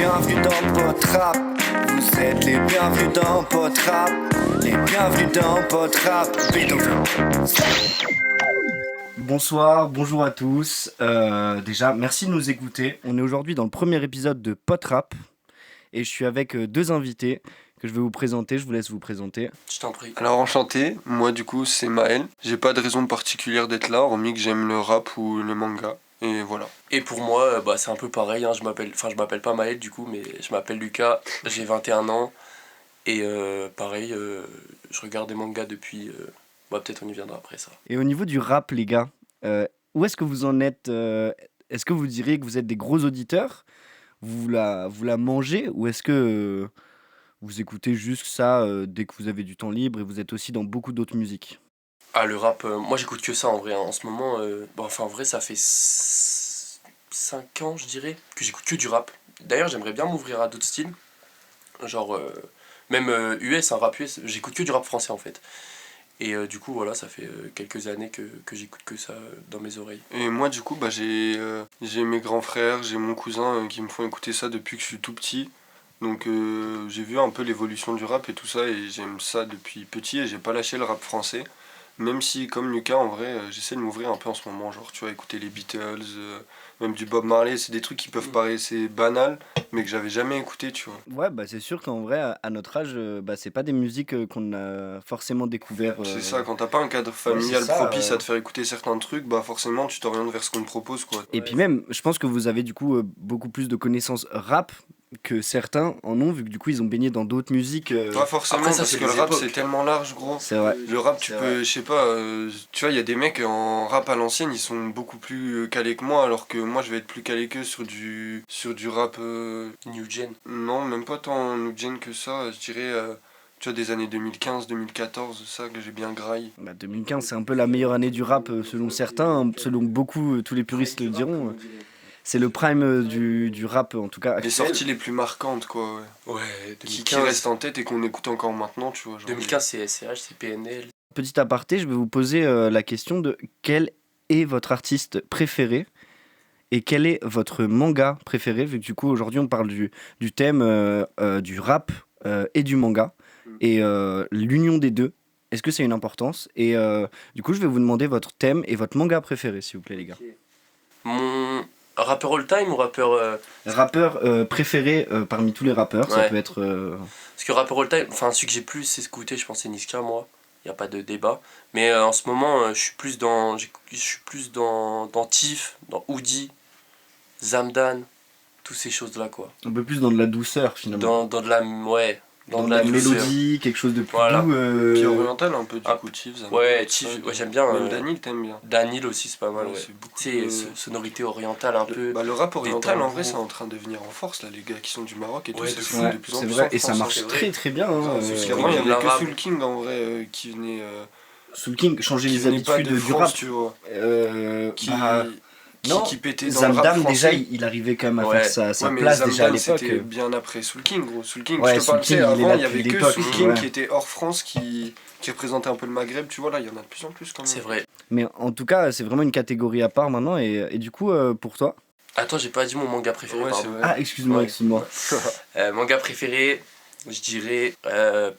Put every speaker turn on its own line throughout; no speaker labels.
bienvenus dans Potrap. Vous êtes les bienvenus dans Potrap. Les bienvenus dans Potrap. Bonsoir, bonjour à tous. Déjà, merci de nous écouter. On est aujourd'hui dans le premier épisode de Potrap. Et je suis avec deux invités que je vais vous présenter. Je vous laisse vous présenter.
Je t'en prie.
Alors enchanté, moi du coup c'est Maël. J'ai pas de raison particulière d'être là, hormis que j'aime le rap ou le manga. Et voilà.
Et pour moi, c'est un peu pareil, hein. Je m'appelle pas Maël du coup, mais je m'appelle Lucas, j'ai 21 ans. Et pareil, je regarde des mangas depuis... peut-être on y viendra après ça.
Et au niveau du rap, les gars, où est-ce que vous en êtes Est-ce que vous diriez que vous êtes des gros auditeurs ? Vous la mangez ? Ou est-ce que vous écoutez juste ça dès que vous avez du temps libre et vous êtes aussi dans beaucoup d'autres musiques ?
Ah, le rap, moi j'écoute que ça en vrai, hein. En ce moment, en vrai ça fait 5 ans je dirais que j'écoute que du rap. D'ailleurs j'aimerais bien m'ouvrir à d'autres styles, genre même US, un rap US, j'écoute que du rap français en fait. Et du coup voilà, ça fait quelques années que j'écoute que ça dans mes oreilles.
Et moi du coup j'ai mes grands frères, j'ai mon cousin qui me font écouter ça depuis que je suis tout petit. Donc j'ai vu un peu l'évolution du rap et tout ça et j'aime ça depuis petit et j'ai pas lâché le rap français. Même si, comme Lucas, en vrai, j'essaie de m'ouvrir un peu en ce moment, genre, tu vois, écouter les Beatles, même du Bob Marley, c'est des trucs qui peuvent paraître banals, mais que j'avais jamais écouté, tu vois.
Ouais, c'est sûr qu'en vrai, à notre âge, c'est pas des musiques qu'on a forcément découvert.
C'est ça, quand t'as pas un cadre familial propice à te faire écouter certains trucs, forcément, tu t'orientes vers ce qu'on te propose, quoi.
Et puis même, je pense que vous avez du coup beaucoup plus de connaissances rap que certains en ont, vu que du coup ils ont baigné dans d'autres musiques.
Pas forcément,
Après, ça,
parce
c'est
que le
les
rap
époques.
c'est tellement large, gros.
C'est vrai.
Le rap, tu peux, je sais pas, tu vois, il y a des mecs en rap à l'ancienne, ils sont beaucoup plus calés que moi, alors que moi je vais être plus calé qu'eux sur du rap.
New Gen.
Non, même pas tant new gen que ça, je dirais, tu vois, des années 2015-2014, ça que j'ai bien graille.
2015, c'est un peu la meilleure année du rap selon certains, selon beaucoup, tous les puristes le diront. C'est le prime du rap en tout cas
Les
actuel.
sorties les plus marquantes, quoi, ouais.
Ouais,
Qui
2015.
restent en tête et qu'on écoute encore maintenant, tu vois. Genre,
2015 c'est SCH, c'est PNL.
Petit aparté, je vais vous poser la question de quel est votre artiste préféré et quel est votre manga préféré, vu que du coup aujourd'hui on parle du thème du rap et du manga et l'union des deux. Est-ce que c'est une importance ? Et du coup je vais vous demander votre thème et votre manga préféré, s'il vous plaît les gars.
Mon rappeur all time ou rappeur...
Rappeur préféré parmi tous les rappeurs, ça
Ouais.
peut être...
Parce que rappeur all time, celui que j'ai plus écouté, je pense c'est Niska, moi. Il n'y a pas de débat. Mais en ce moment, je suis plus dans Tiff, dans Hoodie, Zamdan, toutes ces choses-là, quoi.
un peu plus dans de la douceur finalement.
Dans de la... Ouais.
Dans de la
douceur.
mélodie, quelque chose de plus
Voilà.
doux.
puis oriental un peu, du
Ah,
coup, Chiefs.
Ouais, Tiff, ouais, j'aime bien.
Même Daniel, t'aimes bien.
Danil aussi, c'est pas mal,
Ouais,
ouais.
c'est beaucoup
Tu sais, sonorité orientale un peu.
Le rap oriental, en vrai,
tambours.
c'est en train de devenir en force, là, les gars qui sont du Maroc et tout,
Ouais,
ça
de
se
fou.
fait
Ouais,
de plus en
c'est
plus
vrai,
en
et ça
France,
marche
hein.
c'est vrai.
très très bien. Hein,
Parce
euh,
qu'avant, il y avait que
l'arabe.
Soul King, en vrai, qui venait...
Soul King, changer
qui
les
venait pas
habitudes
de
du
France,
rap.
tu vois. Qui...
non,
qui pétait dans le rap
Zamdam
français.
déjà il arrivait quand même à
Ouais.
faire sa
Ouais, mais
place déjà à
Zamdan,
l'époque.
c'était bien après Soul King, gros. Soul King,
Ouais,
je te parle,
Soul King,
tu sais,
il est
avant,
là
il y avait
depuis
que
l'époque,
Soul King
ouais.
qui était hors France, qui représentait un peu le Maghreb, tu vois, là, il y en a de plus en plus quand même.
C'est vrai.
Mais en tout cas, c'est vraiment une catégorie à part maintenant. Et du coup, pour toi.
Attends, j'ai pas dit mon manga préféré,
Ouais, c'est
pardon.
vrai.
Ah, excuse-moi,
Ouais.
excuse-moi.
Manga préféré, je dirais,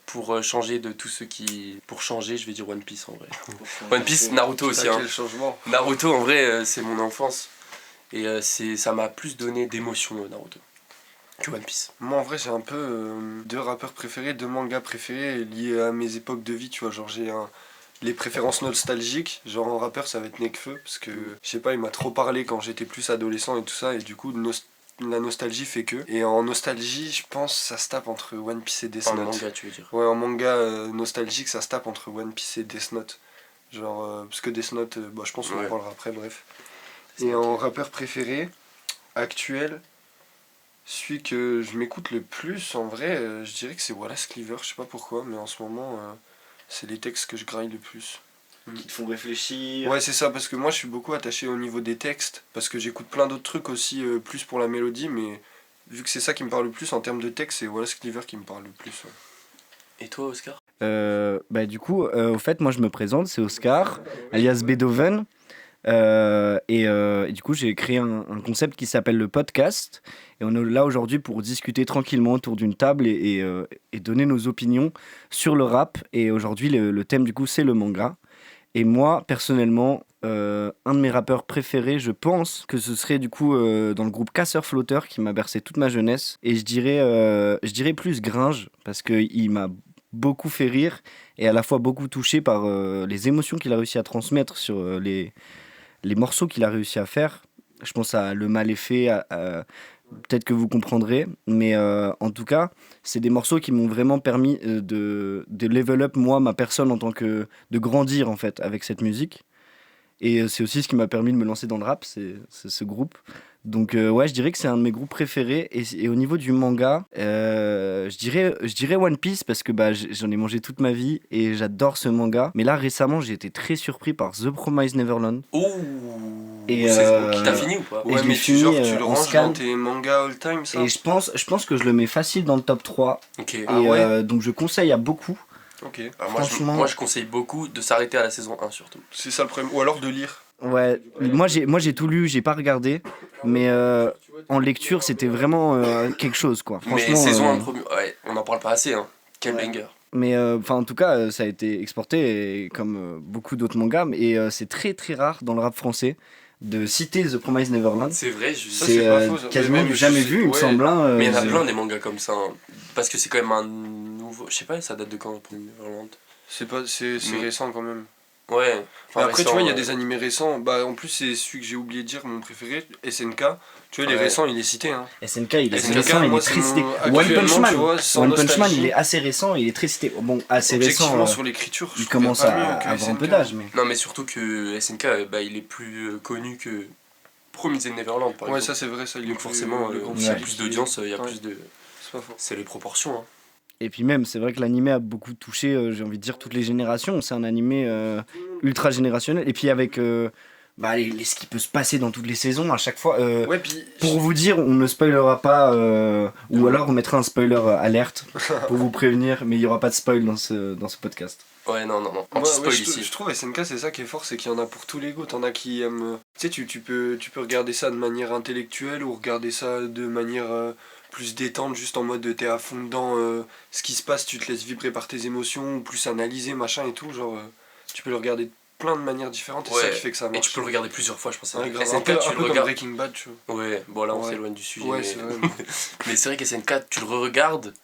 pour changer de tous ceux qui... Pour changer, je vais dire One Piece en vrai. One Piece, Naruto aussi.
Putain,
Hein.
quel changement.
Naruto en vrai, c'est mon enfance. Et ça m'a plus donné d'émotion, Naruto, que One Piece.
Moi, en vrai, j'ai un peu deux rappeurs préférés, deux mangas préférés liés à mes époques de vie, tu vois. Genre, j'ai les préférences nostalgiques. Genre, en rappeur, ça va être Nekfeu, parce que, je sais pas, il m'a trop parlé quand j'étais plus adolescent et tout ça, et du coup, la nostalgie fait que. Et en nostalgie, je pense, ça se tape entre One Piece et Death
Enfin, le
Note.
manga, tu veux dire.
Ouais, en manga nostalgique, ça se tape entre One Piece et Death Note. Genre, parce que Death Note, je pense qu'on en
Ouais.
parlera après, bref. Et en rappeur préféré, actuel, celui que je m'écoute le plus, en vrai, je dirais que c'est Wallace Cleaver, je sais pas pourquoi, mais en ce moment, c'est les textes que je graille le plus.
Qui te font réfléchir.
Ouais, c'est ça, parce que moi je suis beaucoup attaché au niveau des textes, parce que j'écoute plein d'autres trucs aussi, plus pour la mélodie, mais vu que c'est ça qui me parle le plus en termes de texte, c'est Wallace Cleaver qui me parle le plus. Ouais.
Et toi, Oscar?
Du coup, au fait, moi je me présente, c'est Oscar, alias Beethoven. Et du coup, j'ai créé un concept qui s'appelle le podcast. Et on est là aujourd'hui pour discuter tranquillement autour d'une table et donner nos opinions sur le rap. Et aujourd'hui, le thème, du coup, c'est le manga. Et moi, personnellement, un de mes rappeurs préférés, je pense que ce serait du coup dans le groupe Casseur Flotteur qui m'a bercé toute ma jeunesse. Et je dirais plus Gringe, parce qu'il m'a beaucoup fait rire et à la fois beaucoup touché par les émotions qu'il a réussi à transmettre sur les morceaux qu'il a réussi à faire. Je pense à Le Mal est fait, peut-être que vous comprendrez, mais en tout cas, c'est des morceaux qui m'ont vraiment permis de level up moi, ma personne en tant que de grandir en fait avec cette musique. Et c'est aussi ce qui m'a permis de me lancer dans le rap, c'est ce groupe. Donc ouais, je dirais que c'est un de mes groupes préférés. Et au niveau du manga, je dirais One Piece parce que bah, j'en ai mangé toute ma vie et j'adore ce manga. Mais là récemment, j'ai été très surpris par The Promised Neverland.
Ouh.
Et
T'as fini ou pas?
Et
Ouais,
je l'ai
mais
fini,
tu
en
le ranges
scan.
dans tes mangas all time, ça?
Et je pense que je le mets facile dans le top 3.
Ok.
Et
Ah ouais.
donc je conseille à beaucoup.
Ok.
Franchement-
je conseille beaucoup de s'arrêter à la saison 1 surtout.
C'est ça le problème. Ou alors de lire.
Ouais, moi j'ai tout lu, j'ai pas regardé, mais en lecture c'était vraiment quelque chose quoi.
Mais
Franchement,
saison 1 ouais, on en parle pas assez, hein. Quel banger.
mais enfin en tout cas ça a été exporté et comme beaucoup d'autres mangas, et c'est très très rare dans le rap français de citer The Promised Neverland.
C'est vrai,
Ça,
C'est
c'est pas faux, ça.
quasiment
Mais
du
même,
jamais
je sais-
vu, il me
ouais.
semble. Hein,
Mais il y en a
c'est-
plein des mangas comme ça, hein. Parce que c'est quand même un nouveau. Je sais pas, ça date de quand Neverland?
C'est
Mais-
récent quand même.
Ouais.
Mais
Enfin,
après, tu
récent,
vois, il y a des animés récents. Bah, en plus, c'est celui que j'ai oublié de dire, mon préféré, SNK. Tu vois, les
Ouais.
récents, il est cité. Hein.
SNK il est
SNK,
récent, il
moi,
est
c'est
très cité.
mon-
One Punch
actuellement,
Man,
tu vois, sans
One Punch Man
nostalgie.
il est assez récent, il est très cité. Bon, assez récent,
Objectivement, sur l'écriture, je
il
trouvais
commence
pas
à
mieux que
avoir un peu
SNK.
d'âge, mais.
Non, mais surtout que SNK, bah, il est plus connu que Promised Neverland, par
Ouais,
exemple.
ça, c'est vrai, ça. Il est
Donc forcément,
le grand
s'il y a
ouais.
plus d'audience, il y a
Ouais.
plus de...
C'est pas faux.
C'est les proportions, hein.
Et puis même, c'est vrai que l'animé a beaucoup touché, j'ai envie de dire, toutes les générations. C'est un animé ultra générationnel. Et puis avec ce qui peut se passer dans toutes les saisons, à chaque fois.
Ouais, puis.
Pour vous dire, on ne spoilera pas, ou alors on mettra un spoiler alerte pour vous prévenir, mais il n'y aura pas de spoil dans ce podcast.
Ouais, non.
Moi,
Anti-spoil
je
ici.
trouve SNK, c'est ça qui est fort, c'est qu'il y en a pour tous les goûts. T'en as qui aiment. Tu sais, tu peux regarder ça de manière intellectuelle ou regarder ça de manière plus détente, juste en mode t'es à fond dedans, ce qui se passe, tu te laisses vibrer par tes émotions, ou plus analyser, machin et tout. Genre, tu peux le regarder de plein de manières différentes, et c'est ça
Ouais,
qui fait que ça
Et
marche.
tu peux le regarder plusieurs fois, je pense.
Ouais, grave.
SNK,
Un peu
tu le
comme
regardes.
Breaking Bad, tu vois.
Ouais, bon là on
Ouais.
s'éloigne du sujet.
Ouais,
mais...
c'est vrai.
mais c'est vrai que SNK, tu le re-regardes,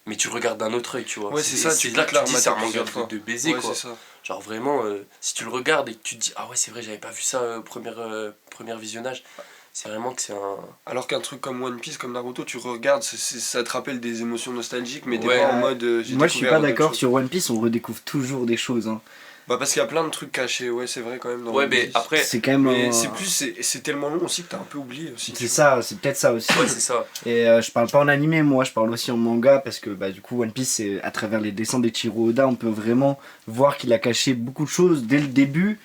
mais tu le regardes d'un autre œil, tu vois.
Ouais, c'est ça, tu
C'est
peux
là
te
que
la
tu dis c'est un
remater
manga
plusieurs
de baiser,
Ouais,
quoi.
c'est ça.
Genre vraiment, si tu le regardes et que tu te dis ah ouais c'est vrai j'avais pas vu ça au premier visionnage, c'est vraiment que c'est un...
Alors qu'un truc comme One Piece, comme Naruto, tu regardes, ça te rappelle des émotions nostalgiques, mais t'es
Ouais.
pas en mode. J'ai
Moi je suis
découvert
pas
d'autres
d'accord,
choses.
sur One Piece on redécouvre toujours des choses. Hein.
Bah, parce qu'il y a plein de trucs cachés, ouais, c'est vrai quand même. Dans
Ouais
One
mais
Piece.
après,
C'est quand même.
Mais c'est tellement long aussi que t'as un peu oublié aussi.
C'est ça, c'est peut-être ça aussi.
ouais c'est ça.
Et je parle pas en animé, moi je parle aussi en manga parce que bah, du coup One Piece, c'est à travers les dessins d'Eiichiro Oda, on peut vraiment voir qu'il a caché beaucoup de choses dès le début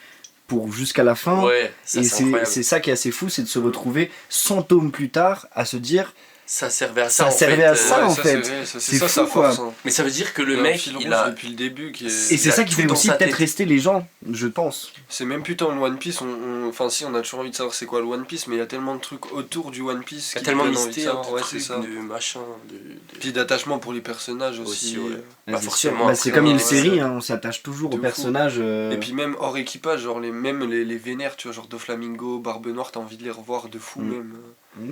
pour jusqu'à la fin.
Ouais, ça
Et
c'est incroyable.
c'est ça qui est assez fou, c'est de se retrouver 100 tomes plus tard à se dire
Ça servait à ça
Ça
en
servait
fait.
à ça, en
c'est
fait.
vrai,
C'est
c'est ça
fou,
sa
quoi.
force. Hein.
Mais ça veut dire que le
Il y a un
mec
fil
il
rouge
a...
depuis le début qui
et
est.
c'est
a
ça qui
tout
fait
dans
aussi
sa
peut-être
tête.
rester les gens, je pense.
C'est même plus tant le One Piece, enfin si on a toujours envie de savoir c'est quoi le One Piece, mais il y a tellement de trucs autour du One Piece
Il y a
qui
tellement de
donnent envie
mystères,
savoir.
de
Ouais,
trucs,
c'est ça.
de machin, de...
Puis d'attachement pour les personnages aussi.
Aussi, ouais.
Ouais,
Bah,
c'est
forcément,
sûr. Bah, c'est
après,
comme une
ouais,
série,
ouais.
hein, on s'attache toujours
De
aux
fou.
personnages.
Et puis même hors équipage, genre même les vénères, tu vois, genre Doflamingo, Barbe Noire, t'as envie de les revoir de fou
Mm.
même.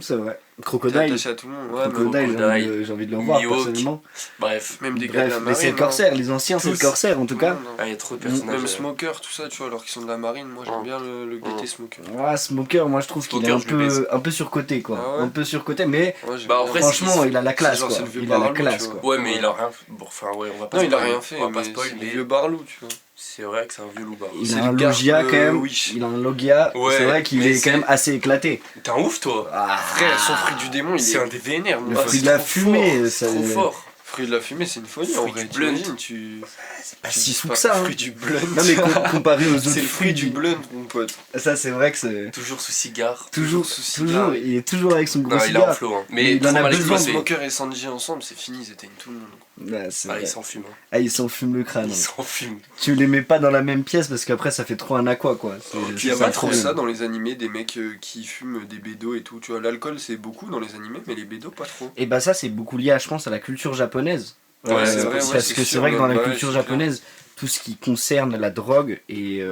C'est vrai.
T'es
Crocodile.
attaché à tout le monde. Ouais,
Crocodile,
Crocodile,
j'ai envie de le revoir
Mihawk.
personnellement.
Bref,
même des gars de
Bref,
la
mais
marine.
c'est le corsaire, les anciens c'est le
Tous.
corsaire en tout cas.
il y a trop de personnages.
Même Smoker, tout ça, tu vois, alors qu'ils sont de la marine, moi j'aime
Mm.
bien le guetter Smoker.
Ah, Smoker, moi je trouve qu'il est
Smoker, je le baise.
un peu surcoté quoi.
Ah ouais.
Un peu surcoté, mais
Ouais, j'aime
Bah, en
bien.
vrai,
franchement il a la classe
genre,
quoi.
c'est le vieux
Il a la
Barlou,
classe
tu vois.
quoi.
Ouais, mais il a rien. Bon, enfin, ouais, on va pas
Non, il a
spoil,
rien fait,
on va pas
mais
spoil,
c'est
mais
le vieux Barlou, tu vois.
c'est vrai que c'est un vieux loupard.
Il
C'est
a un
le gars,
logia quand même.
Wish.
Il a un logia.
Ouais,
C'est vrai qu'il
mais
est
c'est-
quand même assez éclaté.
T'es un ouf, toi.
Ah,
Frère, son fruit du démon, il
C'est
est
un des vénères,
le
moi.
fruit
C'est
de la
trop
fumée,
fort,
ça-
c'est trop fort.
Fruit de la fumée, c'est une folie en
Fruit
vrai.
du blunt.
T'imagines, tu.
C'est pas
tu
si
dis
fou
pas
que ça. Hein.
Fruit du blunt.
Non mais comparé aux autres
C'est le fruit du blunt, mon pote.
Ça c'est vrai que c'est
Toujours sous cigare.
toujours,
sous cigare.
il est toujours avec son gros
Non, il est
cigare.
en flow. Hein.
Mais
Mais
il
trop
en a
mal
besoin.
exploité.
Smoker et Sanji ensemble, c'est fini, ils éteignent tout le monde.
Ouais, c'est
Ah,
vrai.
il s'en fume. Hein.
Ah, ils s'en fument le crâne.
Il
hein.
s'en fume.
Tu les mets pas dans la même pièce parce qu'après ça fait trop un aqua quoi. C'est
Puis il y a
ça
pas
le
trop
problème.
ça dans les animés, des mecs qui fument des bédos et tout. Tu vois, l'alcool c'est beaucoup dans les animés, mais les bédos pas trop.
Et bah ça c'est beaucoup lié je pense à la culture japonaise.
Ouais, c'est vrai,
parce
ouais,
que
c'est
c'est
sûr,
vrai que dans la
ouais,
culture
c'est clair.
japonaise, tout ce qui concerne la drogue et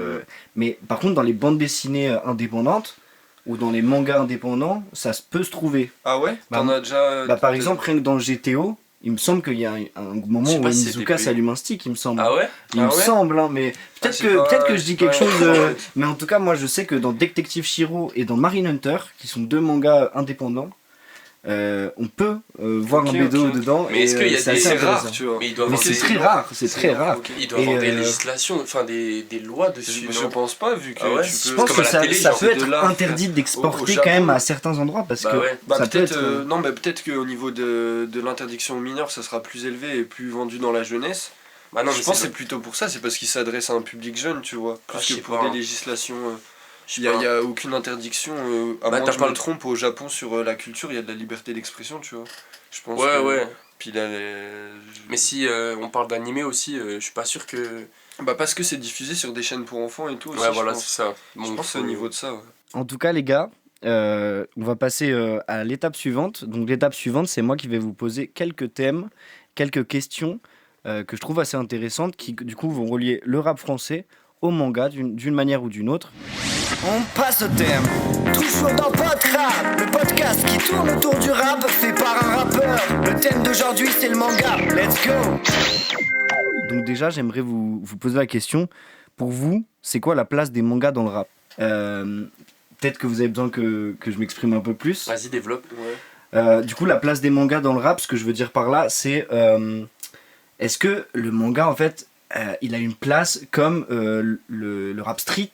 mais par contre dans les bandes dessinées indépendantes ou dans les mangas indépendants, ça peut se trouver.
Ah ouais?
Bah,
T'en as déjà.
Par exemple, rien que dans GTO, il me semble qu'il y a un
Je
moment
sais
où
pas si c'est
Onizuka
des-
s'allume un stick, il me semble.
Ah ouais?
Il
Ah
me
ouais
semble, hein, mais peut-être
c'est pas-
peut-être que je dis quelque
ouais.
chose. Mais en tout cas, moi je sais que dans Detective Shiro et dans Marine Hunter, qui sont deux mangas indépendants, on peut voir
Ok,
un bédo
ok.
dedans.
Mais
et,
est-ce qu'il y a
c'est
des-
assez
C'est rare,
intéressant.
tu vois.
Mais il doit
Mais
avoir
c'est
des...
très rare, c'est très rare.
Ok.
Il doit avoir
Et,
des législations, enfin des lois dessus.
Je
non
pense pas, vu que
Ah ouais
tu
Je
peux.
pense
comme
que
à la
ça,
télé,
ça
genre,
peut
de
être
là,
interdit
au
d'exporter
Japon.
quand même à certains endroits parce
Bah
que
ouais.
Bah
ça peut
peut-être
être.
non mais peut-être qu'au niveau de l'interdiction aux mineurs ça sera plus élevé et plus vendu dans la jeunesse.
Bah non, mais
je pense que c'est plutôt pour ça, c'est parce qu'il s'adresse à un public jeune, tu vois,
Ah, je
plus
sais
que pour
pas,
des
hein.
législations.
Je sais
Il y,
pas.
a aucune interdiction, à
Bah,
moins
t'as
que je
pas
me
le-
trompe, au Japon sur la culture, il y a de la liberté d'expression, tu vois. Je pense
Ouais,
que-
ouais.
Puis là,
Mais si on parle d'animé aussi, je suis pas sûr que...
Bah parce que c'est diffusé sur des chaînes pour enfants et tout aussi,
Ouais,
je
voilà,
pense.
c'est ça.
Je
Donc,
pense que c'est au niveau de ça, ouais.
En tout cas, les gars, on va passer à l'étape suivante. Donc, l'étape suivante, c'est moi qui vais vous poser quelques thèmes, quelques questions que je trouve assez intéressantes, qui du coup vont relier le rap français au manga d'une manière ou d'une autre.
On passe au thème. Toujours dans Podrap, le podcast qui tourne autour du rap fait par un rappeur. Le thème d'aujourd'hui c'est le manga. Let's go.
Donc déjà, j'aimerais vous poser la question. Pour vous, c'est quoi la place des mangas dans le rap Peut-être que vous avez besoin que je m'exprime un peu plus.
Vas-y, développe.
Du coup, la place des mangas dans le rap, ce que je veux dire par là, c'est est-ce que le manga, en fait, il a une place comme le rap street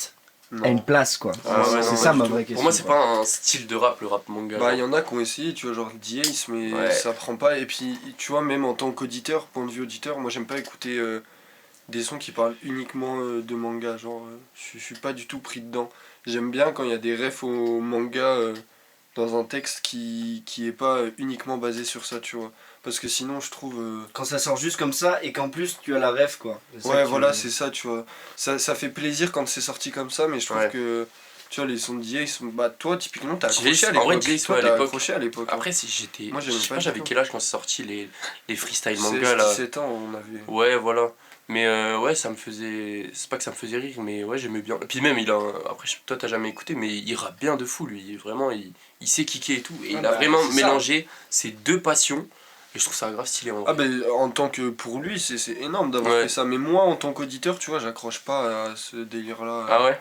a une place, quoi.
Ah
c'est
ouais,
c'est
non,
ça
pas du
ma
tout.
vraie question.
Pour moi, c'est
quoi.
pas un style de rap, le rap manga.
Bah, il y
genre.
en a qui ont essayé, tu vois, genre D-Ace, mais
Ouais.
ça prend pas. Et puis, tu vois, même en tant qu'auditeur, point de vue auditeur, moi j'aime pas écouter des sons qui parlent uniquement de manga. Genre, je suis pas du tout pris dedans. J'aime bien quand il y a des refs au manga dans un texte qui est pas uniquement basé sur ça, tu vois. Parce que sinon, je trouve.
Quand ça sort juste comme ça et qu'en plus tu as la ref, quoi. C'est ça
Ouais,
que tu-
voilà, c'est ça, tu vois. Ça fait plaisir quand c'est sorti comme ça, mais je trouve
Ouais.
que. Tu vois, les sons de D-Ace, bah toi, typiquement, t'as
D-Ace,
accroché à
en
l'époque.
vrai, D-Ace,
Toi,
ouais, à
t'as
l'époque.
accroché à l'époque. hein.
Après, si j'étais...
Moi,
je
j'aimais
sais
pas
pas
du
j'avais
tout.
quel âge quand c'est sorti les freestyle
C'est
manga, là.
17 ans, on avait.
Ouais, voilà. Mais ouais, ça me faisait... C'est pas que ça me faisait rire, mais ouais, j'aimais bien. Et puis même, il a... Après, toi, t'as jamais écouté, mais il rappe bien de fou, lui. Vraiment, il sait kicker et tout. Et il a
bah,
vraiment
c'est ça.
mélangé ces deux passions. Et je trouve ça grave stylé, en vrai.
Ah ben en tant que pour lui c'est énorme d'avoir
Ouais.
fait ça, mais moi en tant qu'auditeur tu vois j'accroche pas à ce délire là.
Ah ouais?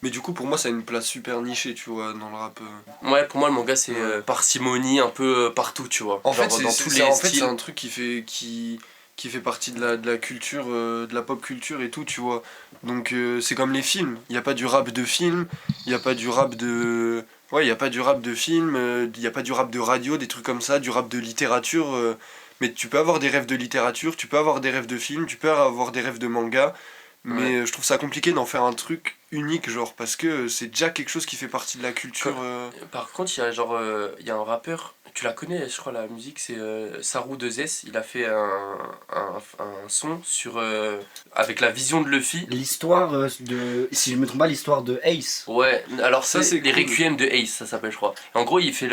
Mais du coup pour moi ça a une place super nichée tu vois dans le rap.
Ouais, pour moi, le manga, c'est
Ouais.
parcimonie un peu partout, tu vois.
En
Genre,
fait c'est
dans
c'est-
tous
c'est-
les
en fait,
styles.
c'est un truc qui fait partie de la culture, de la pop culture et tout tu vois. Donc c'est comme les films, il n'y a pas du rap de film, il n'y a pas du rap de... Ouais, il n'y a pas du rap de film, il n'y a pas du rap de radio, des trucs comme ça, du rap de littérature. Mais tu peux avoir des rêves de littérature, tu peux avoir des rêves de film, tu peux avoir des rêves de manga. Mais je trouve ça compliqué d'en faire un truc unique, genre, parce que c'est déjà quelque chose qui fait partie de la culture.
Par contre, il y a genre il y a un rappeur, tu la connais, je crois, la musique, c'est Saru 2S. Il a fait un son sur avec la vision de Luffy.
L'histoire de. Si je me trompe pas, l'histoire de Ace.
Ouais, alors
Ça,
ça
c'est
c'est les
cool.
Requiem de Ace, ça s'appelle, je crois. Et en gros, il fait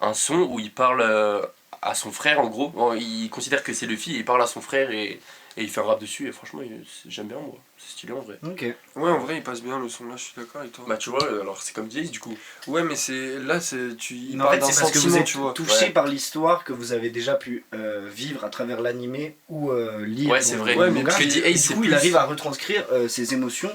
un son où il parle à son frère, en gros. Bon, il considère que c'est Luffy, et il parle à son frère et il fait un rap dessus. Et franchement, j'aime bien, moi. C'est stylé, en vrai.
Ok.
Ouais, en vrai, il passe bien le son là, je suis d'accord avec toi.
Bah, tu vois, alors c'est comme Jace, du coup.
Ouais, mais c'est là, il
Mais en
parle
fait,
d'un
c'est parce que vous
sentiment,
êtes
tu vois.
touché
Ouais.
par l'histoire que vous avez déjà pu vivre à travers l'animé ou lire.
Ouais, c'est vrai.
Ouais,
le
mais
manga.
parce que The
Et
Ace,
du
c'est
coup, il
plus-
arrive à retranscrire ses émotions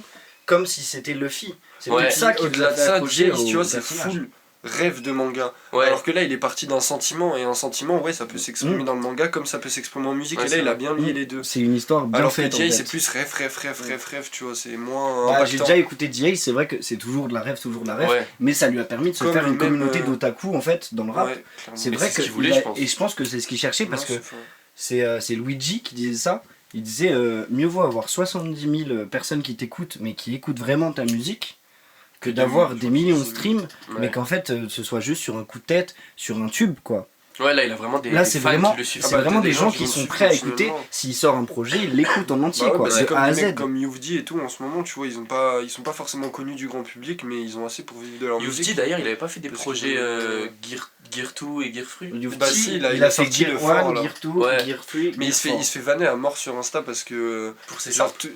comme si c'était Luffy. C'est
Ouais.
peut-être ça qui
Au-delà de
vous a fait
ça,
accrocher
Jace, tu
au
vois, c'est
personnage.
full. rêve de manga.
Ouais.
Alors que là, il est parti d'un sentiment, et un sentiment, ouais, ça peut s'exprimer dans le manga comme ça peut s'exprimer en musique.
Ouais,
et
c'est
là, il a
vrai.
bien lié les deux.
C'est une histoire bien
Alors
faite.
que
en
Jay,
fait.
c'est plus rêve, tu vois, c'est moins
J'ai
impactant.
déjà écouté Jay, c'est vrai que c'est toujours de la rêve,
Ouais.
mais ça lui a permis de se
Comme
faire une
même,
communauté d'otaku en fait dans le rap.
Ouais, clairement.
C'est
Mais
vrai
c'est ce
que
qu'il voulait,
il a-
je pense.
et je pense que c'est ce qu'il cherchait parce
Non,
que
c'est faux.
c'est Luigi qui disait ça. Il disait mieux vaut avoir 70 000 personnes qui t'écoutent mais qui écoutent vraiment ta musique que d'avoir des millions de streams mais
Ouais.
qu'en fait ce soit juste sur un coup de tête, sur un tube quoi.
Ouais, là, il a vraiment des,
Là
des
c'est
fans
vraiment,
qui le suivent.
c'est
bah,
vraiment
t'as
des gens
vont
qui
le
sont
suivre
prêts à écouter.
continuellement.
S'il sort un projet, ils l'écoutent en entier
Bah ouais,
quoi,
bah, c'est
de
comme
A à
des
Z.
mecs comme Youvdi et tout en ce moment, tu vois, ils sont pas forcément connus du grand public, mais ils ont assez pour vivre de leur
Youvdi,
musique.
d'ailleurs, il avait pas fait des
Parce
projets
que-
Gear 2 et Gear 3.
Youvdi,
Bah si,
il
il
a
a
fait
sorti
Gear
le fort,
1,
là.
Gear 2,
Ouais.
Gear 3,
Mais il se fait vanner à mort sur Insta parce que
Pour ses
genre,
saps.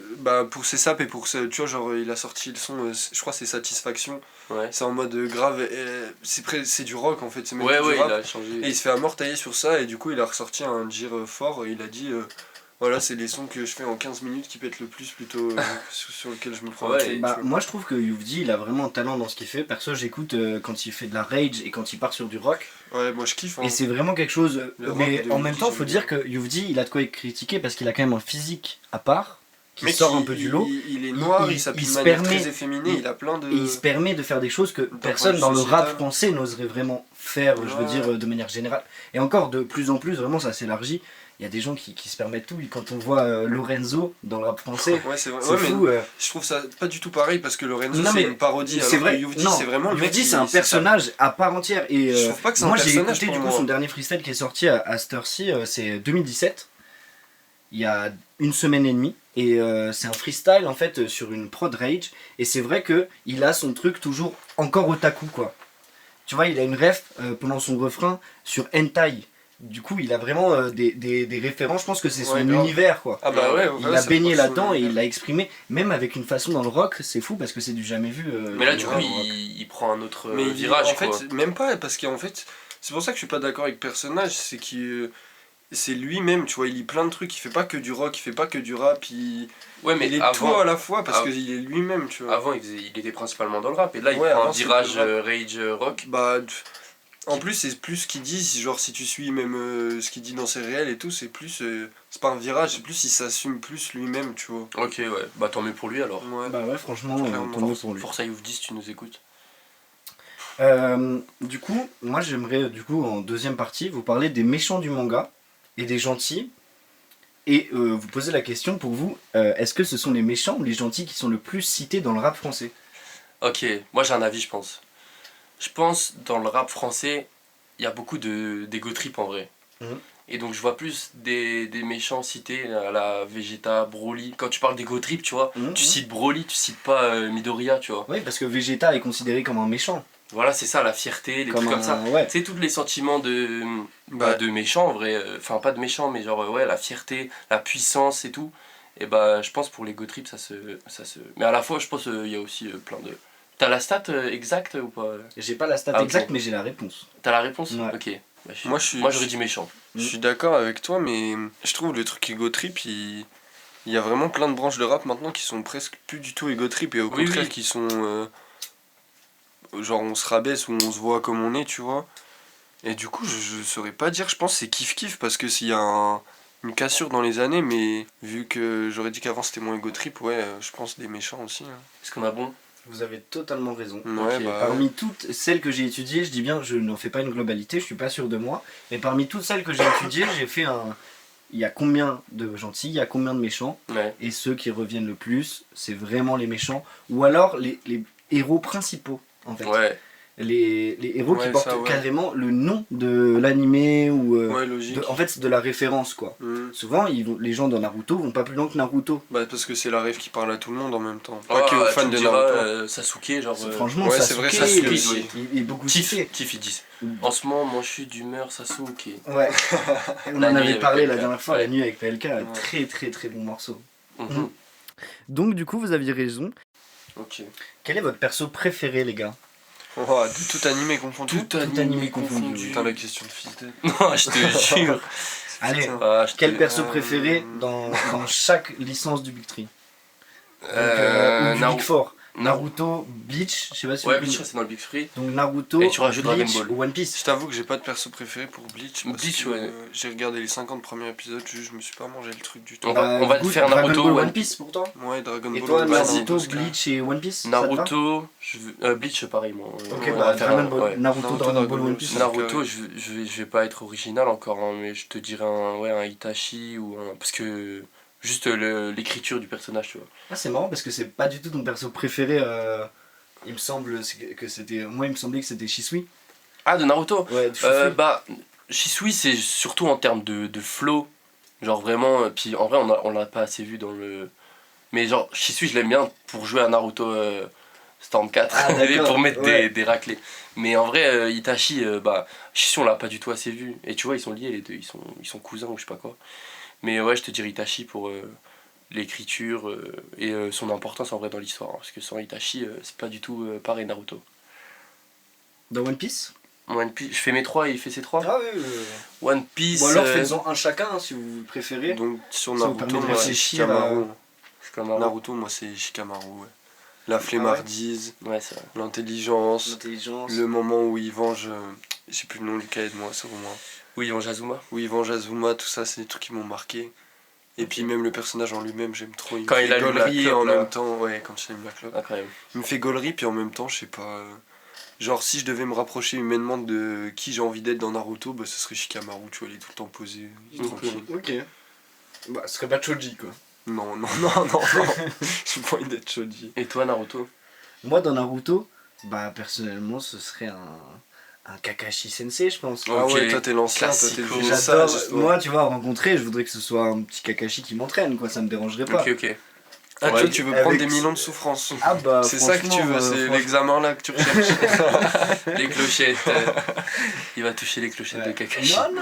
pour ses saps et pour tu vois, genre il a sorti le son, je crois c'est Satisfaction.
Ouais.
C'est en mode grave, c'est du rock en fait, c'est même
Ouais,
plus du
ouais,
rap.
il a changé.
Et il se fait à mort tailler sur ça et du coup il a ressorti un Gear fort et il a dit voilà, c'est les sons que je fais en 15 minutes qui pètent le plus plutôt sur lesquels je me prends
Ouais,
la tête,
Bah,
tu vois.
moi je trouve que Youvdi il a vraiment un talent dans ce qu'il fait. Perso j'écoute quand il fait de la rage et quand il part sur du rock.
Ouais, moi je kiffe. Hein.
Et c'est vraiment quelque chose.
Le
Mais
rock de
en même
Youvdi,
temps faut
j'aime
dire
bien.
que Youvdi il a de quoi être critiqué parce qu'il a quand même un physique à part qui
Mec,
sort un peu du lot.
Il est noir, il s'habille
il
de
se
manière
permet-
très efféminée, il a plein de.
Et il se permet de faire des choses que personne
point
dans
de
le
vue
rap
sociétal.
français n'oserait vraiment faire, je veux
Ouais.
dire, de manière générale. Et encore de plus en plus, vraiment ça s'élargit. Il y a des gens qui se permettent tout. Et quand on voit Lorenzo dans le rap français,
Ouais, c'est vrai.
c'est
Ouais,
fou.
mais je trouve ça pas du tout pareil parce que Lorenzo
Non,
c'est
mais
une parodie.
c'est
alors
vrai.
que Youvdi,
Non,
c'est vraiment le mec.
Youvdi, c'est un personnage à part entière. Et
Je trouve pas que c'est un
moi j'ai
personnage
écouté
pour
du coup
moi.
son dernier freestyle qui est sorti à cette heure-ci, c'est 2017. Il y a une semaine et demie. Et c'est un freestyle en fait sur une prod rage. Et c'est vrai que il a son truc toujours encore otaku quoi. Tu vois, il a une ref pendant son refrain sur hentai. Du coup, il a vraiment des références. Je pense que c'est son
Ouais, grave.
univers quoi.
Ah bah ouais,
Il
ouais,
a
ça
baigné
passe
là-dedans
sur-
et il l'a exprimé, même avec une façon dans le rock, c'est fou parce que c'est du jamais vu.
Mais là, du
dans
coup,
le rock.
il prend un autre
Mais
virage,
en
quoi.
fait, même pas, parce qu'en fait, c'est pour ça que je suis pas d'accord avec le personnage, c'est qu'il. C'est lui-même, tu vois, il lit plein de trucs, il fait pas que du rock, il fait pas que du rap,
Ouais, mais
il est tout
avant,
à la fois parce
av-
qu'il est lui-même, tu vois.
avant il était principalement dans le rap. Et là, il
Ouais,
prend un
avant, c'était
virage
le
rage rock.
Bah, en plus, c'est plus ce qu'il dit, genre si tu suis même ce qu'il dit dans ses réels et tout, c'est plus. C'est pas un virage, c'est plus il s'assume plus lui-même, tu vois.
Ok, ouais. Bah, tant mieux pour lui alors.
Ouais.
Bah ouais, franchement,
Clairement.
tant mieux pour lui.
Force à Youvdi si tu nous écoutes.
Du coup, moi j'aimerais du coup en deuxième partie vous parler des méchants du manga et des gentils. Et vous poser la question pour vous, est-ce que ce sont les méchants ou les gentils qui sont le plus cités dans le rap français?
Ok, moi j'ai un avis, je pense. Je pense dans le rap français, il y a beaucoup d'ego trip en vrai.
Mhm.
Et donc je vois plus des méchants cités à la Vegeta, Broly. Quand tu parles d'ego trip, tu vois,
Mhm.
tu cites Broly, tu cites pas Midoriya, tu vois.
Oui, parce que Vegeta est considéré comme un méchant.
Voilà, c'est ça, la fierté, les
Comme
trucs comme ça.
Ouais.
Tu sais, tous les sentiments de
Bah,
de méchants en vrai, enfin pas de méchants, mais genre ouais, la fierté, la puissance et tout. Et bah je pense pour l'ego trip, ça se. Mais à la fois, je pense il y a aussi plein de. T'as la stat exacte ou pas?
J'ai pas la stat
Ah, ok.
exacte, mais j'ai la réponse.
T'as la réponse?
Ouais.
Ok. Bah,
Moi,
moi j'aurais dit méchant.
Je suis d'accord avec toi, mais je trouve le truc ego trip, il y a vraiment plein de branches de rap maintenant qui sont presque plus du tout ego trip et au
Oui,
contraire
oui.
qui sont genre on se rabaisse ou on se voit comme on est, tu vois. Et du coup, je saurais pas dire, je pense que c'est kiff kiff parce que s'il y a une cassure dans les années, mais vu que j'aurais dit qu'avant c'était moins ego trip, ouais, je pense des méchants aussi. Hein.
Est-ce qu'on a bon?
Vous avez totalement raison.
Ouais,
Ok.
bah.
Parmi toutes celles que j'ai étudiées, je dis bien, je n'en fais pas une globalité, je suis pas sûr de moi, mais parmi toutes celles que j'ai étudiées, j'ai fait un. Il y a combien de gentils, il y a combien de méchants,
Ouais.
et ceux qui reviennent le plus, c'est vraiment les méchants, ou alors les héros principaux, en fait.
Ouais.
Les héros qui
Ouais,
portent
ça, ouais.
carrément le nom de l'animé, ou.
Ouais, logique.
En fait, c'est de la référence, quoi.
Mm.
Souvent, les gens dans Naruto vont pas plus loin que Naruto.
Bah, parce que c'est la rêve qui parle à tout le monde en même temps. Pas
Ah,
que aux
tu
fans
me
de
diras,
Naruto.
Sasuke, genre.
Franchement,
ouais,
Sasuke,
c'est vrai,
Sasuke,
il est beaucoup
Tiff,
cité.
Tiff, ils disent. En ce moment, moi je suis d'humeur Sasuke.
Ouais, on
La
en
nuit
avait
avec
parlé la
PLK.
dernière fois,
Ouais.
la nuit avec PLK,
Ouais.
très très très bon morceau.
Mhm.
Donc du coup, vous aviez raison.
Ok.
Quel est votre perso préféré, les gars?
Oh, de tout animé confondu.
Tout
animé confondu.
Putain, la question de fils de.
Non, je te jure.
Allez,
Putain.
Ah, je te-
quel perso préféré dans chaque licence du Big Tree? Donc, ou du
Naruto.
Big Four? Naruto, Bleach, je sais pas si
Ouais,
vous
Bleach,
connaissez.
c'est dans le Big Free.
Donc Naruto,
Et tu rajoutes Dragon
Bleach,
Ball.
One Piece.
Je t'avoue que j'ai pas de perso préféré pour Bleach. Parce
Bleach,
que,
ouais.
j'ai regardé les 50 premiers épisodes, juste je me suis pas mangé le truc du tout.
On va
du coup,
faire
Dragon
Naruto,
Ball,
One
One Piece pour toi.
Ouais, Dragon
Et
Ball.
toi,
One Piece,
Naruto,
parce que-
Bleach et One Piece ça te va
Naruto, Bleach pareil moi.
Ok,
On
bah
va faire
Dragon
un-
Ball,
ouais.
Naruto, Dragon Ball, One Piece.
Naruto,
Naruto, je vais pas être original encore, hein, mais je te dirais un Itachi ou un. Parce que. Juste l'écriture du personnage, tu vois.
Ah, c'est marrant parce que c'est pas du tout ton perso préféré. Il me semble que c'était. Moi, il me semblait que c'était Shisui.
Ah, de Naruto
Ouais,
Bah, Shisui, c'est surtout en termes de flow. Genre vraiment. Puis en vrai, on l'a pas assez vu dans le. Mais genre, Shisui, je l'aime bien pour jouer à Naruto Storm 4.
Ah, d'accord,
pour mettre
ouais.
des raclés. Mais en vrai, Itachi, Shisui, on l'a pas du tout assez vu. Et tu vois, ils sont liés les deux. Ils sont cousins ou je sais pas quoi. Mais ouais, je te dirais Itachi pour l'écriture et son importance en vrai dans l'histoire. Hein, parce que sans Itachi, c'est pas du tout pareil Naruto.
Dans One Piece.
One Piece, je fais mes 3 et il fait ses 3.
Ah oui.
One Piece.
Ou alors faites-en un chacun hein, si vous préférez.
Donc sur
Ça vous
Naruto,
permet de
moi c'est
réfléchir
Shikamaru.
Shikamaru.
Naruto, moi c'est Shikamaru, ouais. La flemmardise,
Ouais, c'est vrai.
l'intelligence,
L'intelligence.
le moment où il venge. J'ai plus le nom du cahier de moi, c'est moi.
Oui, en Jazuma.
Où il venge Azuma, tout ça, c'est des trucs qui m'ont marqué. Et puis même le personnage en lui-même, j'aime trop.
Quand
me
il
fait
allume la
gaulerie et
clope,
en
là.
même temps, ouais, quand il allume la clope.
Incroyable.
Il me fait gaulerie, puis en même temps, je sais pas. Genre, si je devais me rapprocher humainement de qui j'ai envie d'être dans Naruto, bah ce serait Shikamaru, tu vois, il est tout le temps posé, il est
Ok.
tranquille.
Ok. Bah, ce serait pas Choji quoi.
Non, j'ai pas envie d'être Choji.
Et toi, Naruto?
Moi, dans Naruto, bah personnellement, ce serait un Kakashi Sensei, je pense.
Ah
Ok.
ouais, toi t'es l'ancien, toi t'es le
Classico.
vieux
J'adore.
sage, toi.
Moi, tu vois, rencontrer, je voudrais que ce soit un petit Kakashi qui m'entraîne, quoi. Ça me dérangerait pas.
Ok.
Ah,
Ouais,
toi tu veux
avec-
prendre des millions de souffrance.
Ah bah.
C'est ça que tu
franchement,
veux, c'est
franchement-
l'examen là que tu recherches.
Les clochettes. Il va toucher les clochettes de Kakashi.
Non,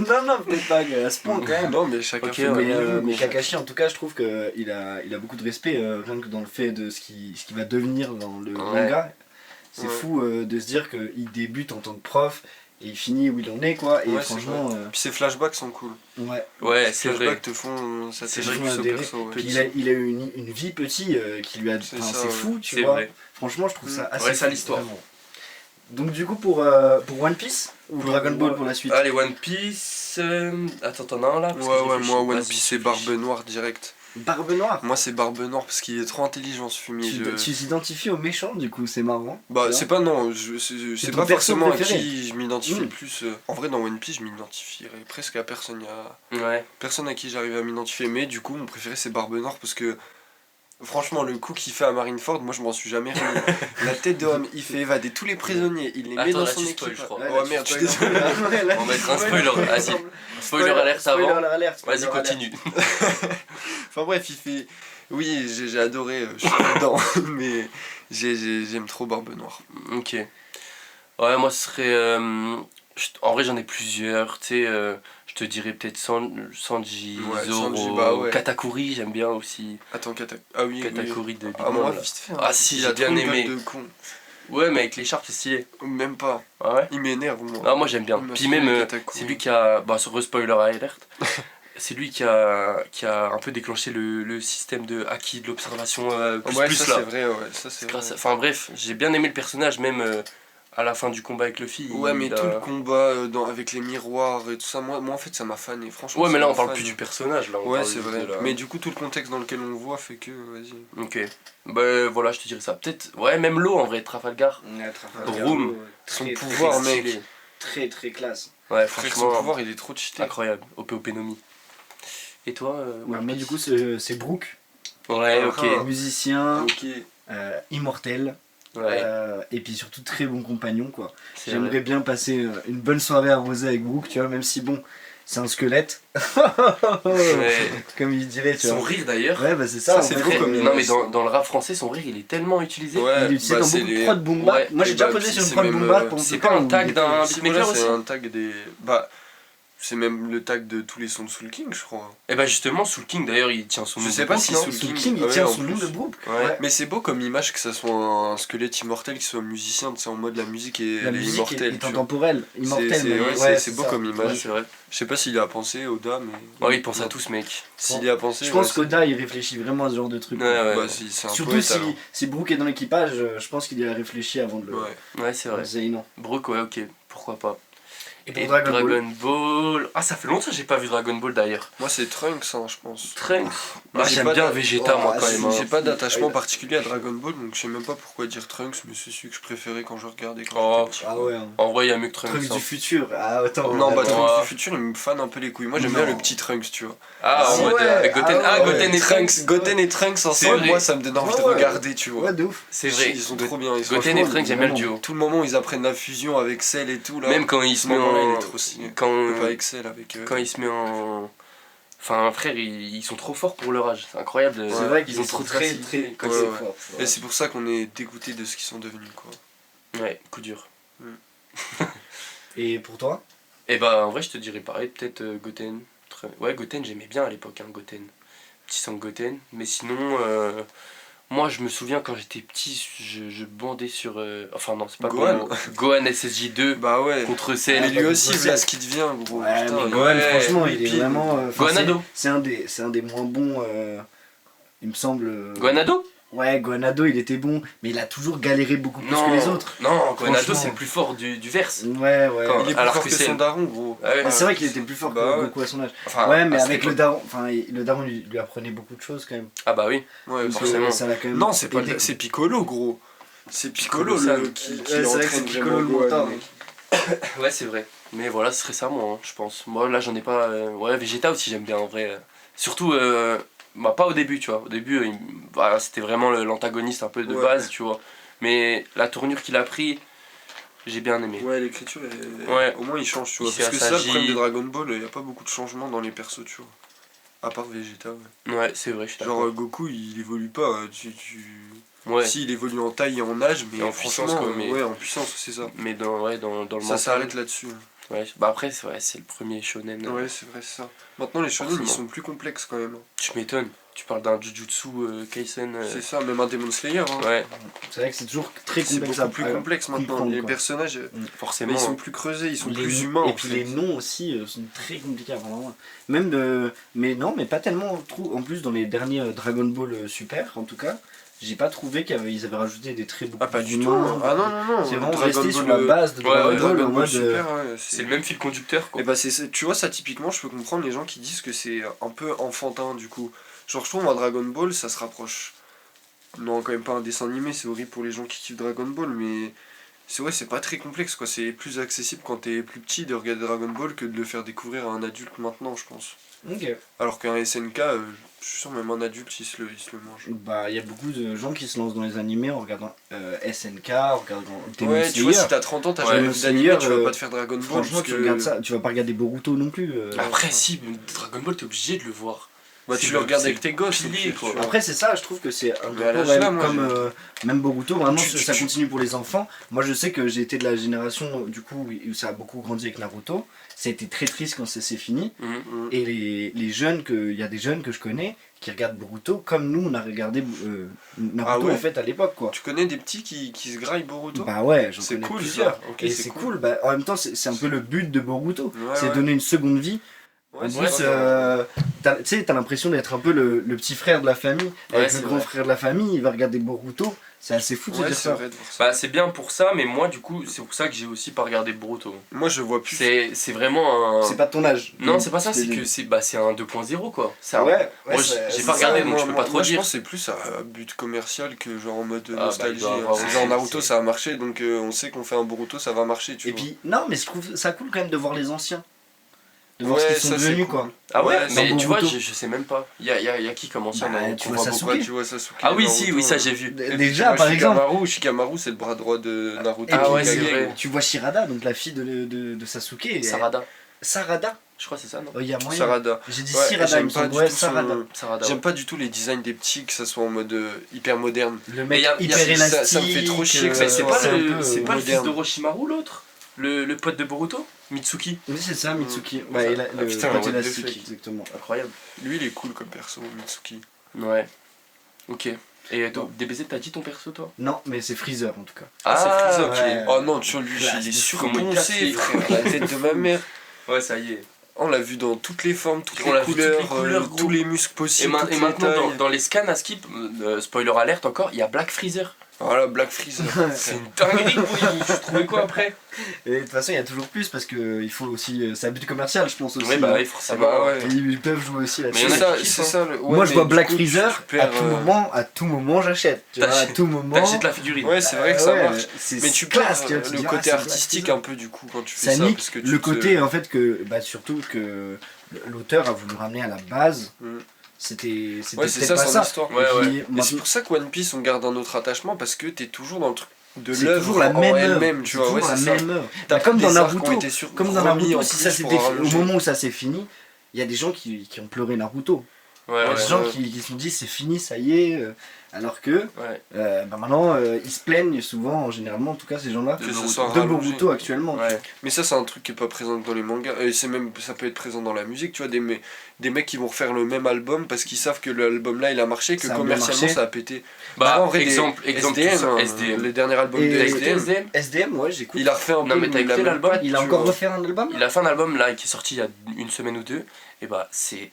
non. non, peut-être pas à ce point quand même.
Non, mais chacun
Ok,
fait
ouais,
Mais,
comme il veut,
mais
quoi.
Kakashi, en tout cas, je trouve qu'il a beaucoup de respect, rien que dans le fait de ce qu'il va devenir dans le manga. C'est
Ouais.
fou de se dire qu'il débute en tant que prof et il finit où il en est, quoi. Et
Ouais, c'est
franchement,
Puis ces flashbacks sont cool.
ouais.
Ouais,
Ces
c'est vrai.
flashbacks te font ça
C'est
te
vrai
fait
qu'ils
ce
font
perso, ouais.
Puis il a eu une vie petit qui lui a.
C'est
Enfin,
ça,
c'est
ouais.
fou, tu
C'est
vois.
vrai.
Franchement, je trouve ça assez.
Ouais, ça,
fou,
l'histoire.
vraiment. Donc, du coup, pour One Piece ou Dragon Ball pour la suite.
Allez, One Piece. Attends, t'en as un là? Parce que
Ouais,
j'ai
ouais,
réfléchi.
moi One
Vas-y,
Piece c'est
réfléchis.
Barbe Noire direct.
Barbe Noire.
Moi c'est Barbe Noire parce qu'il est trop intelligent ce fumier.
Tu t'identifies au méchant, du coup, c'est marrant.
Bah
Tu
c'est
vois.
pas non, c'est
ton
pas
perso
forcément à
préféré.
qui je m'identifie
Mm.
le plus. En vrai dans One Piece je m'identifierais presque à personne. Il y a
Ouais.
personne à qui j'arrive à m'identifier. Mais du coup mon préféré c'est Barbe Noire parce que franchement le coup qu'il fait à Marineford, moi je m'en suis jamais remis. La tête de homme, il fait évader tous les prisonniers, il les met
Attends,
dans
là,
son
tu
équipe.
spoil, je crois.
Ouais,
Oh
là, tu
merde, je suis
spoil.
désolé.
Ouais, là,
On va
tu
mettre un
spoil.
spoiler. Vas-y. Spoiler alerte avant.
Spoiler alerte.
Vas-y,
spoiler alerte.
continue.
Enfin bref, il fait. Oui, j'ai adoré, je suis dedans, mais j'aime trop Barbe Noire.
Ok. Ouais, moi ce serait. En vrai, j'en ai plusieurs. Tu sais, je te dirais peut-être Sanji,
Ouais,
Zoro,
Sanji, bah ouais.
Katakuri, j'aime bien aussi.
Attends, Ah oui, oui.
Katakuri de Big
Ah, moi,
Mom, là.
vite fait. hein.
Ah, si,
Il
j'ai
a
bien
trop une
aimé.
gueule de con.
Ouais, mais avec l'écharpe, c'est stylé.
Même pas.
Ah ouais?
Il m'énerve, moi.
Non, moi j'aime bien.
Il m'a
Puis
saoulé,
même,
Katakuri.
c'est lui qui a. Bah, sur spoiler alert. C'est lui qui a un peu déclenché le système de Haki, de l'observation plus
Ouais,
plus
ça
là.
c'est vrai, ouais. Ça c'est vrai.
Enfin bref, j'ai bien aimé le personnage, même à la fin du combat avec Luffy.
Ouais, mais
il
tout
a-
le combat avec les miroirs et tout ça, moi en fait ça m'a fané. Franchement,
Ouais, mais
ça
là on
m'a
parle
fané.
plus du personnage. Là, on
Ouais,
parle
c'est
juste
vrai.
de la-
Mais du coup, tout le contexte dans lequel on le voit fait que. Vas-y.
Ok. Bah voilà, je te dirais ça. Peut-être. Ouais, même l'eau en vrai, Trafalgar.
Ouais, Trafalgar,
Broom.
ouais,
Son
très,
pouvoir,
très
mec.
stylé. Très très classe.
Ouais,
Frère, son
franchement.
pouvoir il est trop cheaté.
Incroyable. OP Nomi. Et toi
Ouais,
One
moi,
Piece
du coup, c'est Brook,
Ouais,
Ah,
ok.
ah.
musicien,
Ok.
immortel,
Ouais,
et puis surtout très bon compagnon, quoi.
c'est
J'aimerais
vrai.
bien passer une bonne soirée arrosée avec Brook, tu vois, même si bon, c'est un squelette,
Ouais.
comme il dirait, tu
Son
vois.
rire d'ailleurs.
Ouais, bah c'est ça.
Ça,
en
c'est
vrai,
trop comme
Non, mais dans le rap français, son rire il est tellement utilisé.
Ouais,
il est utilisé
bah,
dans
c'est
beaucoup de
les-
prod boom bap.
Ouais,
Moi j'ai
et
déjà
bah,
posé
puis
sur une
c'est
prod
même,
boom bap. en
c'est
tout
pas
cas,
un
où
tag
il
d'un
était-
Si,
beatmaker
voilà, c'est
aussi
un tag des. Bah. C'est même le tag de tous les sons de Soul King, je crois.
Et bah justement, Soul King d'ailleurs il tient son nom.
Je sais
de
pas
Brook,
si
non
Soul
Soul
King,
King, il
ouais,
tient
en
son nom
plus.
de groupe.
Ouais.
Mais c'est beau comme image que ça soit un squelette immortel qui soit musicien, tu sais, en mode la musique
La
elle est
musique
immortelle.
est
tu vois.
intemporelle, immortelle.
C'est-
mais
ouais, c'est beau
ça.
comme image.
Ouais, c'est vrai.
Je sais pas s'il y a pensé, Oda, mais.
Ouais, il pense à tout ce mec.
S'il y a pensé.
Je pense
ouais,
qu'Oda il réfléchit vraiment à ce genre de truc.
Ouais, ouais.
Bah, c'est un
Surtout
poète,
si,
alors.
si Brook est dans l'équipage, je pense qu'il y a réfléchi avant de le
Ouais.
Ouais, c'est vrai.
dire non.
Brook, ouais, ok, pourquoi pas.
Et pour Dragon Ball
Ah, ça fait longtemps que j'ai pas vu Dragon Ball d'ailleurs.
Moi, c'est Trunks, hein, je pense.
Trunks.
Moi,
Ah,
j'ai
j'aime
pas
bien
de-
Vegeta, moi, quand même.
J'ai
hein.
pas d'attachement
Ouais.
particulier à Dragon Ball, donc je sais même pas pourquoi dire Trunks, mais c'est celui que je préférais quand je regardais quand
Oh,
j'étais petit.
Ah ouais. Hein.
En vrai, il y a mieux que Trunks.
Truc
hein.
du futur. Ah attends.
Non, bah
attends.
Trunks
Ouais.
du futur, il me fan un peu les couilles. Moi, j'aime
Non.
bien le petit Trunks, tu vois.
Ah,
Ah
en mode
ouais,
avec Goten.
ah
Ah,
ouais.
Goten et Trunks.
Goten et Trunks
C'est
ensemble,
vrai.
moi, ça me donne envie de
Ouais.
regarder, tu vois.
Ouais, de ouf.
C'est vrai.
Ils sont trop bien. Ils sont
Goten et
franchement,
Trunks, j'aime bien le
vraiment.
duo.
Tout le moment où ils apprennent la fusion avec Cell et tout, là.
Même quand il se met
moment-là, il
en.
est trop stylé.
Quand
Pas avec Cell, avec.
quand il se met en. Enfin, frère, ils sont trop forts pour leur âge. C'est incroyable.
C'est vrai qu'ils
ont
sont
trop de
très
facilité.
très.
Quand
Ouais,
ils-
ouais.
fort.
Et c'est pour ça qu'on est dégoûté de ce qu'ils sont devenus, quoi.
Ouais, coup dur.
Et pour toi?
Et bah, en vrai, je te dirais pareil, peut-être Goten. Ouais, Goten, j'aimais bien à l'époque, hein, Goten. Petit sang Goten. Mais sinon, moi, je me souviens quand j'étais petit, je bandais sur. Enfin, non, c'est pas
Gohan.
Gohan. Gohan SSJ2
Bah ouais.
contre
Mais
Cell.
lui aussi, voilà ce qui devient, gros.
Ouais,
Putain,
mais Gohan,
ouais,
franchement, il est
pile.
vraiment. enfin,
Gohanado.
c'est un des moins bons. Il me semble.
Gohanado.
Ouais, Gohanado, il était bon, mais il a toujours galéré beaucoup plus
Non,
que les autres.
non, Gohanado,
Franchement.
c'est le plus fort du verse.
Ouais, ouais.
Quand-
Il est plus
Alors
fort
que
que
c'est-
son daron, gros.
Ouais,
Ouais, c'est vrai qu'il était plus fort
Bah
que
ouais.
Goku à son âge.
Enfin,
Ouais, mais
à cette
avec le
époque-
daron, enfin, le daron lui apprenait beaucoup de choses quand même.
Ah bah oui.
Ouais,
Parce que
forcément.
ça l'a quand même.
Non, c'est pas
aidé.
c'est Piccolo, gros. C'est Piccolo
Piccolo-san.
qui
Ouais, c'est vrai que
entraîne
c'est Piccolo
vraiment
le
Gohan,
mentor,
mec.
Ouais, c'est vrai. Mais voilà, ce serait ça, moi, hein, je pense. Moi, là, j'en ai pas. Ouais, Vegeta aussi, j'aime bien en vrai. Surtout, bah, pas au début, tu vois. Au début, bah, c'était vraiment l'antagoniste un peu de
Ouais.
base, tu vois. Mais la tournure qu'il a pris, j'ai bien aimé.
Ouais, l'écriture,
Ouais.
au moins il change, tu vois.
Il
Parce
s'est
que ça, le
assagi.
problème de Dragon Ball, il n'y a pas beaucoup de changements dans les persos, tu vois. À part Vegeta, ouais.
Ouais, c'est vrai, je suis
Genre
d'accord.
Goku, il évolue pas.
Ouais.
Si, il évolue en taille et en âge, mais
Et en
franchement,
puissance, quoi, mais-
ouais, en puissance, c'est ça.
Mais dans le
Ça
mental.
s'arrête là-dessus.
Ouais. Bah après, c'est le premier shonen.
Ouais, c'est vrai, c'est ça. Maintenant, les shonen, ils
Forcément.
sont plus complexes quand même.
Tu m'étonnes. Tu parles d'un Jujutsu Kaisen.
C'est ça, même un Demon Slayer. Hein.
Ouais,
C'est vrai que c'est toujours très
C'est
complexe
beaucoup
à
plus
à
complexe maintenant.
comprendre,
Les
quoi.
personnages,
forcément.
mais ils sont plus creusés, ils sont
Les-
plus humains.
Et
en
puis
fait.
les noms aussi sont très compliqués à prendre. Même de. Mais non, mais pas tellement. En plus, dans les derniers Dragon Ball Super, en tout cas, j'ai pas trouvé qu'ils avaient rajouté des traits beaucoup
Ah, pas
plus
du tout.
humains.
Ah non, non, non.
C'est vraiment
Dragon
resté
Ball,
sur la base de
ouais,
Dragon
ouais,
Ball
Dragon
en
Ball
mode.
Super, ouais,
C'est le même fil conducteur, quoi.
Et bah tu vois ça typiquement je peux comprendre les gens qui disent que c'est un peu enfantin du coup. Genre je trouve un Dragon Ball ça se rapproche. Non quand même pas un dessin animé, c'est horrible pour les gens qui kiffent Dragon Ball mais c'est vrai c'est pas très complexe quoi, c'est plus accessible quand t'es plus petit de regarder Dragon Ball que de le faire découvrir à un adulte maintenant je pense.
Ok.
Alors qu'un SNK, je suis sûr même un adulte il se le mange.
Bah, il y a beaucoup de gens qui se lancent dans les animés en regardant SNK, en regardant Demon
Ouais tu vois
Slayer.
si t'as 30 ans t'as
Ouais,
jamais
Demon
vu d'animé,
Slayer,
tu vas pas te faire Dragon Ball
Franchement,
parce
tu
que-
regardes ça, tu vas pas regarder Boruto non plus.
Après, si, mais Dragon Ball, t'es obligé de le voir.
Bah
C'est
tu le regardes
c'est
avec tes gosses,
pilier,
au pire,
quoi.
tu vois.
Après, c'est ça, je trouve que c'est un
Mais à
peu
l'âge
même
là, moi,
comme même Boruto. Vraiment, ça
tu-
continue pour les enfants. Moi, je sais que j'ai été de la génération du coup où ça a beaucoup grandi avec Naruto. Ça a été très triste quand c'est fini.
Mhm.
Et les jeunes, il y a des jeunes que je connais qui regardent Boruto comme nous on a regardé Naruto
Ah ouais
en fait à l'époque quoi.
Tu connais des petits qui se graillent Boruto?
Bah ouais, j'en
C'est
connais
cool,
plusieurs.
ça. Ok,
Et
c'est
c'est
cool.
cool. Bah, en même temps, c'est un peu le but de Boruto.
Ouais,
c'est
ouais.
donner une seconde vie.
Ouais,
En
c'est
plus,
vrai.
tu sais, t'as l'impression d'être un peu le petit frère de la famille.
Ouais,
Avec
c'est
le grand
vrai.
frère de la famille, il va regarder Boruto. C'est assez fou de se
Ouais,
dire
c'est
ça.
vrai de voir ça.
Bah, c'est bien pour ça, mais moi, du coup, c'est pour ça que j'ai aussi pas regardé Boruto.
Moi, je vois plus.
C'est vraiment un.
C'est pas de ton âge.
Non, c'est pas ça, c'est
des-
que c'est un 2.0 quoi. C'est un-
Ouais,
Moi, j'ai pas regardé, donc je peux pas trop
moi,
dire.
Je pense que c'est plus à but commercial que genre en mode
Ah, bah,
nostalgie.
il doit avoir
C'est
aussi,
genre Naruto,
c'est-
ça a marché, donc on sait qu'on fait un Boruto, ça va marcher, tu
Et
vois.
puis, non, mais je trouve ça cool quand même de voir les anciens. De voir
Ouais,
ce qu'ils sont
ça, c'est
devenus
cool.
quoi.
Ah ouais,
Ouais,
mais
dans
tu vois,
Boruto.
je sais même pas. Y a qui comme ancien
Bah,
dans
tu
On
vois
voit
Sasuke.
pourquoi tu vois Sasuke.
Ah oui,
Naruto,
si, oui, ça j'ai vu.
Et puis,
Déjà,
tu vois
par exemple.
Shikamaru, c'est le bras droit de Naruto.
Et
Ah
puis,
ouais, c'est vrai.
Tu vois Shirada, donc la fille de Sasuke. et
Sarada.
Sarada.
Je crois que c'est ça, non
Il y a moyen.
Sarada.
J'ai dit
Ouais,
Shirada, il
j'aime
me
pas
semble.
du
Ouais,
tout
Sarada.
son-
Sarada.
J'aime pas du tout les designs des petits, que ça soit en mode hyper moderne.
Le
Mais
mec
y a-
hyper
ça-
élastique.
ça me fait trop chier que ça
Mais c'est
soit
pas
un
le
peu,
c'est pas le fils
moderne.
d'Orochimaru l'autre Le pote de Boruto, Mitsuki.
Mais c'est ça, Mitsuki. Ouais, le
putain,
pote
what the
élastique,
fuck.
exactement.
Incroyable.
Lui, il est cool comme perso, Mitsuki.
Ouais. Ok. Et DBZ, t'as dit ton perso, toi?
Non, mais c'est Freezer en tout cas.
Ah, c'est Freezer qui
ouais.
est. Oh non, tu vois, lui,
Classe
il est
de
comment il
surponcé,
casse,
frère. La tête de ma mère.
Ouais, ça y est.
On l'a vu dans toutes les formes, toutes
On
les
l'a vu toutes les
couleurs,
couleurs, gros.
tous les muscles
Et,
possibles. toutes les
maintenant,
tailles.
dans les scans à skip, spoiler alerte encore, il y a Black Freezer.
Voilà, Black Freezer.
C'est une dinguerie, gros. Tu trouvais quoi après?
Et de toute façon, il y a toujours plus parce qu'il faut aussi. C'est un but commercial, je pense aussi.
Ouais, bah
hein.
oui,
Ah
forcément.
bah ouais.
Et ils peuvent jouer aussi là-dessus.
Mais il y en a qui
C'est
kiffent,
ça, ouais,
Moi, je
mais
vois
du
Black
coup,
Freezer,
tu perds,
à tout moment, j'achète. Tu vois, à
T'achètes-
tout moment.
T'achètes la figurine.
Ouais, c'est vrai que ça
Ouais,
marche.
c'est
Mais tu perds
classe, tu vois, tu
le
dis,
côté
c'est Black
artistique
Freezer.
un peu du coup quand tu fais
Ça
ça.
nique
Parce que
le côté en fait que surtout que l'auteur a voulu ramener à la base.
Mm.
C'était
Ouais, c'est
peut-être
ça
pas
son
ça.
histoire.
Ouais,
Et puis,
ouais.
Et c'est
maintenant,
pour ça que One Piece on garde un autre attachement parce que t'es toujours dans le truc de
c'est
l'œuvre
toujours la
en
même œuvre.
elle-même, tu
C'est
vois.
toujours
Ouais,
la
c'est ça.
même œuvre.
T'as
Bah, comme
pris
dans
des arcs qui
Naruto.
ont été
Comme dans
remis
Naruto,
en
si
plus
ça s'était
pour
fait, au
rallonger.
moment où ça s'est fini, il y a des gens qui ont pleuré Naruto.
Ouais,
Il y a
ouais.
des gens qui se sont dit c'est fini, ça y est. Alors que
Ouais.
bah maintenant ils se plaignent souvent, généralement en tout cas ces gens-là,
Que
De
ce
Boruto.
soit
de
rallongé.
Boruto actuellement.
Ouais.
Mais ça c'est un truc qui est pas présent dans les mangas. Et c'est même ça peut être présent dans la musique, tu vois, des mecs qui vont refaire le même album parce qu'ils savent que l'album là il a marché, que
Ça a bien
commercialement
marché.
ça a pété.
Bah,
En vrai,
exemple,
SDM,
tout ça,
hein,
SDM.
les derniers albums
Et-
de
T'as écouté
SDM.
SDM?
SDM, ouais, j'écoute.
Il a refait un
Non,
peu
mais t'as
la
écouté
même
l'album?
patte,
Il a
tu
encore
vois.
refait un album.
Il a fait un album là qui est sorti il y a une semaine ou deux. Et bah, c'est.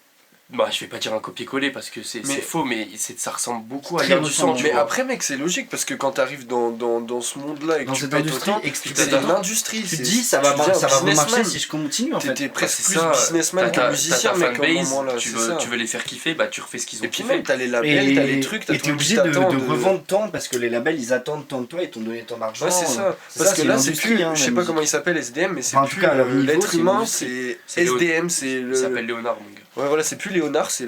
Bah, je vais pas dire un copier-coller parce que c'est
Mais-
faux, mais ça ressemble beaucoup à
Très
l'ère du sang.
ressemblant.
tu
Mais
vois.
après mec c'est logique parce que quand t'arrives dans ce monde là et que
Dans
tu
cette
pètes
industrie,
autant,
explique-ça.
t'as une industrie.
Tu te
c'est-
dis ça
tu
va
deviens
remarcher
businessman.
si je continue en fait.
T'étais presque
c'est
plus
ça.
businessman que musicien
ta
mec à un
fanbase,
moment là.
tu
c'est
veux,
ça.
tu veux les faire kiffer, bah tu refais ce qu'ils ont
Et puis
kiffé.
même t'as les labels, t'as les trucs, t'as
et
tout
t'es
le
obligé
monde
de
qui t'attend,
revendre tant parce que les labels ils attendent tant de toi, ils t'ont donné tant d'argent.
Ouais c'est ça. Parce que
une
là c'est
industrie,
plus,
hein,
je sais
la
pas
musique.
comment il s'appelle SDM mais c'est
Enfin, en tout
plus
cas, à leur niveau,
l'être
c'est une
humain,
industrie.
c'est SDM, c'est
Il s'appelle
le.
Léonard, mon gars.
Ouais voilà, c'est plus Léonard, c'est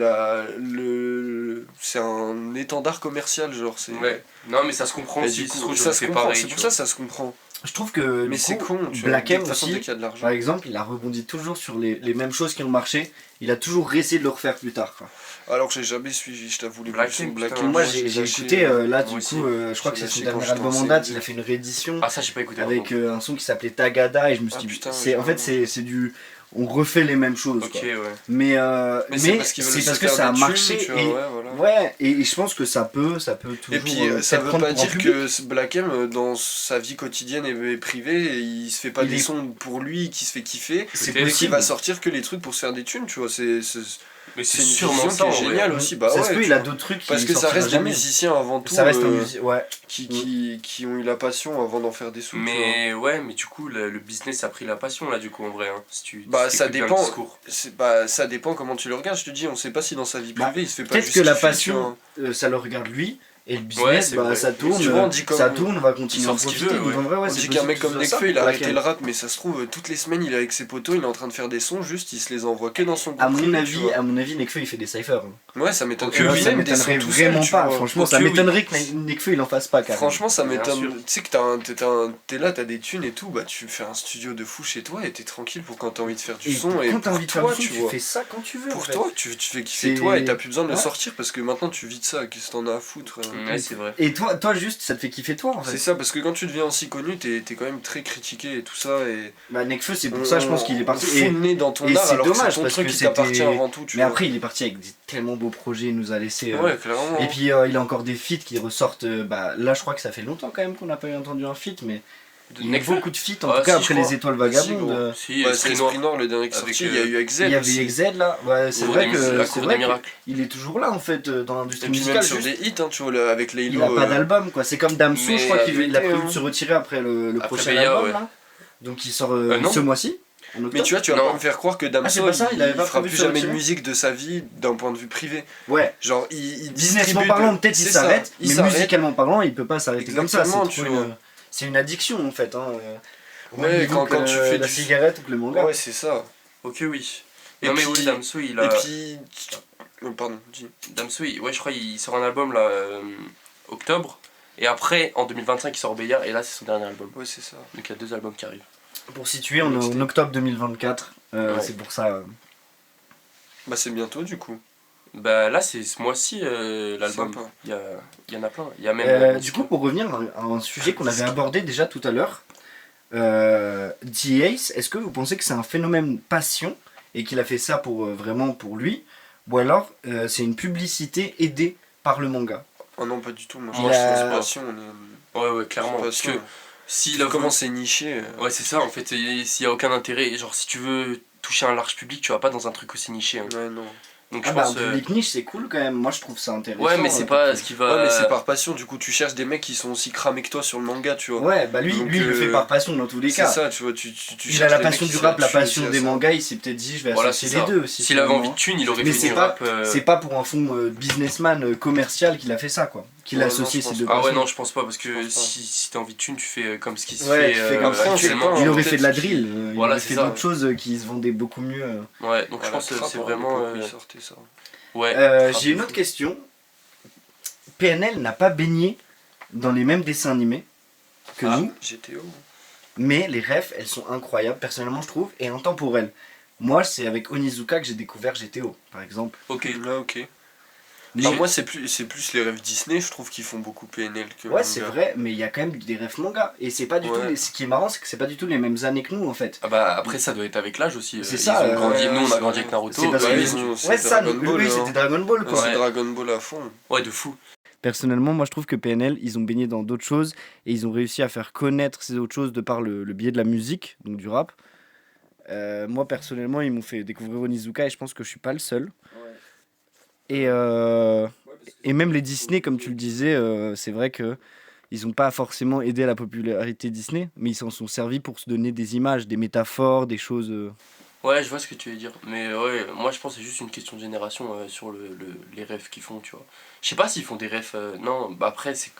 c'est un étendard commercial genre c'est.
Ouais. Non, mais ça se comprend
Et
aussi.
du
Ça se
coup,
trouve,
ça
j'aurais
se
fait
comprend,
pareil.
c'est
tu
pour
vois.
ça se comprend.
Je trouve que
Mais
du
c'est
coup,
con, tu
Black
vois.
M
De toute façon,
aussi,
dès qu'il y a de l'argent.
par exemple, il a rebondi toujours sur les mêmes choses qui ont marché. Il a toujours réessayé de le refaire plus tard. Quoi.
Alors que j'ai jamais suivi, je t'avoue, les
Black
versions de
M,
Black
putain,
M.
Moi
j'ai
j'ai
lâché,
écouté là
moi
du
aussi.
coup, je crois que
J'ai
c'est son
lâché quand
dernier
j'étais en
album en date.
CM2.
Il a fait une réédition
Ah, ça, j'ai pas écouté.
avec
par contre.
un son qui s'appelait Tagada et je me suis
Ah,
dit,
putain,
c'est en
j'ai
fait c'est du on refait les mêmes choses.
Ok,
Quoi.
ouais.
Mais
c'est parce qu'ils veulent
c'est
se
parce que
faire
ça a
des thunes,
marché
tu vois,
et
ouais, voilà.
ouais et je pense que ça peut toujours.
Et puis ça veut pas dire que ce Black M dans sa vie quotidienne et privée il se fait pas
Il
des
est-
sons pour lui qui se fait kiffer
C'est
et qu'il
possible.
va sortir que les trucs pour se faire des thunes tu vois
Mais
c'est
c'est
une
sûrement
vision
ça.
qui est
en vrai.
géniale aussi bah
ça
ouais,
se peut,
tu
il a
vois.
d'autres trucs.
Parce
qui
que ça
sortira
reste des
jamais.
musiciens avant tout
Ça reste un musicien, ouais.
qui ont eu la passion avant d'en faire des sous tu vois.
Mais ouais, mais du coup, le business a pris la passion là, du coup, en vrai. Hein, si tu,
Bah,
si
ça
t'écoutes bien
dépend.
le discours.
Ça dépend comment tu le regardes je te dis on sait pas si dans sa vie
Bah,
privée il se fait pas
Peut-être
juste
que la
kiffer, tu
passion,
vois.
ça le regarde lui, et le
Ouais,
business,
c'est
bah,
vrai.
ça tourne,
Tu vois, on dit comme-
ça tourne, on va continuer
il
à en
sort ce qu'il
profiter.
veut, ouais.
Donc en vrai, ouais,
On
c'est
dit qu'un mec
possible
comme
que ce soit
Nekfeu il
ça,
a
Black
arrêté
M.
le rap mais ça se trouve toutes les semaines il est avec ses potos il est en train de faire des sons juste il se les envoie que dans son
À
groupe
mon
privé, tu vois.
avis, Nekfeu il fait des cyphers.
Ouais, ça m'étonne.
Ok,
Et
oui,
puis
ça
même des
m'étonnerait
sons tout seul,
vraiment
tu
pas.
vois.
Franchement,
Ok,
ça
oui.
m'étonnerait que Nekfeu il en fasse pas. Carrément.
Franchement, ça
Bien
m'étonne.
sûr.
Tu sais que t'es là, t'as des thunes et tout, bah tu fais un studio de fou chez toi et t'es tranquille pour quand t'as envie de faire du
Et
son. Et
quand t'as
pour
envie de faire
toi,
du son,
tu
tu
vois.
fais ça quand tu veux. en
Pour
fait.
toi, tu fais kiffer
C'est-
toi et t'as plus besoin de le
Ouais.
sortir parce que maintenant tu vis de ça. Qu'est-ce que t'en as à foutre
Ouais, c'est vrai.
Et toi juste, ça te fait kiffer toi en
C'est
fait.
ça, parce que quand tu deviens aussi connu, t'es quand même très critiqué et tout ça. Et
Bah Nekfeu, c'est pour ça, je pense qu'il est parti.
On fout le nez dans ton
et
art
c'est
alors que
dommage,
c'est ton
parce
truc
que
qui t'appartient
c'était-
avant tout. Tu
Mais
vois.
après, il est parti avec des tellement beaux projets, il nous a laissé.
Ouais, clairement.
Et puis il a encore des feats qui ressortent. Bah là, je crois que ça fait longtemps quand même qu'on n'a pas entendu un feat, mais il y a
Nekfeu.
beaucoup de feats. En
Ah,
tout cas,
si,
après
je
les
crois.
étoiles
Si,
vagabondes.
gros.
Si,
Ouais,
Esprit
c'est
Noir.
Esprit Noir le dernier qui est
Avec,
sorti. Il y a eu Exed.
Il y avait
aussi.
Exed là. Ouais, c'est
Ou
vrai
la
que
Cour
c'est
des
vrai
miracles.
qu'il est toujours là en fait dans
Et
l'industrie
puis même
musicale.
sur
juste.
des hits, hein, tu vois, avec Laylo.
Il a pas d'album quoi. C'est comme Damso,
mais
je crois qu'il
il
a
a
prévu
été,
de se retirer après le
Après
prochain
Beya,
album
ouais.
là. Donc il sort
non.
ce mois-ci. En
Mais
octobre.
tu vois, tu vas
Non.
pas me faire croire que
c'est
Damso
pas ça, il avait pas
fera
prévu
plus
de se
jamais de
retirer
musique de sa vie d'un point de vue privé.
Ouais.
Genre, il
Businessment
distribue
parlant,
de-
peut-être il
c'est ça,
s'arrête,
il
mais
s'arrête.
musicalement parlant, il peut pas s'arrêter comme ça.
Exactement,
C'est
tu
trop
vois.
c'est une addiction en fait. Hein. Au
Ouais,
même niveau
quand
que
tu fais
la
du-
cigarette ou que le manga.
Ouais, c'est ça.
Ok, oui.
Et
Non, mais
puis-
oui, Damso, il a.
Et puis. Pardon, dis.
Damso, ouais, je crois qu'il sort un album là, octobre. Et après, en 2025, il sort Beya. Et là, c'est son dernier album.
Ouais, c'est ça.
Donc il y a 2 albums qui arrivent.
Pour situer, on est en octobre 2024.
Ouais.
C'est pour ça.
Bah, c'est bientôt du coup.
Bah là, c'est ce mois-ci l'album.
Sympa.
Il y en a plein. Il y a même.
Du coup, pour revenir à un sujet qu'on avait abordé déjà tout à l'heure, D-Ace, est-ce que vous pensez que c'est un phénomène passion et qu'il a fait ça pour vraiment pour lui, ou alors c'est une publicité aidée par le manga?
Oh non, pas du tout. Moi,
Il
je
a-
pense passion.
Ouais, clairement. Parce que s'il a
comment c'est niché.
Ouais, c'est ça, en fait, s'il y a aucun intérêt, genre si tu veux toucher un large public, tu vas pas dans un truc aussi niché. Hein.
Ouais, non.
Donc
Ah
je
bah,
pense.
un public niche, c'est cool quand même. Moi, je trouve ça intéressant.
Ouais, mais c'est pas ce qui va.
Ouais, mais c'est par passion. Du coup, tu cherches des mecs qui sont aussi cramés que toi sur le manga, tu vois.
Ouais, bah lui,
Donc,
il le fait par passion dans tous les
C'est
cas.
ça, tu vois. Tu
Il a
cherches
la
des
passion
mecs
du
qui
rap, la
sont
passion
aussi
des
à ça.
mangas, il s'est peut-être dit je vais
Voilà,
associer
c'est
les
ça.
deux aussi.
S'il avait
finalement.
envie de thunes, il aurait
Mais
fait
c'est
du
pas,
rap.
c'est pas pour un fond businessman commercial qu'il a fait ça, quoi. Qu'il a
Ouais, non,
associé
je
ces
pense
deux
pas.
Ah ouais,
passions.
non, je pense pas, parce que
Je pense pas.
si t'as envie de thunes, tu fais comme ce qui se
Ouais,
fait
tu fais comme ça.
actuellement.
Il aurait
peut-être
fait de la
qu'il-
drill, il
Voilà,
aurait
c'est
fait
ça.
d'autres choses qui se vendaient beaucoup mieux.
Ouais, donc je
Ouais,
pense que
la
c'est
trappe,
vraiment.
à l'époque où il sortait ça.
Ouais.
J'ai une autre question. PNL n'a pas baigné dans les mêmes dessins animés que
Ah.
nous,
GTO.
mais les refs, elles sont incroyables, personnellement, je trouve, et intemporelles. Moi, c'est avec Onizuka que j'ai découvert GTO, par exemple.
Ok.
Là, ok.
Mais-
Enfin, moi, c'est plus les rêves Disney, je trouve qu'ils font beaucoup PNL que
Ouais,
manga.
c'est vrai, mais il y a quand même des refs manga. Et c'est pas du
Ouais.
tout. Ce qui est marrant, c'est que c'est pas du tout les mêmes années que nous, en fait.
Ah bah après, ça doit être avec l'âge aussi.
C'est
Ils
ça,
ont grandi,
ouais,
nous on
c'est
a grandi
vrai.
avec Naruto.
C'est parce
Ouais,
que
ils
les-
ont- c'est
Ouais, ça,
Dragon Ball,
lui,
hein.
c'était Dragon Ball, quoi.
C'est
Ouais.
Dragon Ball à fond.
Ouais, de fou.
Personnellement, moi je trouve que PNL, ils ont baigné dans d'autres choses et ils ont réussi à faire connaître ces autres choses de par le biais de la musique, donc du rap. Moi personnellement, ils m'ont fait découvrir Onizuka et je pense que je suis pas le seul. Et même les Disney, comme tu le disais, c'est vrai que ils n'ont pas forcément aidé à la popularité Disney, mais ils s'en sont servis pour se donner des images, des métaphores, des choses.
Ouais, je vois ce que tu veux dire. Mais ouais, moi je pense que c'est juste une question de génération sur les refs qu'ils font, tu vois. Je sais pas s'ils font des refs. Non, bah après, c'est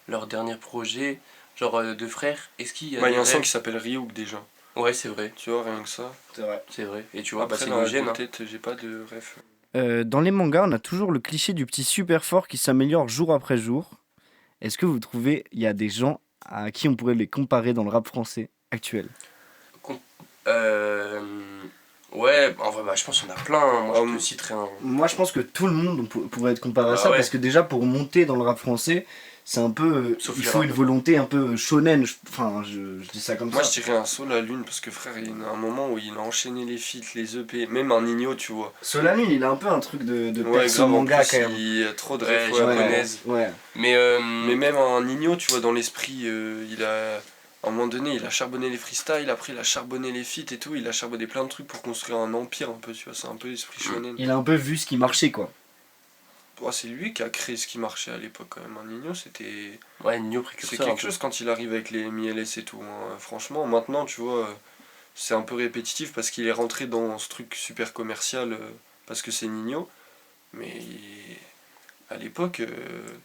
leur dernier projet, genre de frères. Est-ce qu'il y a
Bah, il y a
des
un son
refs
qui s'appelle Ryuk déjà.
Ouais, c'est vrai.
Tu vois, rien que ça.
C'est vrai.
C'est vrai. Et tu vois,
Après,
bah, c'est
dans la
homogène. Hein.
tête, j'ai pas de ref.
Dans les mangas, on a toujours le cliché du petit super fort qui s'améliore jour après jour. Est-ce que vous trouvez il y a des gens à qui on pourrait les comparer dans le rap français actuel?
Ouais, en vrai, bah, je pense qu'il y en a plein. Hein. Moi, je te citerai un.
Moi, je pense que tout le monde pourrait être comparé à
Ah
ça,
ouais.
parce que déjà, pour monter dans le rap français, c'est un peu...
Sauf
il
les
faut une
rappeurs.
volonté un peu shonen, enfin, je dis ça comme
Moi,
ça.
je dirais un saut la lune parce que frère, il y a un moment où il a enchaîné les feats, les EP, même un Nino, tu vois.
Solanine, il a un peu un truc de
Ouais,
perso
grave, en
manga,
plus,
quand même.
il y a trop de
Ouais,
refs
japonaise.
Ouais.
Mais,
Mais même un Nino, tu vois, dans l'esprit, il a. À un moment donné, il a charbonné les freestyles, après il a charbonné les feats et tout, il a charbonné plein de trucs pour construire un empire un peu, tu vois, c'est un peu l'esprit shonen.
Il a un peu vu ce qui marchait, quoi.
Ouais, c'est lui qui a créé ce qui marchait à l'époque quand même. Un Nino, c'était.
ouais, Nino
C'est
précurseur.
quelque
un peu.
chose quand il arrive avec les MILS et tout. Hein. Franchement, maintenant, tu vois, c'est un peu répétitif parce qu'il est rentré dans ce truc super commercial parce que c'est Nino. Mais à l'époque,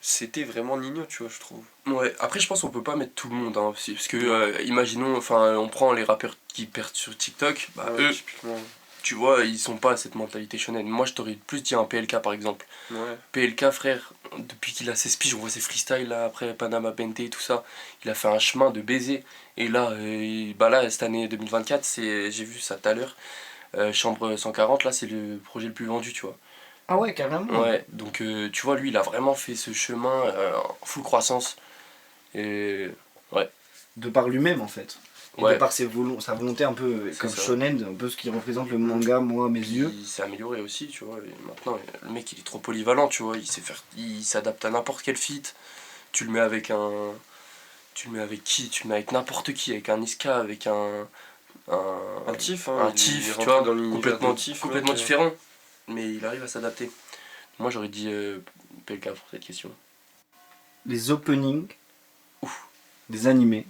c'était vraiment Nino, tu vois, je trouve.
Ouais, après je pense qu'on peut pas mettre tout le monde, hein, parce que imaginons, enfin on prend les rappeurs qui perdent sur TikTok, bah
Ouais,
eux,
typiquement.
tu vois, ils sont pas à cette mentalité shonen. Moi je t'aurais plus dit un PLK par exemple.
Ouais.
PLK frère, depuis qu'il a 16 piges, on voit ses freestyles là, après Panama Bente et tout ça, il a fait un chemin de baiser. Et là, bah là cette année 2024, j'ai vu ça tout à l'heure, Chambre 140, là c'est le projet le plus vendu, tu vois.
Ah ouais, carrément.
Ouais, donc tu vois, lui il a vraiment fait ce chemin en full croissance. Et
De par lui-même, en fait. Et
Ouais.
de par sa volonté un peu
C'est
comme
ça.
shonen, un peu ce qui représente le manga, moi, à mes yeux.
il s'est amélioré aussi, tu vois. Et maintenant, le mec il est trop polyvalent, tu vois. Il s'adapte à n'importe quel feat. Tu le mets avec un. Tu le mets avec qui? Tu le mets avec n'importe qui, avec un Niska, avec un
Tif, hein,
un
il est
Tif, tu
rentré
vois,
dans l'univers
complètement,
de Tif,
complètement
mec,
différent. Mais il arrive à s'adapter. Moi j'aurais dit PLK pour cette question.
Les openings des animés,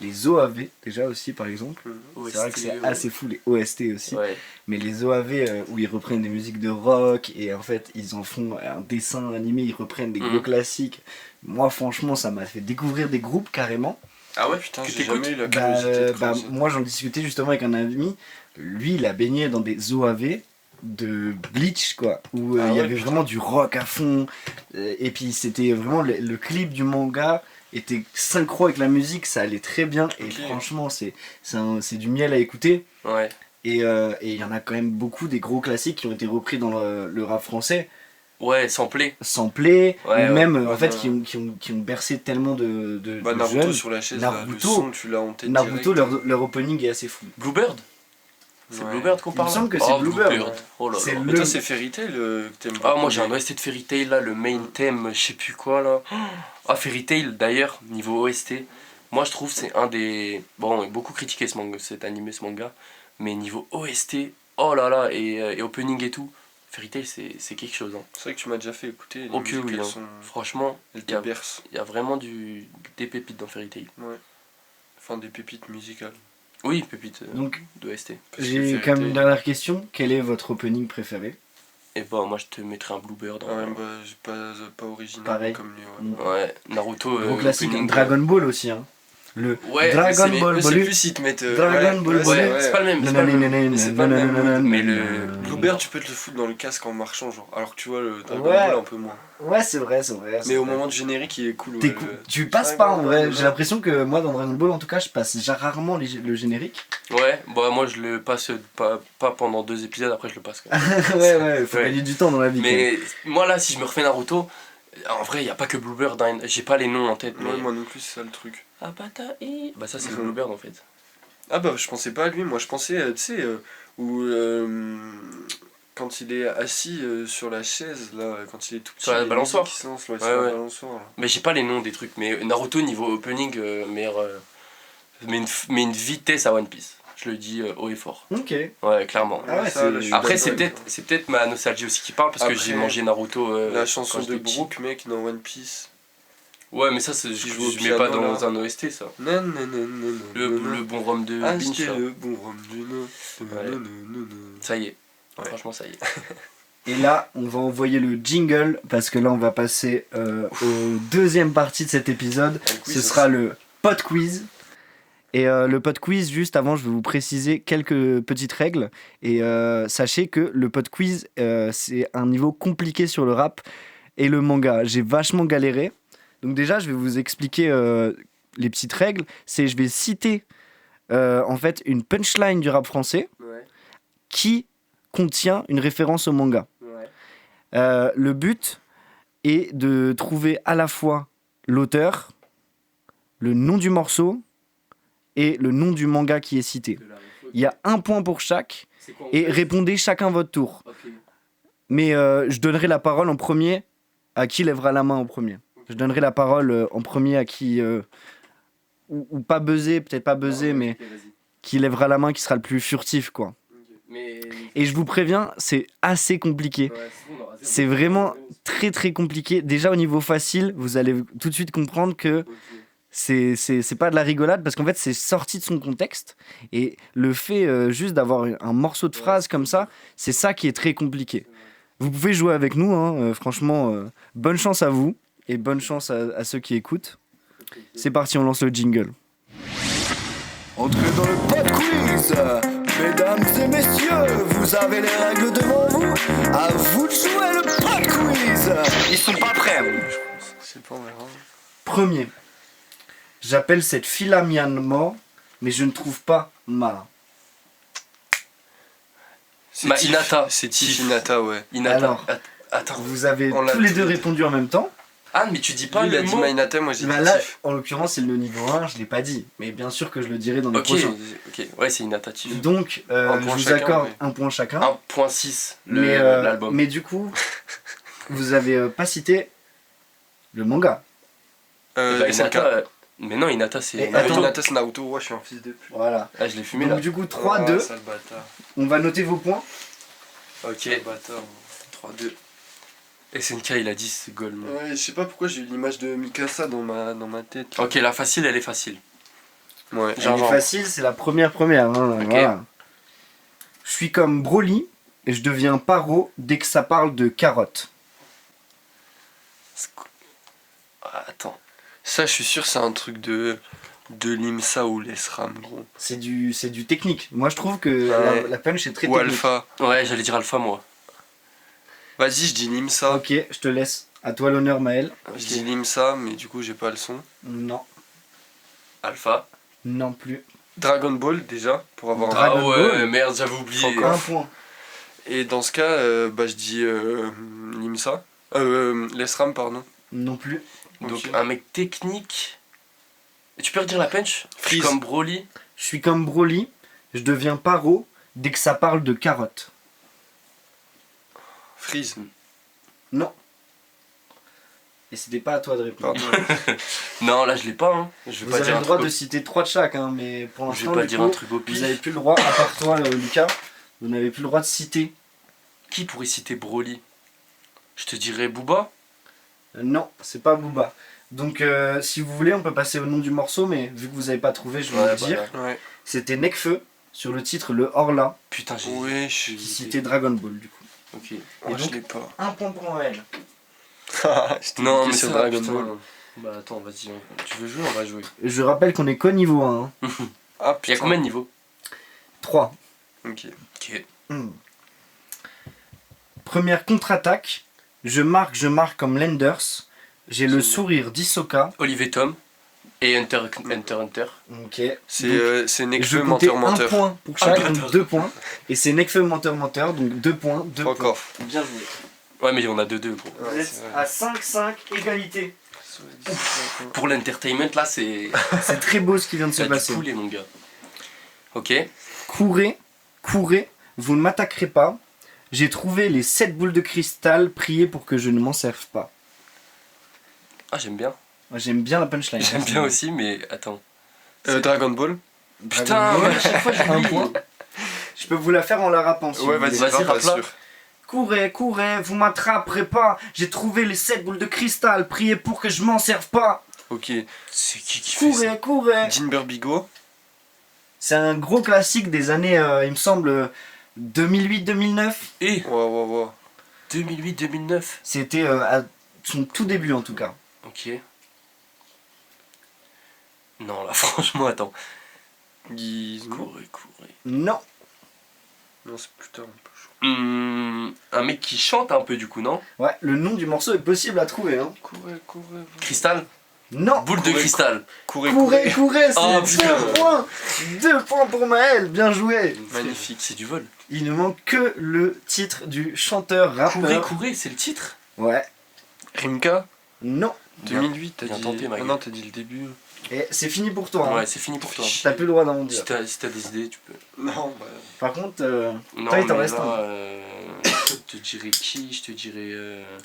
les OAV déjà aussi par exemple. C'est vrai que c'est assez fou, les OST aussi.
Ouais.
Mais les OAV où ils reprennent des musiques de rock et en fait ils en font un dessin animé, ils reprennent des gros
Mhm.
classiques. Moi franchement ça m'a fait découvrir des groupes carrément.
Ah ouais,
Putain,
que
j'ai
t'écoutes
jamais eu la
Bah,
curiosité de
bah,
creuser.
moi j'en discutais justement avec un ami, lui il a baigné dans des OAV de Bleach quoi, où
Ah
il y
ouais,
avait
putain.
vraiment du rock à fond, et puis c'était vraiment le clip du manga était synchro avec la musique, ça allait très bien, et
Ok.
franchement c'est du miel à écouter,
Ouais.
et il y en a quand même beaucoup des gros classiques qui ont été repris dans le rap français.
Ouais, samplé.
samplés,
Ouais,
ou même
ouais,
en fait
ouais.
qui ont bercé tellement de
Naruto
jeunes.
sur la chaise, là, le
Naruto,
son, tu l'as en tête
Naruto,
direct.
leur opening est assez fou.
Bluebird. C'est
Ouais.
Bluebird qu'on
Il me
parle là
semble que c'est
Oh,
Bluebird.
Oh là
C'est
là.
Mais
le-
toi, c'est Fairy Tail que t'aimes
Ah,
beaucoup,
moi j'ai un
mais-
OST de Fairy Tail là, le main theme, je sais plus quoi là. Ah, Fairy Tail d'ailleurs, niveau OST, moi je trouve c'est un des. Bon, on a beaucoup critiqué cet animé, ce manga, mais niveau OST, oh là là, et opening et tout, Fairy Tail c'est quelque chose. Hein.
C'est vrai que tu m'as déjà fait écouter. Les
Ok,
musiques,
oui,
elles
hein.
sont...
Franchement,
Elles
il
te
y a,
bercent.
y a vraiment des pépites dans Fairy Tail.
Ouais. Enfin, des pépites musicales.
Oui, pépites
Donc
d'OST.
Parce que
j'ai
Fairy
quand même
Tail-
une dernière question. Quel est votre opening préféré?
Et bah, moi je te mettrais un Bluebird.
Ah ouais,
Hein.
bah, j'ai pas original
Pareil.
comme lui. Ouais.
Ouais, Naruto.
Gros classique.
opening,
Dragon Ball aussi. Hein. Le
Ouais,
Dragon
Mais
Ball
eux, c'est
Bolu.
plus ils te mettent.
Dragon Ball
ouais,
Ball.
Ouais, c'est pas le même. C'est pas le même.
Mais c'est pas le même mood.
Mais
Bluebird, tu peux te le foutre dans le casque en marchant, genre. Alors que tu vois, le Dragon
Ouais.
Ball, un peu moins.
Ouais, c'est vrai, c'est vrai.
Mais au moment du générique, il est cool. Ouais,
Tu passes pas en vrai. J'ai l'impression que moi dans Dragon Ball en tout cas je passe rarement le générique.
Ouais, bah moi je le passe pas pendant 2 épisodes, après je le passe. Quoi.
ouais, faut
Ouais.
gagner du temps dans la vie.
Mais moi là, si je me refais Naruto, en vrai, y a pas que Bluebird, hein. J'ai pas les noms en tête.
Ouais,
Mais...
moi non plus, c'est ça le truc.
Bah ça c'est le Bluebird en fait.
Ah bah, je pensais pas à lui. Moi, je pensais, tu sais, où. Quand il est assis sur la chaise, là, quand il est tout petit.
Sur la
il y a une
balançoire.
musique qui se lance, ouais,
Ouais,
sur la
ouais.
balançoire, là.
Mais j'ai pas les noms des trucs. Mais Naruto niveau opening, meilleur. Mais une vitesse à One Piece. Je le dis haut et fort.
Ok.
Ouais, clairement.
Ah ouais,
Ça, là,
c'est-
je suis
Après,
d'accord.
c'est peut-être ma nostalgie aussi qui parle parce que
Après,
j'ai mangé Naruto.
La chanson
quand
de
j'étais petit.
Brook, mec, dans One Piece.
Ouais, mais ça,
Qui
je
joue au
mets pas
piano,
dans
là.
un OST ça.
Non, non, non, non,
Le
non.
bon rhum de
Ah,
Binge
c'était
là.
le bon rhum du nom.
Ouais.
Non, non, non, non.
Ça y est.
Ouais.
Franchement, ça y est.
Et là, on va envoyer le jingle parce que là, on va passer aux deuxième partie de cet épisode.
Le quiz,
Ce sera le pod quiz. Et le pod quiz, juste avant, je vais vous préciser quelques petites règles. Et sachez que le pod quiz, c'est un niveau compliqué sur le rap et le manga. J'ai vachement galéré. Donc déjà, je vais vous expliquer les petites règles. C'est je vais citer en fait une punchline du rap français
Ouais.
qui contient une référence au manga.
Ouais.
Le but est de trouver à la fois l'auteur, le nom du morceau et le nom du manga qui est cité. Il y a un point pour chaque et répondez chacun votre tour. Mais je donnerai la parole en premier à qui lèvera la main en premier. Je donnerai la parole en premier à qui... ou pas buzzer, peut-être pas buzzer, mais qui lèvera la main, qui sera le plus furtif, quoi.
Mais...
Et je vous préviens, c'est assez compliqué. C'est vraiment très très compliqué. Déjà au niveau facile, vous allez tout de suite comprendre que c'est pas de la rigolade parce qu'en fait c'est sorti de son contexte et le fait juste d'avoir un morceau de phrase comme ça, c'est ça qui est très compliqué. Vous pouvez jouer avec nous, hein, franchement, bonne chance à vous et bonne chance à ceux qui écoutent. C'est parti, on lance le jingle.
Entrez dans le pod quiz. Mesdames et messieurs, vous avez les règles devant vous. À vous de jouer le pod quiz. Ils sont pas prêts.
C'est pas vrai.
Premier, j'appelle cette fille à Myanmar, mais je ne trouve pas ma.
C'est
Hinata.
C'est Tiff Hinata, ouais.
Hinata.
Alors.
Attends.
Vous avez
On l'a
tous les
tous
deux
les deux.
répondu en même temps.
Ah, mais tu dis pas
Lui, il a
le
dit
mot.
Hinata, moi j'ai dit
Bah là,
Tiff.
en l'occurrence, c'est le niveau 1, je ne l'ai pas dit. Mais bien sûr que je le dirai dans les
Ok,
prochains.
ok. Ouais, c'est Hinata Tiff.
Donc,
Un
je
point
vous
chacun,
accorde
ouais.
un point chacun.
1.6
mais
l'album.
mais du coup, vous avez pas cité le manga.
Bah,
SNK.
Hinata, mais non, Hinata
Et
c'est.
attends.
Hinata, c'est Naruto. Ouais, je suis un fils de pute.
Voilà.
Ah, je l'ai fumé
Donc
là.
du coup, 3-2.
Ah, sale bâtard.
On va noter vos points.
Ok.
Sale bâtard.
3-2. SNK il a dit c'est goal. moi.
Ouais, je sais pas pourquoi j'ai eu l'image de Mikasa dans ma tête.
Ok, la facile, elle est facile.
Ouais.
Elle
Genre,
est
genre.
facile, c'est la première. Hein,
Ok.
voilà. Je suis comme Broly et je deviens paro dès que ça parle de carottes.
Ah, attends.
Ça, je suis sûr, c'est un truc de l'IMSA ou les SRAM, gros.
C'est du technique. Moi, je trouve que
Ouais.
la punch est très
Ou
technique.
Alpha.
Ouais, j'allais dire Alpha moi.
Vas-y, je dis l'IMSA.
Ok, je te laisse. À toi l'honneur, Maël.
Je dis l'IMSA, mais du coup, j'ai pas le son.
Non,
Alpha.
non plus.
Dragon Ball, déjà, pour avoir
Dragon
Ah ouais,
Ball.
merde, j'avais oublié.
Encore.
Un point.
Et dans ce cas, bah, je dis l'IMSA. Lesram, pardon.
Non plus.
Donc
Ok.
un mec technique. Et tu peux redire la punch?
Freeze.
Comme Broly.
Je suis comme Broly, je deviens paro dès que ça parle de carottes.
Freeze.
Non. Et c'était pas à toi de répondre.
Pardon.
Non, là je l'ai pas. Hein. Je vais
Vous
pas
avez
dire
le
un
droit
truc.
de citer 3 de chaque, hein, mais pour
Je vais
l'instant,
pas
du
dire
coup,
un truc au
vous
pif.
n'avez plus le droit, à part toi, Lucas, vous n'avez plus le droit de citer.
Qui pourrait citer Broly? Je te dirais Booba.
Non, c'est pas Booba. Donc, si vous voulez, on peut passer au nom du morceau, mais vu que vous n'avez pas trouvé, je vais
Ouais,
vous le dire.
bah,
Ouais.
C'était Nekfeu sur le titre Le Horla,
Putain, j'ai.
Ouais,
qui citait Dragon Ball, du coup.
Ok.
Moi, je
donc-
l'ai pas.
Un point pour Noël.
Non, mais
sur
ça,
Dragon
putain.
Ball.
Bah attends, vas-y. Tu veux jouer? On va jouer.
Je rappelle qu'on est qu'au niveau 1. Hein.
Ah,
Il y a combien de niveaux?
3.
Ok.
Ok.
Première contre-attaque. Je marque comme Lenders. J'ai le sourire d'Hisoka.
Olivier Tom. Et Hunter.
Ok.
C'est
Donc,
c'est
je
Nekfeu,
comptais
menteur,
un
menteur.
point pour
Ah,
chaque,
bâtard.
donc 2 points. Et c'est Nekfeu menteur, donc 2 points. 2 points.
Encore.
Bien joué.
Ouais, mais on a 2-2 gros.
Vous êtes à 5-5, égalité.
Pour l'entertainment, là, c'est.
C'est très beau ce qui vient de se
C'est du
passer.
poulet, mon gars. Ok.
Courez, vous ne m'attaquerez pas. J'ai trouvé les 7 boules de cristal, priez pour que je ne m'en serve pas.
Ah, j'aime bien.
Moi, j'aime bien la punchline.
J'aime bien aussi, mais attends.
Dragon Ball.
Putain,
Dragon Ball.
à chaque fois,
Un
j'oublie.
point. Je peux vous la faire en la rappant si
Ouais,
vous
vas-y,
voulez.
Vas-y,
pas
rappe-la.
sûr.
Courez, vous m'attraperez pas. J'ai trouvé les 7 boules de cristal, priez pour que je m'en serve pas.
Ok.
C'est qui fait ça?
Courez.
Jinber Bigot.
C'est un gros classique des années, il me semble, 2008-2009.
Et
Ouais.
2008-2009.
C'était à son tout début en tout cas.
Ok. Non, là, franchement, attends.
Gizmo.
Courez.
Non.
Non, c'est plus tard un peu chaud.
Un mec qui chante un peu, du coup, non?
Ouais, le nom du morceau est possible à trouver. Hein.
Courez.
Cristal?
Non.
Boule de
Courez,
cristal.
Courez.
C'est
Oh,
2
putain.
points. 2 points pour Maël, bien joué.
Magnifique.
C'est du vol.
Il ne manque que le titre du chanteur rappeur.
Courez, c'est le titre?
Ouais.
Rimka.
Non.
2008, t'as
bien
dit.
tenté, ma
Ah
gueule.
non, t'as dit le début.
Et c'est fini pour toi. hein.
Ouais, c'est fini pour toi.
T'as plus le droit d'en dire.
Si t'as des idées, tu peux.
Non, bah.
Par contre,
Non,
toi il t'en
mais
reste
là,
un.
je te dirais qui? Je te dirais. 2008.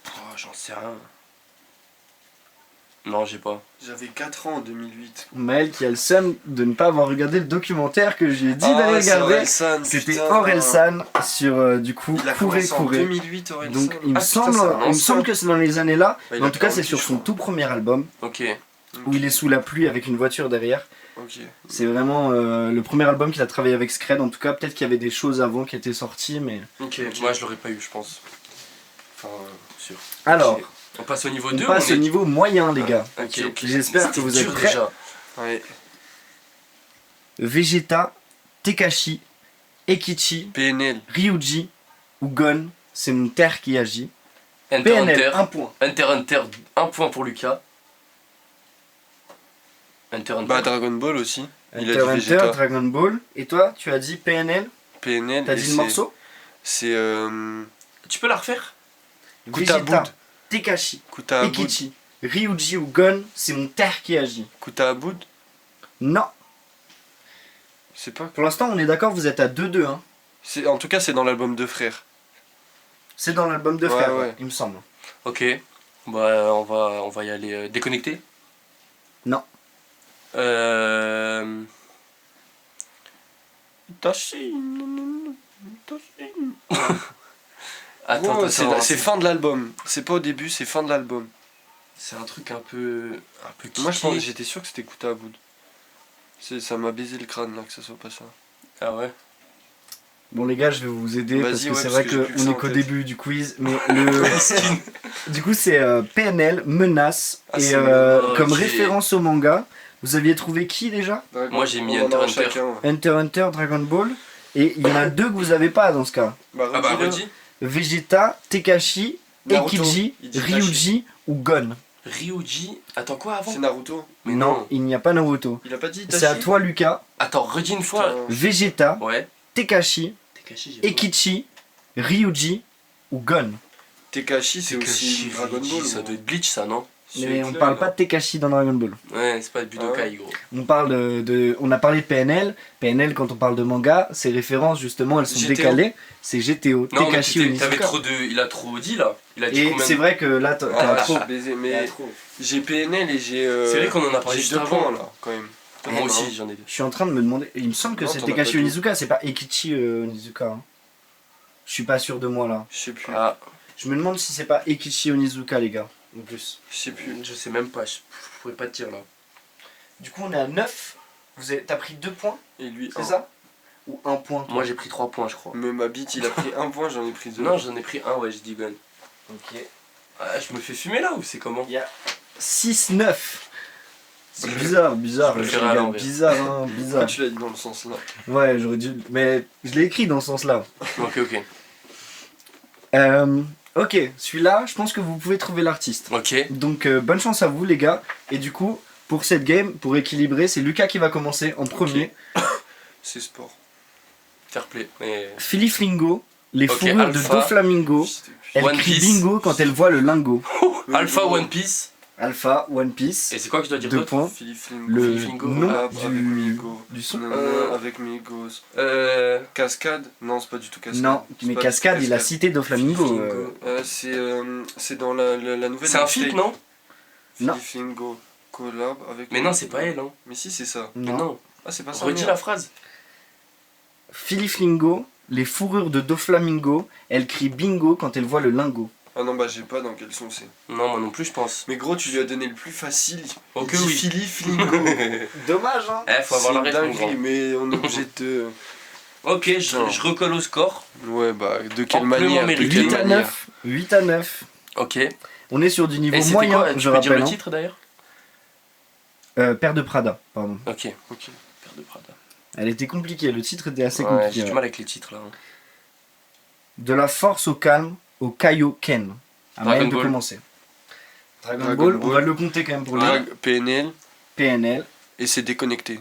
Oh, j'en sais rien. Non, j'ai pas.
J'avais 4 ans en 2008.
Maël qui a le seum de ne pas avoir regardé le documentaire que j'ai dit d'aller regarder. C'était Orelsan sur du coup
Il a
Courez.
commencé en 2008, Orelsan.
Donc il me
Ah, putain, c'est un ancien.
semble que c'est dans les années là.
Ouais, il
Mais en
a
tout cas
pas
c'est
envie,
sur
je
son
crois.
tout premier album
Ok.
où il est sous la pluie avec une voiture derrière.
Ok.
C'est vraiment le premier album qu'il a travaillé avec Scred. En tout cas peut-être qu'il y avait des choses avant qui étaient sorties mais...
Ok. Moi, je l'aurais pas eu, je pense. Enfin, sûr.
Alors,
Ok. On passe au niveau
on
2
passe au niveau moyen les gars.
Ok.
J'espère que vous êtes
dur,
prêts.
déjà.
Ouais.
Vegeta, Tekashi, Ekichi,
PNL.
Ryuji ou Gon, c'est mon terre qui agit.
Hunter
PNL,
Hunter.
1 point.
Hunter, 1 point pour Lucas. Hunter.
Bah, Dragon Ball aussi. Il a dit
Hunter,
Vegeta.
Dragon Ball. Et toi, tu as dit PNL.
PNL.
T'as
et
dit le
c'est-
morceau
C'est.
Tu peux la refaire?
Vegeta,
Kutaboud.
Tekashi,
Kutaboud.
Ekichi, Ryuji ou Gon, c'est mon terre qui agit.
Kutaboud.
Non.
C'est pas.
Pour l'instant, on est d'accord, vous êtes à 2-2. Hein.
En tout cas, c'est dans l'album Deux Frères.
C'est dans l'album de
Ouais,
frère,
ouais.
il me semble.
Ok. Bah, on va y aller déconnecté.
Non.
Attends,
Ouais,
attends,
c'est fin de l'album. C'est pas au début, c'est fin de l'album.
c'est un truc un peu
Moi,
kické.
j'étais sûr que c'était Kutaboud. Ça m'a baisé le crâne là que ça soit pas ça.
Ah ouais.
Bon les gars, je vais vous aider
Vas-y,
parce que
ouais,
c'est
parce
vrai
que j'ai plus que
qu'on
ça
est
en
qu'au
tête.
début du quiz, mais du coup c'est PNL, Menace,
Ah,
et
c'est
comme
ok.
référence au manga, vous aviez trouvé qui déjà?
Moi, j'ai mis
On en
Hunter,
a
Hunter.
chacun, ouais.
Hunter, Dragon Ball, et il y en a 2 que vous avez pas dans ce cas.
Bah,
Ah bah
redis-le.
redis.
Vegeta, Tekashi,
Naruto.
Ekichi,
Il dit
Ryuji ou Gon.
Ryuji. Attends quoi avant?
C'est Naruto.
Mais
non, il n'y a pas Naruto.
Il a pas dit
C'est à toi Lucas.
Attends, redis une fois.
Putain.
Vegeta,
Ouais.
Tekashi,
T'es caché, j'ai pas.
Ekichi, Ryuji ou Gon.
Tekashi, c'est aussi Dragon Ball.
Ça doit être Bleach, ça, non?
Mais on parle pas de Tekashi dans Dragon Ball.
Ouais, c'est pas de Budokai, gros.
On parle on a parlé de PNL. PNL, quand on parle de manga, ces références justement, elles sont
GTO.
décalées. C'est GTO.
Non, mais
Tekashi
t'avais
Onizuka.
trop de. Il a trop dit là. Il a dit
Et
combien
c'est
de-
vrai que là, t'as
Ah,
trop.
baisé,
T'as
mais
trop.
j'ai PNL et j'ai.
C'est vrai qu'on en a parlé
j'ai
juste
2
avant.
points là, quand même.
Moi aussi, j'en ai deux.
Je suis en train de me demander. Il me semble que
Non,
c'est
t'en as
Tekashi
pas dit.
Onizuka, c'est pas Ekichi Onizuka. Hein. Je suis pas sûr de moi là.
Je sais plus.
Ah,
Je me demande si c'est pas Ekichi Onizuka, les gars. En plus.
Je sais plus.
je sais même pas. Je pourrais pas te dire là.
Du coup, on est à 9. T'as pris 2 points,
Et lui,
c'est
1.
ça? Ou 1 point toi?
Moi, j'ai pris 3 points, je crois.
Mais ma bite, il a pris 1 point, j'en ai pris 2.
Non, j'en ai pris un, ouais, j'ai dit gun.
Ok.
Ah, je me fais fumer là ou c'est comment?
Il y a 6-9. C'est bizarre, bizarre.
Je le
je
ferai à
regarde.
l'envers.
Bizarre, hein,
Pourquoi
bizarre.
tu l'as dit dans le sens là?
Ouais, j'aurais dû. Mais je l'ai écrit dans ce sens-là.
Ok, ok.
Ok, celui-là, je pense que vous pouvez trouver l'artiste.
Ok.
Donc, bonne chance à vous, les gars. Et du coup, pour cette game, pour équilibrer, c'est Lucas qui va commencer en premier.
C'est sport.
Fair play. Mais.
Philly Flingo, les
Ok,
fourrures de
Alpha.
Doflamingo. Elle
One
crie
Piece.
bingo quand elle voit le lingot.
Alpha One Piece.
Alpha, One Piece.
Et c'est quoi que je dois dire
2
d'autre?
points.
Philippe Flingo.
Le
Philly Flingo,
nom
avec
du...
Migo.
du son.
Avec Migos.
Euh.
Cascade? Non, c'est pas du tout Cascade.
Non,
C'est
mais
pas
Cascade, il a
Cascade.
cité Doflamingo.
Flingo.
C'est dans la nouvelle.
C'est un feat, non?
Non.
Philippe Flingo. Collab avec.
Mais non, c'est pas elle, hein.
Mais si, c'est ça.
Mais non.
Ah, c'est pas ça.
Redis
merde.
la phrase.
Philly Flingo, les fourrures de Doflamingo. Elle crie bingo quand elle voit le lingot.
Ah non, bah j'ai pas dans quel son c'est.
Non, moi non plus, je pense.
Mais gros, tu lui as donné le plus facile.
Ok,
Il dit
oui.
Philippe Flingo.
Dommage, hein.
Eh, faut avoir la
C'est
ref, mon grand.
dinguerie, mais on est obligé de.
Ok, je recolle au score.
Ouais, bah de quelle
Amplement
manière? De
mérité.
quelle
8 à
manière
9. 8 à 9.
Ok.
On est sur du niveau
Et c'était
moyen,
quoi?
je
Tu peux dire
rappelle.
le
hein.
titre d'ailleurs?
Père de Prada, pardon.
Ok.
Ok.
Père de Prada.
Elle était compliquée, le titre était assez
Ouais,
compliqué.
j'ai du
ouais.
mal avec les titres là. hein.
De la force au calme, au Kaioken. À
Dragon
Maël de
Ball.
commencer. Dragon
Dragon
Ball, on
Ball.
va le compter quand même pour lui.
PNL
PNL,
et c'est déconnecté.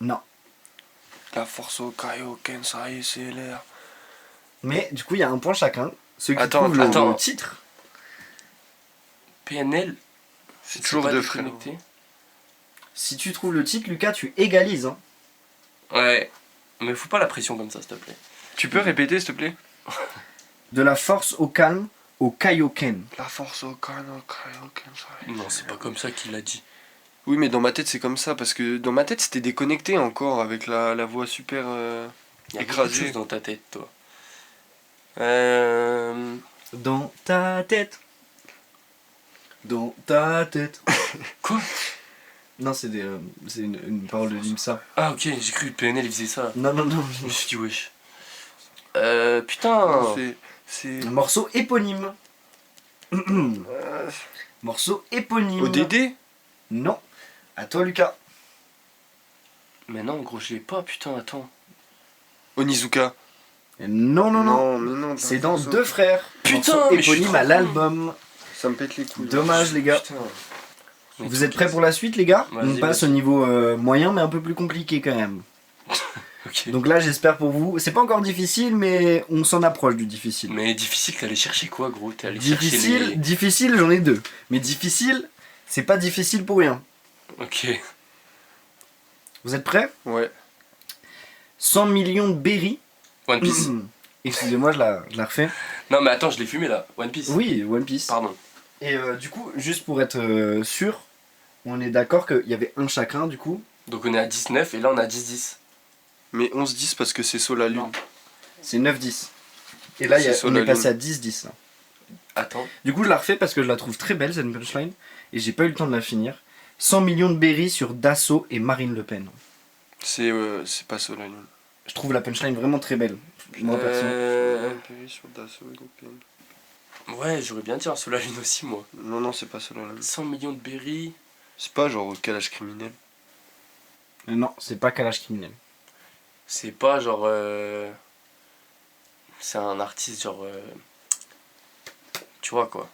non.
La force au Kaioken, ça y est, c'est l'air.
Mais du coup, il y a un point chacun. Ceux qui
Attends,
trouvent le
attends.
titre.
PNL.
C'est toujours
pas
deux frères.
déconnecté.
Si tu trouves le titre, Lucas, tu égalises. Hein.
Ouais. Mais fous pas la pression comme ça, s'il te plaît.
Tu peux répéter, s'il te plaît?
De la force au calme, au Kaioken.
La force au Kaioken, ça y est.
Non, c'est pas comme ça qu'il a dit.
Oui, mais dans ma tête, c'est comme ça, parce que dans ma tête, c'était déconnecté encore, avec la voix super.
Il y a beaucoup de
Écrasé.
choses dans ta tête, toi.
Dans ta tête. Dans ta tête.
Quoi?
Non, c'est une parole de Limsa.
Ah, ok, j'ai cru que PNL il faisait ça.
Non, non, non.
Je me suis dit, wesh. Putain.
Non, c'est.
Un morceau éponyme. Morceau éponyme.
ODD?
Non. À toi, Lucas.
Mais non, gros, je l'ai pas, putain, attends.
Onizuka.
Non, non, non.
mais non.
C'est dans Deux Frères.
Putain,
Morceau
mais je suis
éponyme
trop
à
con.
l'album.
Ça me pète les couilles.
Dommage, les gars.
Putain.
Vous êtes prêts pour la suite, les gars?
Vas-y,
On passe au
vas-y.
niveau moyen, mais un peu plus compliqué quand même.
Ok.
Donc là, j'espère pour vous. C'est pas encore difficile, mais on s'en approche du difficile.
Mais difficile, t'es allé chercher quoi, gros? T'es allé chercher
Difficile,
les...
difficile, j'en ai deux. Mais difficile, c'est pas difficile pour rien.
Ok.
Vous êtes prêts?
Ouais.
100 millions de berries.
One Piece.
Excusez-moi, je la refais.
Non, mais attends, je l'ai fumé là. One Piece.
Oui, One Piece.
Pardon.
Et du coup, juste pour être sûr, on est d'accord qu'il y avait un chacun, du coup.
Donc on est à 19 et là on est à 10-10.
Mais 11-10 parce que c'est Sola Lune.
Non. C'est 9-10. Et là,
C'est
on
Sola
est passé
Lune.
à 10-10. là.
Attends.
Du coup, je la refais parce que je la trouve très belle, cette punchline. Et j'ai pas eu le temps de la finir. 100 millions de berries sur Dassault et Marine Le Pen.
C'est pas Sola Lune.
Je trouve la punchline vraiment très belle. Moi, perso.
Sur Dassault et Lupin.
Ouais, j'aurais bien dit un Sola Lune aussi, moi.
Non, c'est pas Sola Lune.
100 millions de berries.
C'est pas genre calage criminel.
Non, c'est pas Kalash criminel.
C'est pas genre. C'est un artiste, genre. Tu vois quoi.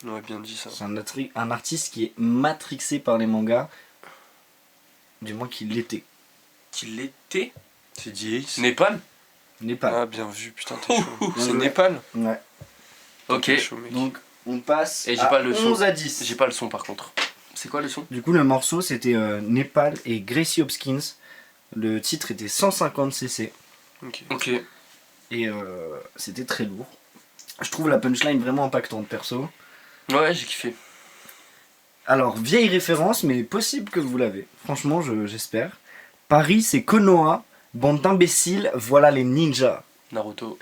On aurait bien dit ça.
C'est un artiste qui est matrixé par les mangas. Du moins qu'il l'était.
Qu'il était.
C'est Diace.
Népal.
Népal.
Ah, bien vu, putain, t'es chaud.
Bien
C'est
joué.
Népal.
Ouais.
Ok.
T'es chaud, mec.
Donc on passe
Et j'ai
à
pas le son.
11 à 10.
J'ai pas le son par contre. C'est quoi le son?
Du coup, le morceau c'était Népal et Gracie Hopkins. Le titre était 150 cc
Ok.
Ok.
et c'était très lourd. Je trouve la punchline vraiment impactante perso.
Ouais, j'ai kiffé.
Alors, vieille référence, mais possible que vous l'avez. Franchement, j'espère. Paris, c'est Konoha. Bande d'imbéciles, voilà les ninjas.
Naruto.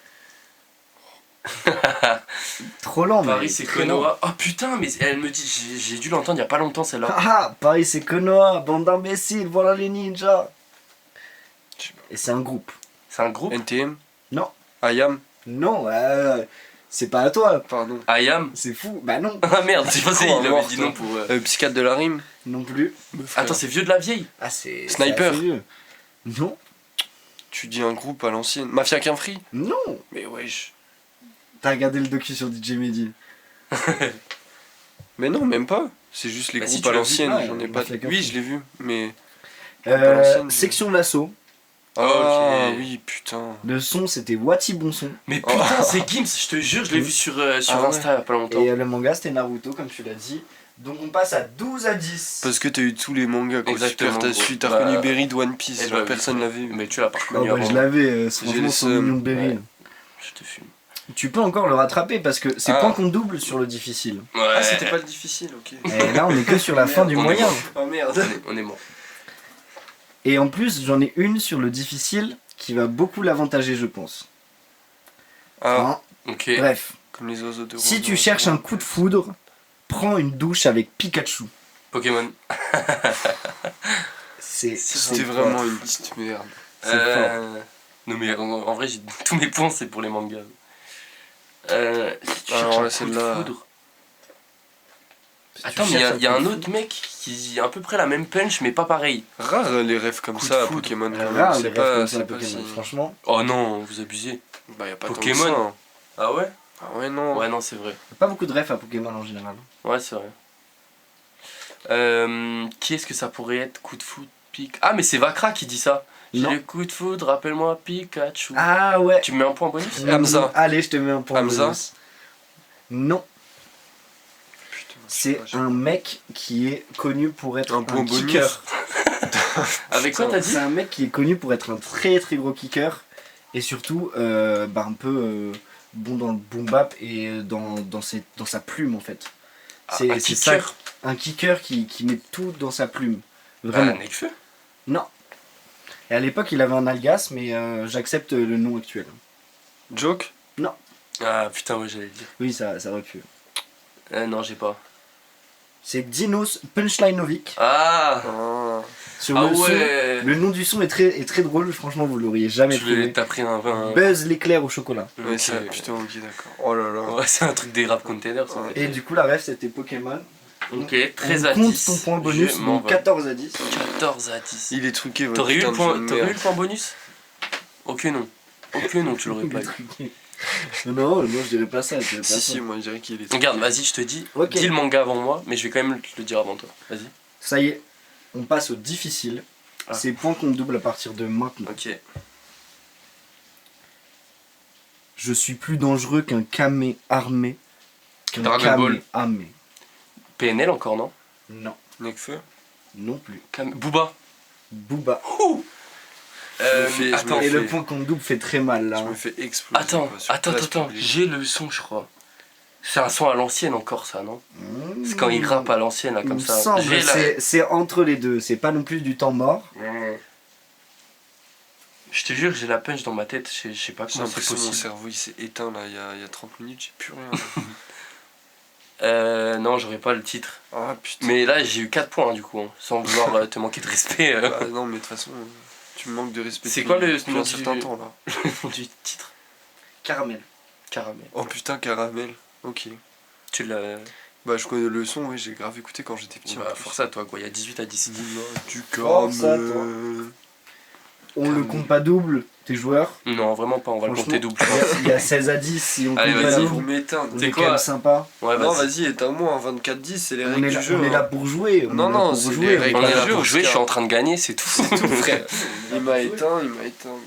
Trop lent, mais
Paris, c'est
très lent.
Konoha. Oh putain, mais elle me dit, j'ai dû l'entendre il y a pas longtemps celle-là.
Ah, Paris, c'est Konoha. Bande d'imbéciles, voilà les ninjas.
Je sais pas.
Et c'est un groupe.
C'est un groupe?
NTM.
Non.
IAM.
Non, c'est pas à toi.
Pardon.
Ayam.
C'est fou. Bah non.
Ah merde, j'ai pensé,
Con,
il avait
mort,
dit
toi.
non pour.
Psychiatre de la rime.
Non plus.
Attends, c'est vieux de la vieille.
Ah, c'est.
Sniper.
c'est assez vieux. Non.
Tu dis un groupe à l'ancienne. Mafia qu'un free.
Non.
Mais wesh.
T'as regardé le docu sur DJ Mehdi.
Mais non, même pas. C'est juste les
Bah si,
groupes
tu
à
l'as vu,
l'ancienne.
ouais,
J'en ai pas.
Mafia qu'un
Oui,
free.
je l'ai vu. Mais. Pas l'ancienne,
Section d'assaut.
Ah
Ok.
oui, putain.
Le son, c'était Wati Bonson.
Mais putain, c'est Gims, je te jure, je l'ai vu sur
Ah ouais.
Insta il y a pas longtemps.
Et le manga, c'était Naruto, comme tu l'as dit. Donc on passe à 12 à 10.
Parce que t'as eu tous les mangas, quoi.
Exactement,
Super, t'as
gros.
su, t'as
Bah,
reconnu Berry de One Piece.
Eh
Genre,
bah,
personne
oui,
l'avait vu.
Mais tu l'as pas
Oh,
reconnu
bah,
avant.
je l'avais,
J'ai
franchement,
le
son
seum.
mignon de Berry.
Ouais. Je te fume.
Tu peux encore le rattraper parce que c'est
Ah.
point qu'on double sur le difficile.
Ouais.
Ah, c'était pas le difficile, ok.
Et là, on est que sur la fin du
on est
moyen.
mort.
Oh merde.
On est mort.
Et en plus, j'en ai une sur le difficile qui va beaucoup l'avantager, je pense.
Ah,
Hein.
Ok.
Bref,
comme les oiseaux de
si
Rouen,
tu cherches un coup de foudre, prends une douche avec Pikachu.
Pokémon.
C'est
C'était vraiment une petite merde.
C'est
Non mais en vrai, tous mes points c'est pour les mangas. Si tu
Alors
cherches
là,
un coup de
celle-là-
foudre. Attends, mais il y a un autre mec qui dit à peu près la même punch, mais pas pareil.
Rare les rêves comme
Coup de
ça à
foudre.
Pokémon. quand même.
Rare,
C'est
les rêves
pas,
comme ça,
c'est pas
Pokémon.
si.
Franchement,
Oh non, vous abusez.
Bah, y a pas
Pokémon.
tant que ça, hein.
Ah ouais?
Ah ouais, non.
Ouais, non, c'est vrai.
pas beaucoup de refs à Pokémon en général.
Ouais, c'est vrai. Qui est-ce que ça pourrait être? Coup de foudre, pique. Ah, mais c'est Vakra qui dit ça. J'ai
Non.
le coup de foudre, rappelle-moi Pikachu.
Ah ouais.
Tu me mets un point bonus?
Hamza.
Allez, je te mets un point
Hamza.
bonus. Non,
Putain, je
c'est
sais pas,
un mec qui est connu pour être
Un
un,
point bonus.
kicker.
Avec quoi t'as dit?
C'est un mec qui est connu pour être un très très gros kicker et surtout un peu bon dans le boom bap et dans sa plume en fait. C'est
un
c'est ça,
kicker.
un kicker qui met tout dans sa plume.
Ah,
Vraiment.
Nekfeu.
Non. Et à l'époque il avait un algas mais j'accepte le nom actuel.
Joke.
Ah putain, ouais, j'allais le dire.
Oui ça aurait pu.
Non, j'ai pas.
C'est Dinos Punchlinovic.
Ah!
Ah.
Sur
Ah
le son,
ouais!
le nom du son est très drôle, franchement vous l'auriez jamais trouvé.
T'as pris un.
Buzz l'éclair au chocolat.
Ouais,
Ok.
ça, putain, ok, d'accord. Oh là là.
Ouais, c'est un truc des rap containers. Ça.
Ouais.
Et du coup la ref c'était Pokémon.
Ok, 13
On
à
compte
10.
ton point bonus,
Je m'en
donc
vais.
14 à 10.
14 à 10.
Il est truqué, votre
T'aurais eu,
putain
le
de
point,
jeu de
t'aurais eu
merde.
le point bonus? Ok, non. Ok, non, tu l'aurais pas eu.
Non, je dirais pas ça. Je dirais pas
Si,
ça.
si, moi je dirais qu'il est truqué.
Regarde, vas-y, je te dis.
Ok.
Dis le manga avant moi, mais je vais quand même le dire avant toi. Vas-y.
Ça y est, on passe au difficile.
Ah.
C'est point qu'on double à partir de maintenant.
Ok.
Je suis plus dangereux qu'un camé armé. Qu'un
Dragon
camé
Ball.
armé.
PNL encore, non?
Non,
Nekfeu.
non plus.
Booba.
Booba.
Je me
Attends,
fais-
Et le point qu'on double fait très mal là.
Je me fais exploser.
attends,
quoi, sur
attends,
place
attends.
publique.
J'ai le son, je crois. C'est un son à l'ancienne encore, ça, non?
Mmh.
C'est quand il rappe à l'ancienne, là,
Il
comme
me
ça.
semble,
J'ai la-
c'est entre les deux. C'est pas non plus du temps mort.
Je te jure, j'ai la punch dans ma tête. Je sais pas
J'ai
comment c'est
l'impression que mon
possible.
cerveau il s'est éteint là il y a 30 minutes, j'ai plus rien.
Non, j'aurais pas le titre.
Ah putain.
Mais là, j'ai eu 4 points, hein, du coup. Hein, sans vouloir te manquer de respect.
Bah, non, mais de toute façon, tu me manques de respect.
C'est
depuis-
quoi le
depuis
nom
un
du-
certain temps là.
du titre.
Caramel.
Caramel.
Oh putain, caramel. Ok.
Tu l'as.
Bah, je connais le son, oui, j'ai grave écouté quand j'étais petit. en
Bah,
plus.
force à toi, quoi. Il y a 18 à 10.
Du
Force à
caramel.
On le compte pas double, tes joueurs.
Non, vraiment pas. On va le
Franchement,
compter double.
Il y a 16 à 10 si on
Allez,
compte pas
vas-y,
Pour
double.
m'éteindre.
On
C'est
est
quoi
quand même sympa.
Ouais,
Non,
vas-y.
vas-y, éteins-moi, 24-10, c'est les
On
règles
est,
du
là,
jeu.
on est là
hein.
pour jouer.
Non,
on est là
non,
pour
c'est
jouer.
les règles
On est là
du jeu,
pour jouer, je suis
Oscar.
en train de gagner, c'est tout.
Frère, il m'a éteint, gros.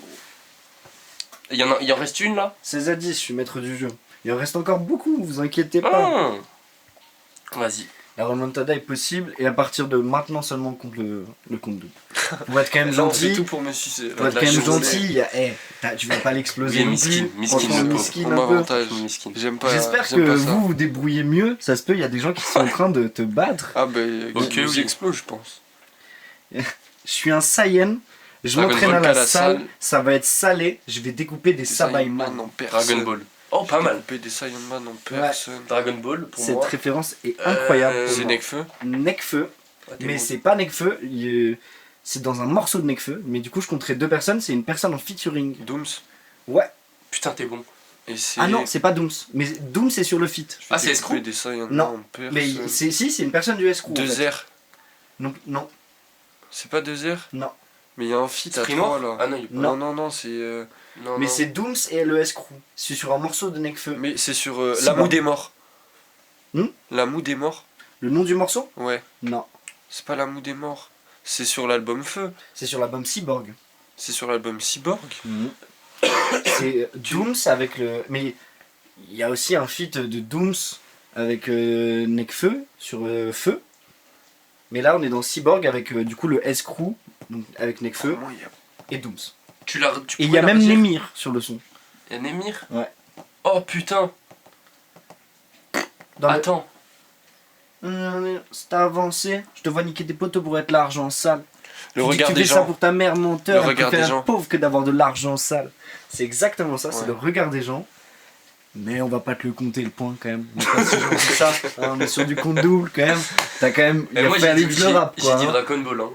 Il en reste une là?
16 à 10, je suis maître du jeu. Il en reste encore beaucoup, vous inquiétez pas.
Vas-y.
La remontada est possible et à partir de maintenant seulement on compte le compte double. Pour être quand même
Là, on fait
gentil,
tout pour me sucer.
pour être quand même gentil, tu vas pas l'exploser
Oui,
non
miskin,
plus.
miskin,
Franchement,
le pauvre.
miskin
On
un peu.
m'avantage.
Miskin.
J'aime pas.
J'espère
j'aime
que
pas ça.
vous vous débrouillez mieux. Ça se peut, il y a des gens qui sont en train de te battre.
Ah bah,
Ok,
ils
oui.
explosent, je pense.
Je suis un Saiyan. Je
Dragon
m'entraîne
Ball
à
qu'à
la
la
salle.
salle.
Ça va être salé. Je vais découper des Sabaiman.
Non,
Dragon Ball. Oh, pas mal.
Couper des Saiyan Man en personne.
Dragon Ball, pour
Cette
moi.
référence est incroyable. pour
C'est
moi.
Nekfeu.
Nekfeu.
Ah, t'es
Mais
bon.
c'est pas Nekfeu. C'est dans un morceau de Nekfeu. Mais du coup, je compterai deux personnes. C'est une personne en featuring.
Dooms.
Ouais.
Putain, t'es bon.
Et c'est.
Ah non, c'est pas Dooms. Mais Dooms, c'est sur le feat.
Je vais
Ah, c'est
découper
Escrew
des Saiyan
Non,
Man en personne.
Mais c'est une personne du Escrew. en
Deux
fait.
R.
Non, non,
C'est pas deux R.
non.
Mais il y a un feat à
Esprit
3
noir
là.
Ah non, il est pas.
Non.
Non, c'est.
Non,
Mais
non.
c'est Dooms et le Escrew. C'est sur un morceau de Nekfeu.
Mais c'est sur
C'est
La
bon.
Moue des Morts.
Hmm
La Moue des Morts.
Le nom du morceau?
Ouais.
Non.
C'est pas La Moue des Morts. C'est sur l'album Feu.
C'est sur l'album Cyborg.
C'est sur l'album Cyborg.
C'est Dooms avec le. Mais il y a aussi un feat de Dooms avec Nekfeu sur Feu. Mais là, on est dans Cyborg avec du coup le S-Crew, donc avec Nekfeu
Comment il y a-
et Dooms.
Tu
Et il y a même Nemir sur le son.
Il y a Nemir
Ouais.
Oh putain.
Dans le-
Attends.
C'est avancé. Je te vois niquer des poteaux pour être l'argent sale.
Le
Tu dis que
regard
tu
des
fais ça
gens.
pour ta mère menteur.
Le
Elle
regard
préfère
des
être
gens.
pauvre que d'avoir de l'argent sale. C'est exactement ça, c'est
Ouais.
le regard des gens. Mais on va pas te le compter le point quand même. On est pas si gentil que ça. Hein, on est sur du compte double quand même. T'as quand même. Il a
moi,
fallu que je le rappe quoi.
J'ai dit
hein.
Dragon Ball. Hein.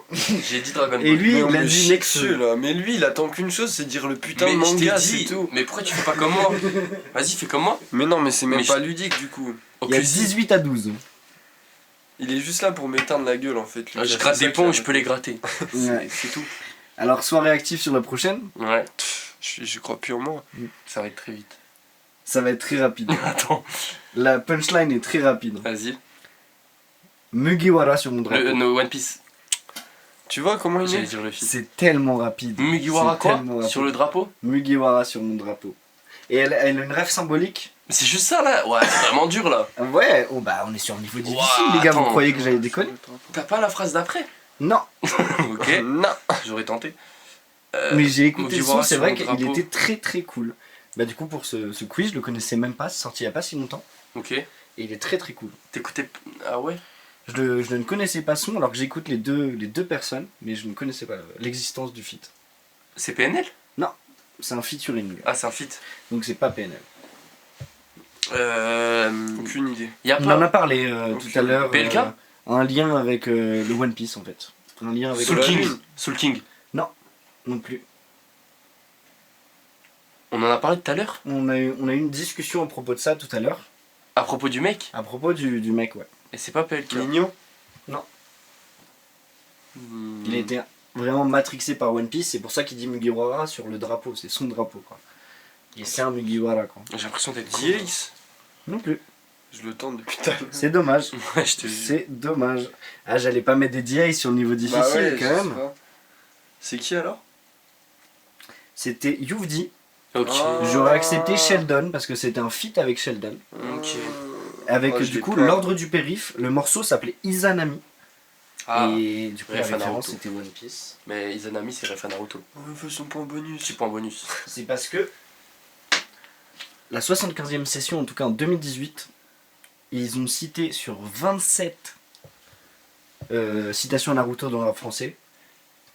J'ai dit Dragon Ball.
Et lui,
Mais on
il a
me
dit
chie
Nekfeu.
dessus, là. Mais lui, il attend qu'une chose, c'est dire le putain de
mais je t'ai
manga,
dit,
c'est tout.
mais pourquoi tu fais pas comme moi? Vas-y, fais comme moi.
Mais non, mais c'est même
Mais
pas
je-
ludique du coup.
Il y a
Aucune
18 à 12.
Il est juste là pour m'éteindre la gueule en fait.
Ah, je gratte des ponts, je peux les gratter.
Ouais.
C'est tout.
Alors, sois réactif sur la prochaine.
Ouais,
Je crois plus en moi.
ça va être très vite.
Ça va être très rapide.
Attends,
La punchline est très rapide.
vas-y.
Mugiwara sur mon drapeau.
No One Piece.
Tu vois comment il
J'allais
est
dire le fils.
C'est tellement rapide.
Mugiwara
C'est
quoi
tellement rapide.
Sur le drapeau?
Mugiwara sur mon drapeau. Et elle a une rêve symbolique.
Mais c'est juste ça là. Ouais, c'est vraiment dur là.
Ouais, oh bah on est sur un niveau difficile
Ouah,
les gars, vous
attends.
croyez que j'allais déconner?
T'as pas la phrase d'après?
Non,
Ok,
Non.
j'aurais tenté.
mais j'ai écouté le son,
Mugiwara
c'est
sur
vrai
mon
qu'il
drapeau.
était très très cool. Bah du coup pour ce quiz, je le connaissais même pas, c'est sorti il y a pas si longtemps.
Ok.
Et il est très très cool.
T'écoutais. Ah ouais?
Je ne connaissais pas son alors que j'écoute les deux personnes, mais je ne connaissais pas l'existence du feat.
C'est PNL?
C'est un featuring,
Ah, c'est un feat.
donc c'est pas PNL.
Aucune idée.
Y a
On
pas.
en a parlé tout à l'heure.
PLK?
Un lien avec le One Piece en fait. Un lien avec
Soul
la
King.
lune.
Soul King.
non plus.
On en a parlé tout à l'heure?
On a eu une discussion à propos de ça tout à l'heure.
À propos du mec?
À propos du mec, ouais.
Et c'est pas PLK.
Mignon.
Hmm.
Il a été vraiment matrixé par One Piece, c'est pour ça qu'il dit Mugiwara sur le drapeau, c'est son drapeau quoi. Et c'est un Mugiwara quoi.
J'ai l'impression d'être con.
Diace.
Non plus.
Je le tente depuis tout à l'heure.
C'est dommage.
Ouais, je te jure.
C'est dommage. Ah, j'allais pas mettre des DI sur le niveau difficile
Bah ouais,
quand
je sais
même.
pas. C'est qui alors?
C'était Youvdi.
Ok.
Ah.
J'aurais accepté Sheldon parce que c'était un feat avec Sheldon.
Ok.
Avec
Oh, je
du
l'ai
coup
pas.
l'ordre du périph'. Le morceau s'appelait Izanami.
Ah.
Et du coup la
Ref à
référence
Naruto.
c'était One Piece.
Mais Izanami, c'est Ref à Naruto.
On fait son point bonus.
Petit point bonus.
C'est parce que la 75e session, en tout cas en 2018, ils ont cité sur 27 citations à Naruto dans le rap français,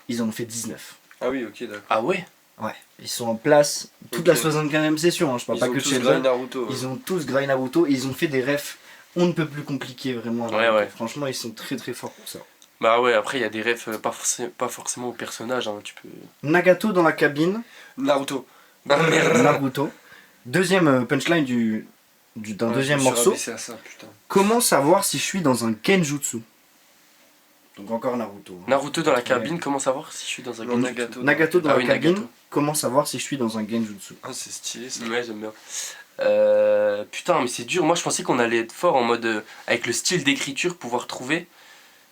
ils en ont fait 19.
Ah oui, ok, d'accord.
Ah ouais?
Ouais. Ils sont en place toute
Ok.
la 75e session, hein, je parle
Ils
pas
ont
que de
tous
Sheldon.
gravé Naruto.
Ils ont tous gravé Naruto et ils ont fait des refs on ne peut plus compliqués vraiment.
Ouais, ouais.
Franchement, ils sont très très forts pour ça.
Bah ouais, après il y a des refs pas forcément au personnage, hein, tu peux.
Nagato dans la cabine,
Naruto.
Ah merde!
Naruto. Deuxième punchline d'un
Ouais,
deuxième
je me suis
morceau.
rabaissé à ça, putain.
Comment savoir si je suis dans un genjutsu? Donc encore Naruto. hein.
Naruto dans la cabine, comment savoir si je suis dans un
Non,
genjutsu?
Nagato.
Nagato dans
Ah
la
oui,
cabine,
Nagato.
comment savoir si je suis dans un genjutsu?
Ah, c'est stylé ça.
Ouais, j'aime bien. Putain, mais c'est dur. Moi, je pensais qu'on allait être fort en mode avec le style d'écriture, pouvoir trouver.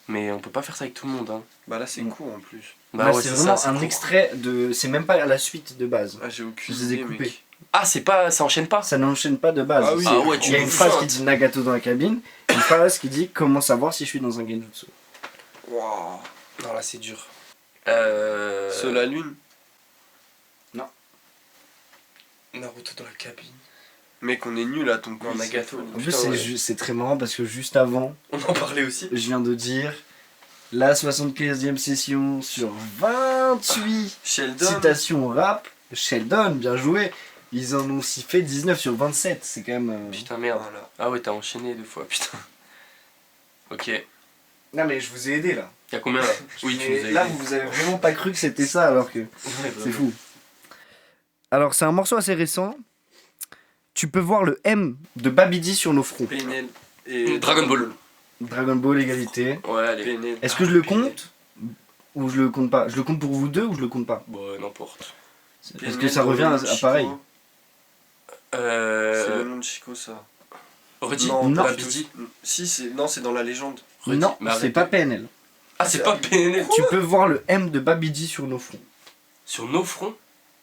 Mais on peut pas faire ça avec tout le monde. Hein.
Bah là, c'est
Mm.
court en plus.
Bah
Là,
ouais,
c'est
c'est
vraiment
ça, c'est
un
court.
extrait de. C'est même pas à la suite de base.
Ah, j'ai aucune
Je les ai
idée,
coupés.
mec.
Ah, c'est pas. Ça enchaîne pas.
Ça n'enchaîne pas de base.
Ah oui.
Ah ouais,
Il
tu
y a une
nous
phrase qui
feintes.
dit Nagato dans la cabine, une phrase qui dit comment savoir si je suis dans un genjutsu.
Waouh.
Non, là, c'est dur.
Sur la lune.
Naruto dans la cabine.
Mec, on est nul à ton quiz.
Non, Nagato.
En plus,
Putain,
c'est
ouais.
c'est très marrant parce que juste avant,
On en parlait aussi.
je viens de dire la 75e session sur 28
Sheldon.
citations rap. Sheldon, bien joué. Ils en ont aussi fait 19 sur 27. C'est quand même.
Putain, merde.
Voilà.
Ah ouais, t'as enchaîné 2 fois, putain. Ok.
Non, mais je vous ai aidé là.
Y'a combien là? Oui, tu
Mais
nous as
là,
aidé.
vous avez vraiment pas cru que c'était ça alors que.
Ouais,
C'est
vraiment.
fou. Alors, c'est un morceau assez récent. Tu peux voir le M de Babidi sur nos fronts.
PNL et
Dragon Ball.
Dragon Ball, égalité.
Ouais, allez.
PNL.
Est-ce que je le compte ou je le compte pas? Je le compte pour vous deux ou je le compte pas?
Bon, n'importe.
Parce que ça revient à pareil.
C'est le
Euh.
nom de Chico, ça.
Redis.
Non.
Babidi.
Si, c'est dans la légende.
Redis.
Non,
Mais
c'est
arrêtez.
pas PNL.
Ah, c'est pas PNL.
Tu peux voir le M de Babidi sur nos fronts.
Sur nos fronts?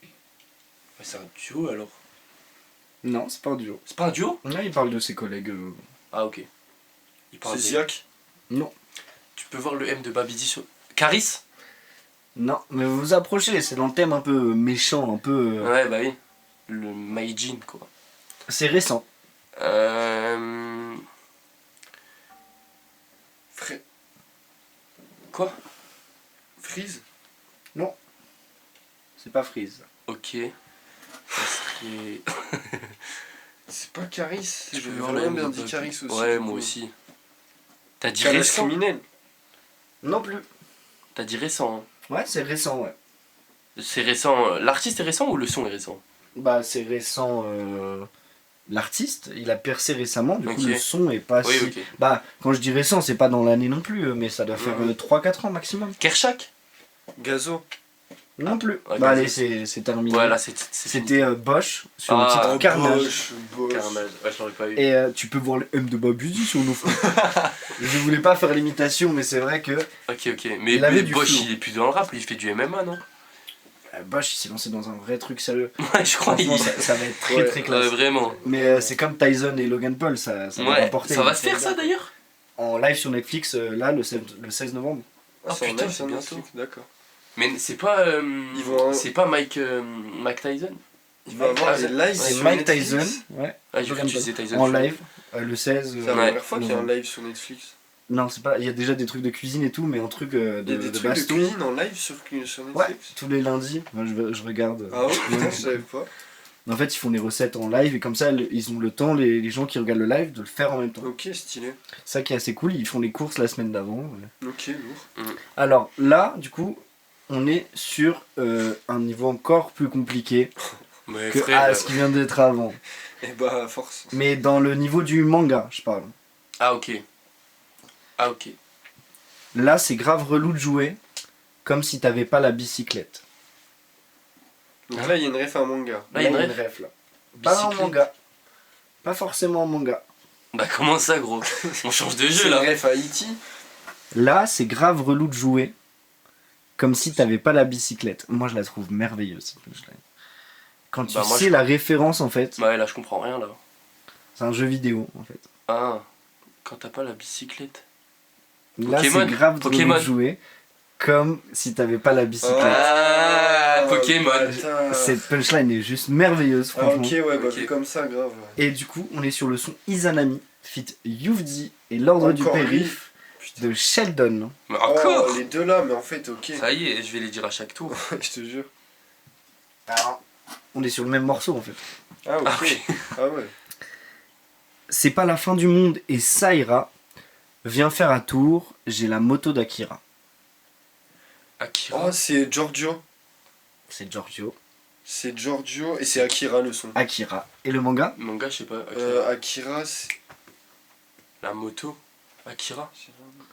Ouais, c'est un duo alors.
Non, c'est pas un duo.
C'est pas un duo?
Là, il parle de ses collègues.
Ah, ok. Il parle
C'est
de-
Ziak.
Non.
Tu peux voir le M de Babidi sur. Caris?
Non, mais vous vous approchez, c'est dans le thème un peu méchant, un peu.
Ouais, bah oui. Le Maijin, quoi.
C'est récent.
Fré...
Quoi?
Freeze.
C'est pas Freeze.
Ok. Ça serait.
C'est pas Caris.
Tu
Je
peux
veux
voir le
vraiment
M
bien
de
dit
Babidi.
Caris aussi.
Ouais,
du
moi
coup.
aussi. T'as dit
Caris
récent?
criminel.
Non plus.
T'as dit récent, hein.
Ouais, c'est récent, ouais.
C'est récent. L'artiste est récent ou le son est récent?
Bah, c'est récent. L'artiste, il a percé récemment, du coup
Ok.
le son est pas
Oui,
si.
ok.
Bah, quand je dis récent, c'est pas dans l'année non plus, mais ça doit faire
Mhm.
3-4 ans maximum.
Kershak?
Gazo.
Non plus.
Ouais,
bah, allez,
vas-y.
c'est terminé.
Ouais, là, c'est fini.
C'était Bosch sur
Ah,
le titre
Oh,
Carnage.
Bosch.
Carnage. Ouais, je l'aurais pas eu.
Et tu peux voir le M de Babudi sur nos fronts. Je voulais pas faire l'imitation, mais c'est vrai que
Ok, ok. Mais
Il avait du
Bosch,
flow.
il est plus dans le rap, il fait du MMA, non?
Bosch il s'est lancé dans un vrai truc sérieux.
Ouais, je crois.
Franchement, ça va être très
Ouais,
très classe.
Vraiment.
Mais c'est comme Tyson et Logan Paul, ça va
Ouais.
rapporter.
Ça va se faire, ça d'ailleurs?
En live sur Netflix, là, le 16 novembre.
Ah,
c'est en
putain,
live,
c'est
un
bientôt.
truc, D'accord.
Mais c'est pas.
Ils vont-
C'est pas Mike Tyson?
Il va avoir
Ah,
des
c'est-
lives
C'est
sur
Mike
Netflix.
Tyson, ouais,
Ah, j'ai cru que
Logan
tu disais
Paul.
Tyson.
en live, le 16.
C'est la
Ouais.
première fois qu'il y a un live sur Netflix.
Non, c'est pas. Il y a déjà des trucs de cuisine et tout, mais un truc
Il y a
de
des trucs de
baston.
cuisine en live sur
Ouais,
Netflix.
tous les lundis, moi, je regarde.
Ah ouais, putain,
Ouais.
je savais pas.
En fait, ils font des recettes en live et comme ça, ils ont le temps, les gens qui regardent le live, de le faire en même temps.
Ok, stylé.
Ça qui est assez cool, ils font les courses la semaine d'avant. Ouais.
Ok, lourd.
Alors là, du coup, on est sur un niveau encore plus compliqué
Mais
que
frère.
ce qui vient d'être avant.
Et bah, à force.
Mais dans le niveau du manga, je parle.
Ah, ok. Ah, ok.
Là, c'est grave relou de jouer, comme si t'avais pas la bicyclette.
Donc là, il y a une ref à un manga.
Là, il y a une
Là,
ref.
ref, là. Pas en
Bicyclette.
manga. Pas forcément en manga.
Bah, comment ça, gros? On change de
C'est
jeu
une
là.
ref à E.T.
Là, c'est grave relou de jouer, comme si t'avais pas la bicyclette. Moi, je la trouve merveilleuse, cette punchline. Quand tu
Bah, moi,
sais
je-
la référence, en fait,
Bah, ouais, là, je comprends rien là.
c'est un jeu vidéo, en fait.
Ah, quand t'as pas la bicyclette.
Là,
Pokémon.
c'est grave relou
Pokémon.
de jouer, comme si t'avais pas la bicyclette.
Ah, Pokémon.
Putain.
Cette punchline est juste merveilleuse,
Ah,
franchement.
ok, ouais, bah,
Ok.
vu comme ça, grave.
Et du coup, on est sur le son Izanami, fit Yuvdi et l'ordre du
Encore lui.
périph'
Putain.
de Sheldon.
Mais encore?
Oh, les deux là, mais en fait, ok.
Ça y est, je vais les dire à chaque tour.
Je te jure.
Alors, on est sur le même morceau, en fait.
Ah, ok.
Ah, ok.
Ah, ouais.
C'est pas la fin du monde et ça ira. Viens faire un tour, j'ai la moto d'Akira.
Akira.
Oh, c'est Giorgio.
C'est Giorgio.
C'est Giorgio et c'est Akira le son.
Akira. Et le manga?
Manga, je sais pas. Akira.
Akira, c'est.
La moto. Akira.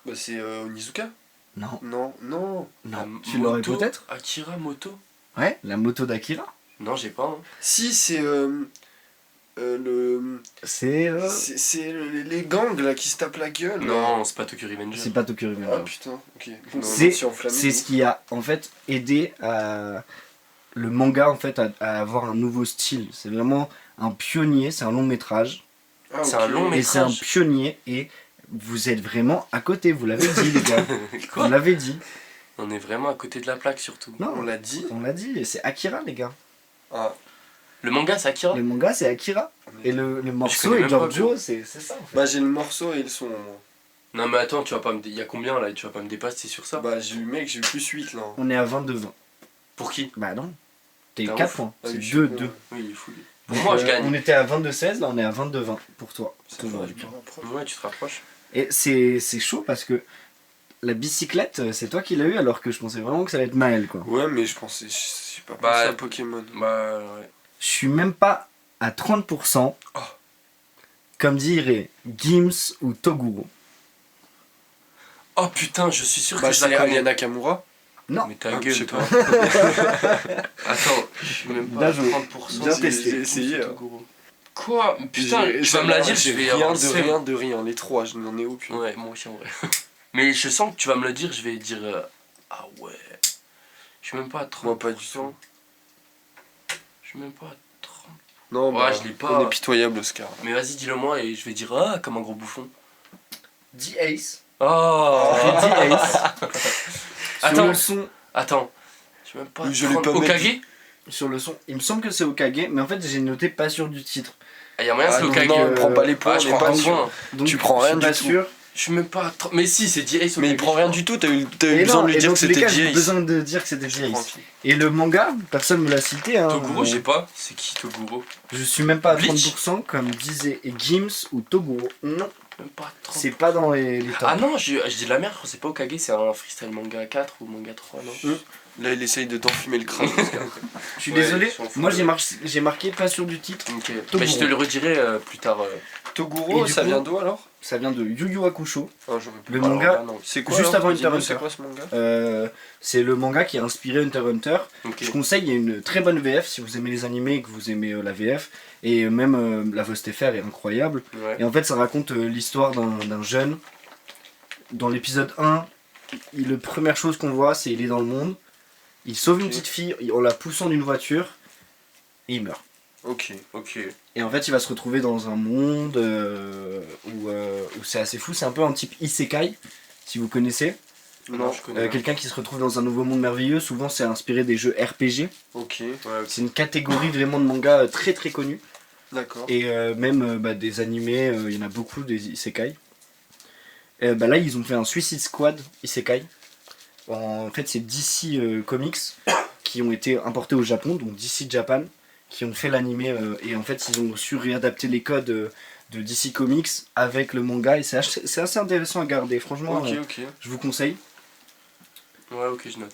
Bah, c'est Onizuka.
Non.
Non, non.
Non.
La
Tu l'aurais
moto.
peut-être?
Akira moto.
Ouais, la moto d'Akira.
Non, j'ai pas. Hein.
Si, c'est le.
C'est.
C'est les gangs là qui se tapent la gueule.
Non, c'est pas Tokyo Revenger.
C'est pas Tokyo
Ah
Revenger.
putain, ok.
C'est
enflammé,
c'est ce qui a en fait aidé le manga en fait à avoir un nouveau style. C'est vraiment un pionnier, c'est un long métrage.
Ah,
C'est
ok.
un long
Et c'est un
métrage.
pionnier et vous êtes vraiment à côté, vous l'avez dit les gars.
Quoi
Vous l'avez dit.
On est vraiment à côté de la plaque surtout.
Non,
On l'a dit.
on l'a dit, et c'est Akira les gars.
Ah,
Le manga c'est Akira.
Le manga c'est Akira. Et le morceau
connais
et
même pas,
Giorgio, c'est ça en fait.
bah j'ai le morceau et le son. Moi.
Non mais attends, tu vas pas me. Il y a combien là? Tu vas pas me dépasser sur ça?
Bah j'ai eu mec, j'ai eu plus 8 là.
On est à 22-20.
Pour qui?
Bah non. T'es
T'es un
4
ouf.
points.
Ah
C'est
oui, je suis
2-2.
con.
Oui, il est fou. lui. Pour moi, je gagne.
On était à 22-16, là on est à 22-20 pour toi.
Ça
Toujours.
va, je me rapproche.
Ouais, tu te rapproches.
Et c'est chaud parce que la bicyclette, c'est toi qui l'as eu alors que je pensais vraiment que ça allait être Maël quoi.
Ouais, mais je pensais, je suis pas
Bah,
pensé à Pokémon.
Bah ouais.
Je suis même pas à 30%.
Oh.
Comme dirait Gims ou Toguro.
Oh putain, je suis sûr
Bah
que je la
c'est
connais.
Aya Nakamura.
Non.
Mais ta
Ah, je
gueule
sais
toi. Attends, je suis même pas
Bien
à
joué.
30%.
Bien
c'est-
testé.
c'est
Essayé,
Toguro. Quoi? Putain,
J'ai-
tu vas me la dire, je
j'ai
vais
rien
avoir
de
le seum.
rien de rien. Les trois, je n'en ai aucune.
Ouais, moi aussi en vrai. Mais je sens que tu vas me le dire, je vais dire. Ah ouais. Je suis même pas à 30%.
Moi pas du tout.
Je suis même pas à 30%.
Non,
Ouais,
bah,
je l'ai pas.
on est pitoyable, Oscar.
Mais vas-y, dis-le moi et je vais dire ah comme un gros bouffon.
D-Ace.
Oh.
J'ai dit Ace. Sur
Attends.
le son,
Attends. Je suis même pas à
Oui, je l'ai
30.
pas mettre.
Okage?
sur le son, il me semble que c'est Okage, mais en fait j'ai noté pas sûr du titre.
Ah, y a moyen,
Ah,
c'est
non,
Okage.
non, prends pas les points,
Ah,
on
je
est
prends
pas
un
sûr.
point.
Donc,
Tu prends rien
je suis
du
pas
tout.
sûr.
Je suis même pas à 30. Mais si, c'est D-Ace
Mais il
Okage,
prend rien
je
du tout, t'as eu
Et
besoin
non,
de lui
et
dire
dans
que
tous les
c'était
cas, j'ai
Jace.
besoin de dire que c'était D-Ace.
Tranquille.
Et le manga, personne me l'a cité. Hein.
Toguro, j'ai pas. C'est qui Toguro?
Je suis même pas à
Bleach.
30% comme disait Gims ou Toguro. Non,
Même pas à 30.
c'est pas dans les tops.
Ah non, je dis de la merde, je crois que c'est pas Okage, c'est un freestyle manga 4 ou manga 3, non?
Là, il essaye de t'enfumer le crâne, Oscar.
Je suis
Ouais,
désolé,
ils sont fous,
moi
ouais.
j'ai marqué pas sûr du titre.
Ok.
Toguro.
Mais je te le redirai plus tard.
Toguro,
Et du
ça
coup-
vient d'où alors?
Ça vient de Yu Yu Hakusho.
Ah, j'aurais pu.
Le
Alors
manga,
là, non.
C'est quoi
Juste
alors
avant
Dis-nous,
Hunter
C'est
x
quoi ce manga?
C'est le manga qui a inspiré Hunter x Hunter.
Ok.
Je conseille, il y a une très bonne VF si vous aimez les animés et que vous aimez la VF. Et même la voix Stéphane est incroyable.
Ouais.
Et en fait, ça raconte l'histoire d'un jeune. Dans l'épisode 1, la première chose qu'on voit, c'est il est dans le monde. Il sauve une
Ok.
petite fille en la poussant d'une voiture. Et il meurt.
Ok.
Ok.
Et en fait, il va se retrouver dans un monde où c'est assez fou. C'est un peu un type isekai, si vous connaissez.
Non, je connais.
Quelqu'un qui se retrouve dans un nouveau monde merveilleux. Souvent, c'est inspiré des jeux RPG.
Ok.
Ouais, ok.
C'est une catégorie vraiment de manga très très connue.
D'accord.
Et même des animés, il y en a beaucoup des isekai. Là, ils ont fait un Suicide Squad isekai. En fait, c'est DC Comics qui ont été importés au Japon, donc DC Japan, qui ont fait l'animé. Et en fait, ils ont su réadapter les codes de DC Comics avec le manga. Et c'est assez intéressant à garder. Franchement,
Ok, ok.
je vous conseille.
Ouais, ok, je note.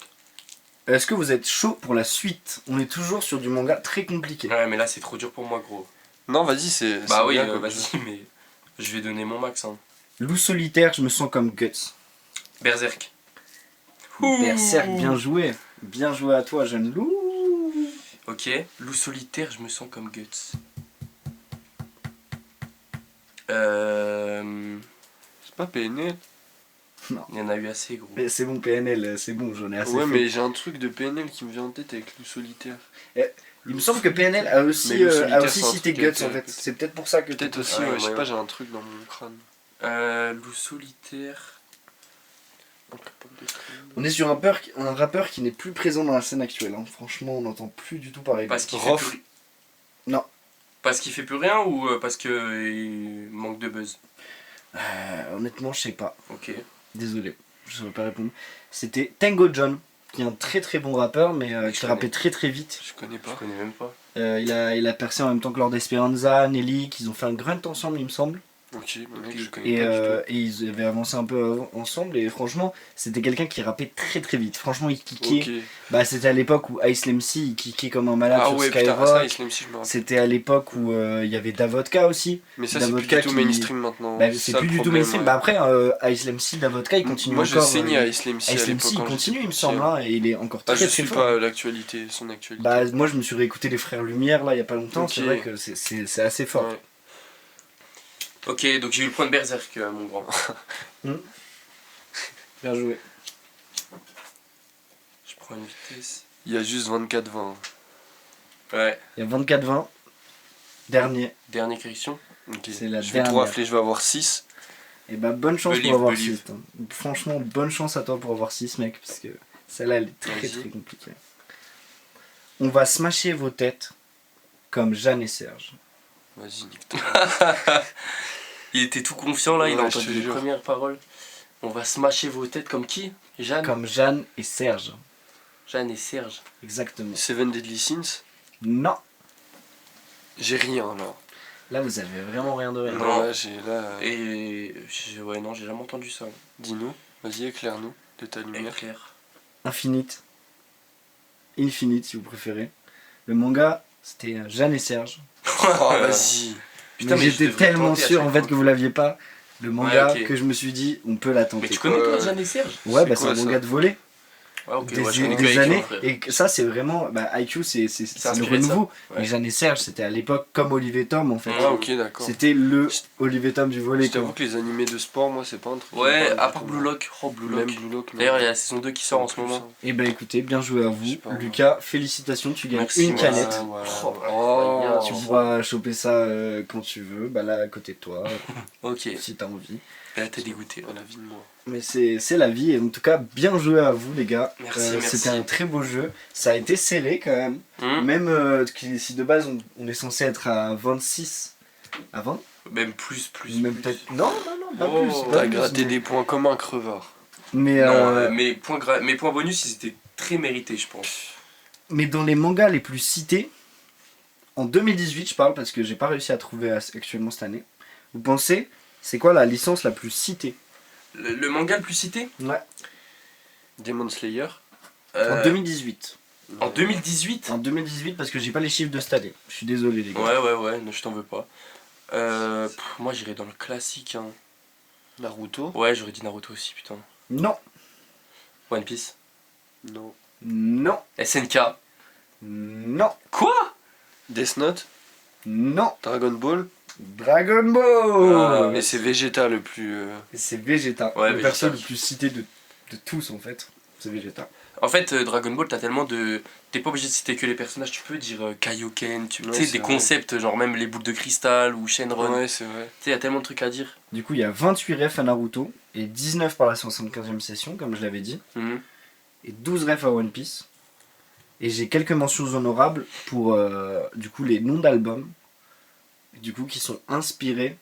Est-ce que vous êtes chaud pour la suite? On est toujours sur du manga très compliqué.
Ouais, mais là, c'est trop dur pour moi, gros.
Non, vas-y, c'est.
Bah
c'est
oui,
bien, comme
vas-y,
jeu.
mais je vais donner mon max. Hein.
Loup solitaire, je me sens comme Guts.
Berserk.
Berserk, bien joué. Bien joué à toi, jeune loup.
Ok. Loup solitaire, je me sens comme Guts.
C'est pas PNL.
Il y en a eu assez, gros.
Mais c'est bon, PNL, c'est bon, j'en ai assez
Ouais,
fait.
mais j'ai un truc de PNL qui me vient en tête avec Loup solitaire.
Il me semble que PNL a aussi,
Mais Loup
a
solitaire,
aussi
c'est un
cité
truc avec
Guts en fait.
peut-être.
C'est peut-être pour ça que
Peut-être aussi,
Ouais,
ouais, je sais
ouais.
pas, j'ai un truc dans mon crâne.
Loup solitaire.
On est sur un rappeur qui n'est plus présent dans la scène actuelle. Hein. Franchement, on n'entend plus du tout parler.
Parce qu'il
Rof.
fait plus...
Non.
Parce qu'il fait plus rien ou parce que il manque de buzz?
Honnêtement, je sais pas.
Ok.
Désolé, je ne saurais pas répondre. C'était Tango John, qui est un très très bon rappeur, mais
Je
qui
connais.
rappait très très vite.
Je connais
Je
pas.
connais même pas.
Il a percé en même temps que Lord Esperanza, Nelly, qu'ils ont fait un grunt ensemble, il me semble.
Ok, mec,
Ok.
je connais
Et,
pas du tout.
et ils avaient avancé un peu ensemble et franchement c'était quelqu'un qui rappait très très vite. Franchement il kickait.
Ok.
Bah c'était à l'époque où Ice MC il kickait comme un malade
Ah
sur
ouais, putain,
Skyrock.
ça, Islam si je me rappelle.
C'était à l'époque où il y avait Davodka aussi.
Mais ça, c'est plus
Davodka
du tout
qui-
mainstream maintenant.
Bah, c'est
ça,
plus
le
du tout
problème,
mainstream.
ouais.
Bah après Ice MC, Davodka il continue
Moi,
encore.
je saignais à Islam si à
Ice
l'époque.
MC il
quand
continue
j'étais
il me
petit,
semble
hein.
hein, et il est encore
Ah,
très
je
très
suis
fort.
pas l'actualité, son actualité.
Bah moi je me suis réécouté les Frères Lumière là il y a pas longtemps.
Ok.
C'est vrai que c'est assez fort.
Ouais.
Ok, donc j'ai eu le point de Berserk, mon grand.
Bien joué.
Je prends une vitesse.
Il y a juste 24-20.
Ouais.
Il y a 24-20. Dernier.
Dernière question.
Ok.
C'est la
Je vais tout
dernière.
rafler, je vais avoir 6.
Et bah bonne chance
Believe,
pour avoir
believe.
6. Franchement, bonne chance à toi pour avoir 6 mec, parce que celle-là elle est très
Vas-y.
très compliquée. On va smasher vos têtes comme Jeanne et Serge.
Vas-y, nique-toi.
Il était tout confiant là, il a
Ouais,
entendu
je te
les
jure.
premières paroles. On va smasher vos têtes comme qui? Jeanne?
Comme Jeanne et Serge.
Jeanne et Serge.
Exactement.
Seven Deadly Sins.
Non.
J'ai rien alors.
Là vous avez vraiment rien de rien.
Non.
Là, j'ai là.
Ouais, non, j'ai jamais entendu ça.
Dis-nous, vas-y, éclaire-nous de ta lumière.
Clair.
Infinite. Infinite si vous préférez. Le manga c'était Jeanne et Serge.
Oh, vas-y.
Putain,
mais
mais je
j'étais
devrais
tellement
tenter à
sûr
chaque
en fait
fois.
que vous l'aviez pas. Le manga
Ouais, ok.
que je me suis dit on peut la tenter.
Mais tu connais toi
Ouais.
Jeanne et Serge?
Ouais,
C'est
bah c'est
quoi,
un
ça
manga de volley.
Ouais, ok,
des,
ouais, je connais que
des
IQ,
années.
frère.
Et que ça, c'est vraiment. Bah, IQ, c'est le
inspiré de ça.
renouveau.
Ouais.
Mais Jeanne et Serge, c'était à l'époque comme Olivier Tom en fait.
Ouais.
Ah, ok, d'accord.
C'était le Olivier Tom du volley.
Je t'avoue
quoi.
que les animés de sport, moi, c'est pas un truc. qui me
Ouais,
parle
à
du
part
tout.
Blue Lock. Oh, Blue
Même
Lock.
Blue Lock. non.
D'ailleurs, il y a la saison 2 qui sort en ce
Plus,
moment.
hein.
Et bah écoutez, bien joué à
Je sais
vous.
pas,
Lucas, félicitations, tu gagnes
Merci,
une
ouais.
canette.
Voilà.
Oh,
Tu pourras choper ça quand tu veux, bah là à côté de toi,
Ok.
si t'as envie.
Là, t'es dégoûté.
La vie de moi.
Mais c'est la vie, et en tout cas, bien joué à vous les gars.
Merci, merci.
C'était un très beau jeu. Ça a été serré quand même. Même si de base on est censé être à 26. À 20
Même plus.
Même peut-être. Non, pas
Oh,
plus.
T'as
Pas plus,
gratté
mais-
des points comme un crevard.
Mais,
Non, mes points bonus, ils étaient très mérités, je pense.
mais dans les mangas les plus cités, en 2018, je parle parce que j'ai pas réussi à trouver actuellement cette année. Vous pensez, c'est quoi la licence la plus citée?
Le manga le plus cité
Ouais.
Demon Slayer.
En 2018.
En 2018
En 2018 parce que j'ai pas les chiffres de cette année. Je suis désolé les gars.
Ouais, non, je t'en veux pas. Moi, j'irais dans le classique. Hein.
Naruto.
Ouais, j'aurais dit Naruto aussi, putain.
Non.
One Piece.
Non.
Non.
SNK.
Non.
Quoi?
Death Note.
Non.
Dragon Ball.
Dragon Ball.
Ah,
Mais c'est Vegeta le plus.
C'est Vegeta.
Ouais,
le
Vegeta.
perso le plus cité de tous en fait. C'est Vegeta.
En fait, Dragon Ball, t'as tellement de. T'es pas obligé de citer que les personnages, tu peux dire Kaioken, tu
Ouais,
sais,
c'est
des
vrai.
concepts, genre même les boules de cristal ou Shenron.
Ouais, c'est vrai.
Tu sais, y a tellement de trucs à dire.
Du coup, il y a 28 refs à Naruto et 19 par la 75e session, comme je l'avais dit,
Mhm.
et 12 refs à One Piece. Et j'ai quelques mentions honorables pour du coup les noms d'albums, du coup qui sont inspirés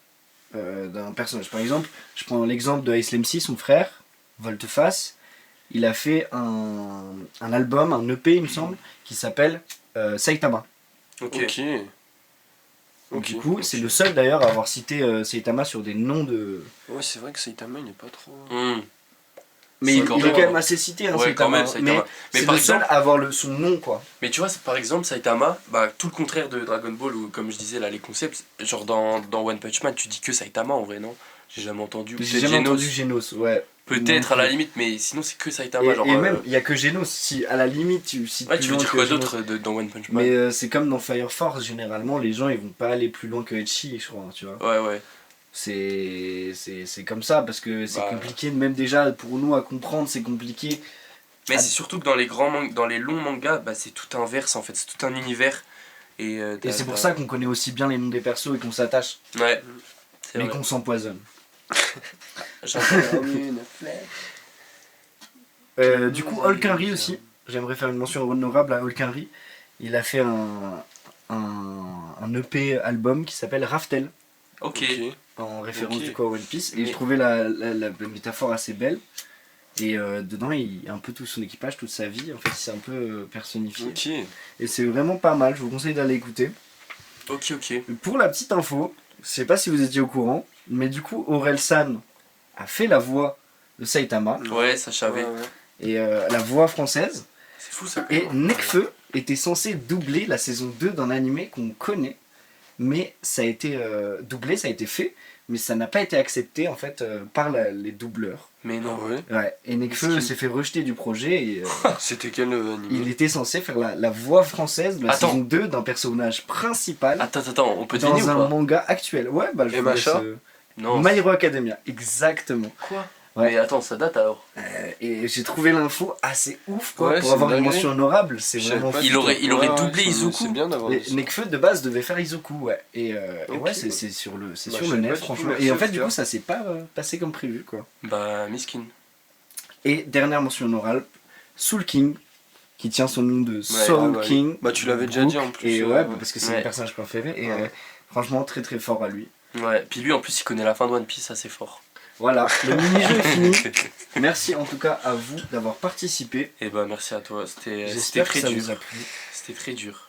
d'un personnage. Par exemple, je prends l'exemple de Ice MC, son frère, Volteface. Il a fait un album, un EP il me semble, qui s'appelle Saitama.
Ok.
Ok.
Donc,
Ok,
du coup,
ok.
c'est le seul d'ailleurs à avoir cité Saitama sur des noms de.
Ouais, c'est vrai que Saitama il est pas trop.
Mhm.
Mais
C'est
il
encore
est
bien,
quand même
hein.
assez cité, hein,
Ouais,
Saitama.
quand même, Saitama.
Mais
Mais
c'est
par
le seul
exemple-
à avoir son nom, quoi.
Mais tu vois, par exemple, Saitama, bah, tout le contraire de Dragon Ball, ou comme je disais là, les concepts, genre dans One Punch Man, tu dis que Saitama en vrai, non? J'ai jamais entendu.
J'ai
Peut-être
jamais
Genos.
entendu Genos, ouais.
Peut-être
Non
à la
plus.
limite, mais sinon c'est que Saitama.
Et,
genre,
et même, il n'y a que Genos. Si à la limite, tu cites
Ouais,
plus
tu veux
loin
dire
que
quoi
Genos.
d'autre dans One Punch Man?
Mais c'est comme dans Fire Force, généralement, les gens ils vont pas aller plus loin que Echi, je crois, tu vois.
Ouais.
C'est comme ça, parce que c'est
Bah.
compliqué, même déjà pour nous à comprendre, c'est compliqué.
Mais
Ah.
c'est surtout que dans les dans les longs mangas, bah, c'est tout un verse en fait, c'est tout un univers. Et
Et c'est pour ça qu'on connaît aussi bien les noms des persos et qu'on s'attache,
Ouais. C'est
mais
vrai.
qu'on s'empoisonne.
J'entends une flèche.
Du coup, Hulk-Henry aussi, j'aimerais faire une mention honorable à Hulk-Henry. Il a fait un EP album qui s'appelle Raftel,
Ok.
en référence
Ok.
du coup à One Piece, et
Mais-
je trouvais la métaphore assez belle. Et dedans, il y a un peu tout son équipage, toute sa vie, en fait, c'est un peu personnifié.
Ok.
Et c'est vraiment pas mal, je vous conseille d'aller écouter.
Ok.
Pour la petite info, je sais pas si vous étiez au courant, mais du coup, Aurel San a fait la voix de Saitama,
Ouais, ça je savais.
Ouais.
et la voix française.
C'est fou ça.
Et Nekfeu était censé doubler la saison 2 d'un animé qu'on connaît, mais ça a été doublé, ça a été fait, mais ça n'a pas été accepté en fait par les doubleurs.
Mais
Ah
non.
ouais.
Ouais. Et Nekfeu s'est fait rejeter du projet et
C'était quel animé?
il était censé faire la voix française de la
Attends.
saison 2 d'un personnage principal
Attends, on peut deviner
dans
ou
un
pas?
manga actuel. Ouais, bah je vous
MHA?
laisse,
Non.
My Hero Academia, exactement.
Quoi?
Ouais.
Mais attends, ça date alors.
Et j'ai trouvé l'info assez ouf quoi,
Ouais,
pour
c'est
avoir une
dingue.
mention honorable, c'est
Je savais
vraiment
pas
fou.
du
Il
tout.
aurait
Ouais,
doublé
c'est-
Izuku.
C'est bien d'avoir dit ça.
Nekfeu de base devait faire Izuku, ouais. Et
Ok.
ouais, c'est sur le, c'est
Bah,
sur
je
le
sais pas
net,
du tout,
franchement.
merci,
Et en
en
fait,
tout
du
cas.
coup, ça s'est pas passé comme prévu, quoi.
Bah, miskin.
Et dernière mention honorable, Soul King, qui tient son nom de Soul
ah ouais.
King.
Bah, tu l'avais déjà dit, en plus,
Et ouais, parce que c'est
ouais.
mon personnage préféré. Et
Ouais.
franchement, très très fort à lui.
Ouais, puis lui en plus il connaît la fin de One Piece, ça c'est fort.
Voilà, le mini-jeu est fini. Merci en tout cas à vous d'avoir participé.
Et bah merci à toi, c'était
J'espère que
très
ça
dur.
vous a plu.
C'était très dur.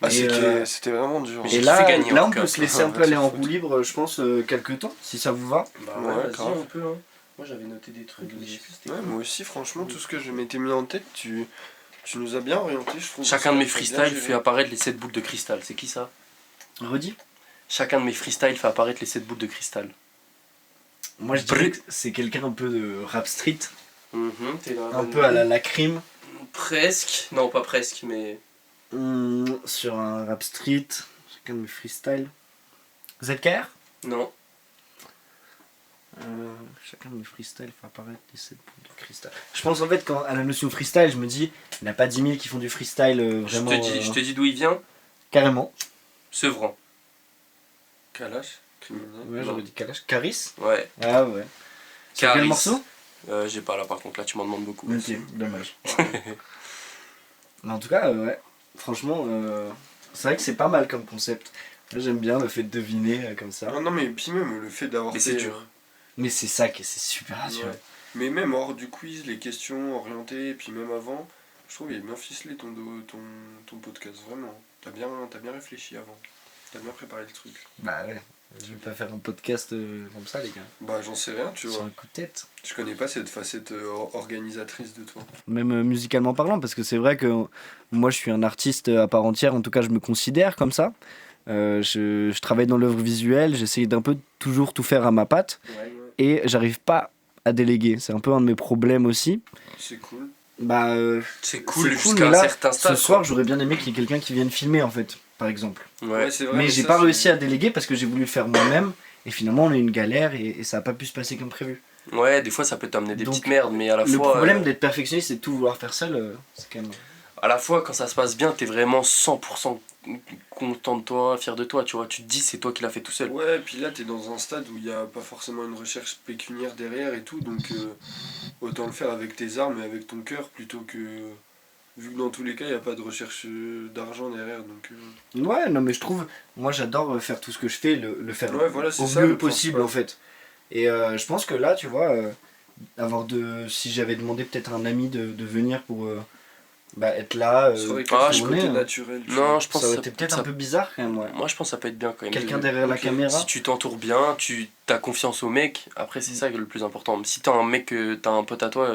Ah,
Et,
c'était vraiment dur.
Mais
Et
j'ai
là,
kiffé gagner, en
là
tout
on
cas.
peut se laisser un peu aller en roue libre, je pense, quelques temps, si ça vous va.
Bah
Ouais,
ouais, vas-y
grave.
on peut hein. Moi j'avais noté des trucs, je sais plus c'était
Ouais,
quoi.
moi aussi, franchement, tout ce que je m'étais mis en tête, tu nous as bien orienté, je trouve.
Chacun de mes
Ça a bien
freestyles
géré.
fait apparaître les 7 boules de cristal, c'est qui ça?
Redis.
Chacun de mes freestyles fait apparaître les 7 boules de cristal.
Moi je dirais que c'est quelqu'un un peu de rap street,
T'es dans la
un
bonne
peu à la
ligne.
Lacrim.
Presque, non pas presque, mais...
Sur un rap street, chacun de mes freestyles. ZKR.
Non.
Chacun de mes freestyles fait apparaître les 7 boules de cristal. Je pense en fait, quand, à la notion freestyle, je me dis, il n'y en a pas 10 000 qui font du freestyle vraiment.
Je te dis d'où il vient.
Carrément.
Sevran.
Kalash, criminel.
Ouais, j'aurais dit Kalash. Caris.
Ouais.
Ah ouais. C'est quel
Caris.
morceau?
J'ai pas là par contre, là tu m'en demandes beaucoup.
Ok, dommage. Mais en tout cas, ouais. Franchement, c'est vrai que c'est pas mal comme concept. Moi, j'aime bien le fait de deviner comme ça.
Ah non, mais puis même le fait d'avoir
Mais
fait,
c'est dur.
Mais c'est ça qui c'est super rassurant.
Ouais. Mais même hors du quiz, les questions orientées, et puis même avant, je trouve qu'il est bien ficelé ton podcast, vraiment. T'as bien réfléchi avant. T'as bien préparé le truc.
Bah ouais. Je vais pas faire un podcast comme ça, les gars.
Bah j'en sais rien, tu
Sur
vois.
un coup de tête.
Je connais pas cette facette organisatrice de toi.
Même musicalement parlant, parce que c'est vrai que moi je suis un artiste à part entière, en tout cas je me considère comme ça. Je travaille dans l'œuvre visuelle, j'essaye d'un peu toujours tout faire à ma patte et j'arrive pas à déléguer. C'est un peu un de mes problèmes aussi.
C'est cool.
Bah,
C'est cool
mais
jusqu'à un
là,
certain stade.
ce soir j'aurais bien aimé qu'il y ait quelqu'un qui vienne filmer en fait, par exemple.
Ouais.
c'est vrai.
Mais j'ai
ça,
pas
c'est-
réussi à déléguer parce que j'ai voulu le faire moi-même et finalement on a eu une galère et ça a pas pu se passer comme prévu.
Ouais, des fois ça peut t'amener des
Donc,
petites merdes, mais à la
Le
fois.
problème d'être perfectionniste et de tout vouloir faire seul, c'est quand même...
À la fois, quand ça se passe bien, t'es vraiment 100% content de toi, fier de toi, tu vois. Tu te dis, c'est toi qui l'as fait tout seul.
Ouais, puis là t'es dans un stade où il n'y a pas forcément une recherche pécuniaire derrière et tout, donc autant le faire avec tes armes et avec ton cœur plutôt que. Vu que dans tous les cas il n'y a pas de recherche d'argent derrière, donc.
Ouais, non mais je trouve, moi j'adore faire tout ce que je fais, le faire
Ouais, voilà, c'est
au
ça,
mieux
le
possible
principal.
en fait. Et je pense que là, tu vois, si j'avais demandé peut-être à un ami de venir pour être là,
Ça aurait
Ah,
quelque
je
chose
connais,
côté
hein.
naturel. tu
Non,
vois.
je pense
ça aurait
que
été peut-être un peu bizarre quand même, ouais.
Moi, je pense que ça peut être bien quand même.
Quelqu'un derrière la
ok.
caméra.
Si tu t'entoures bien, tu as confiance au mec, après c'est ça le plus important. Si t'as un mec, t'as un pote à toi,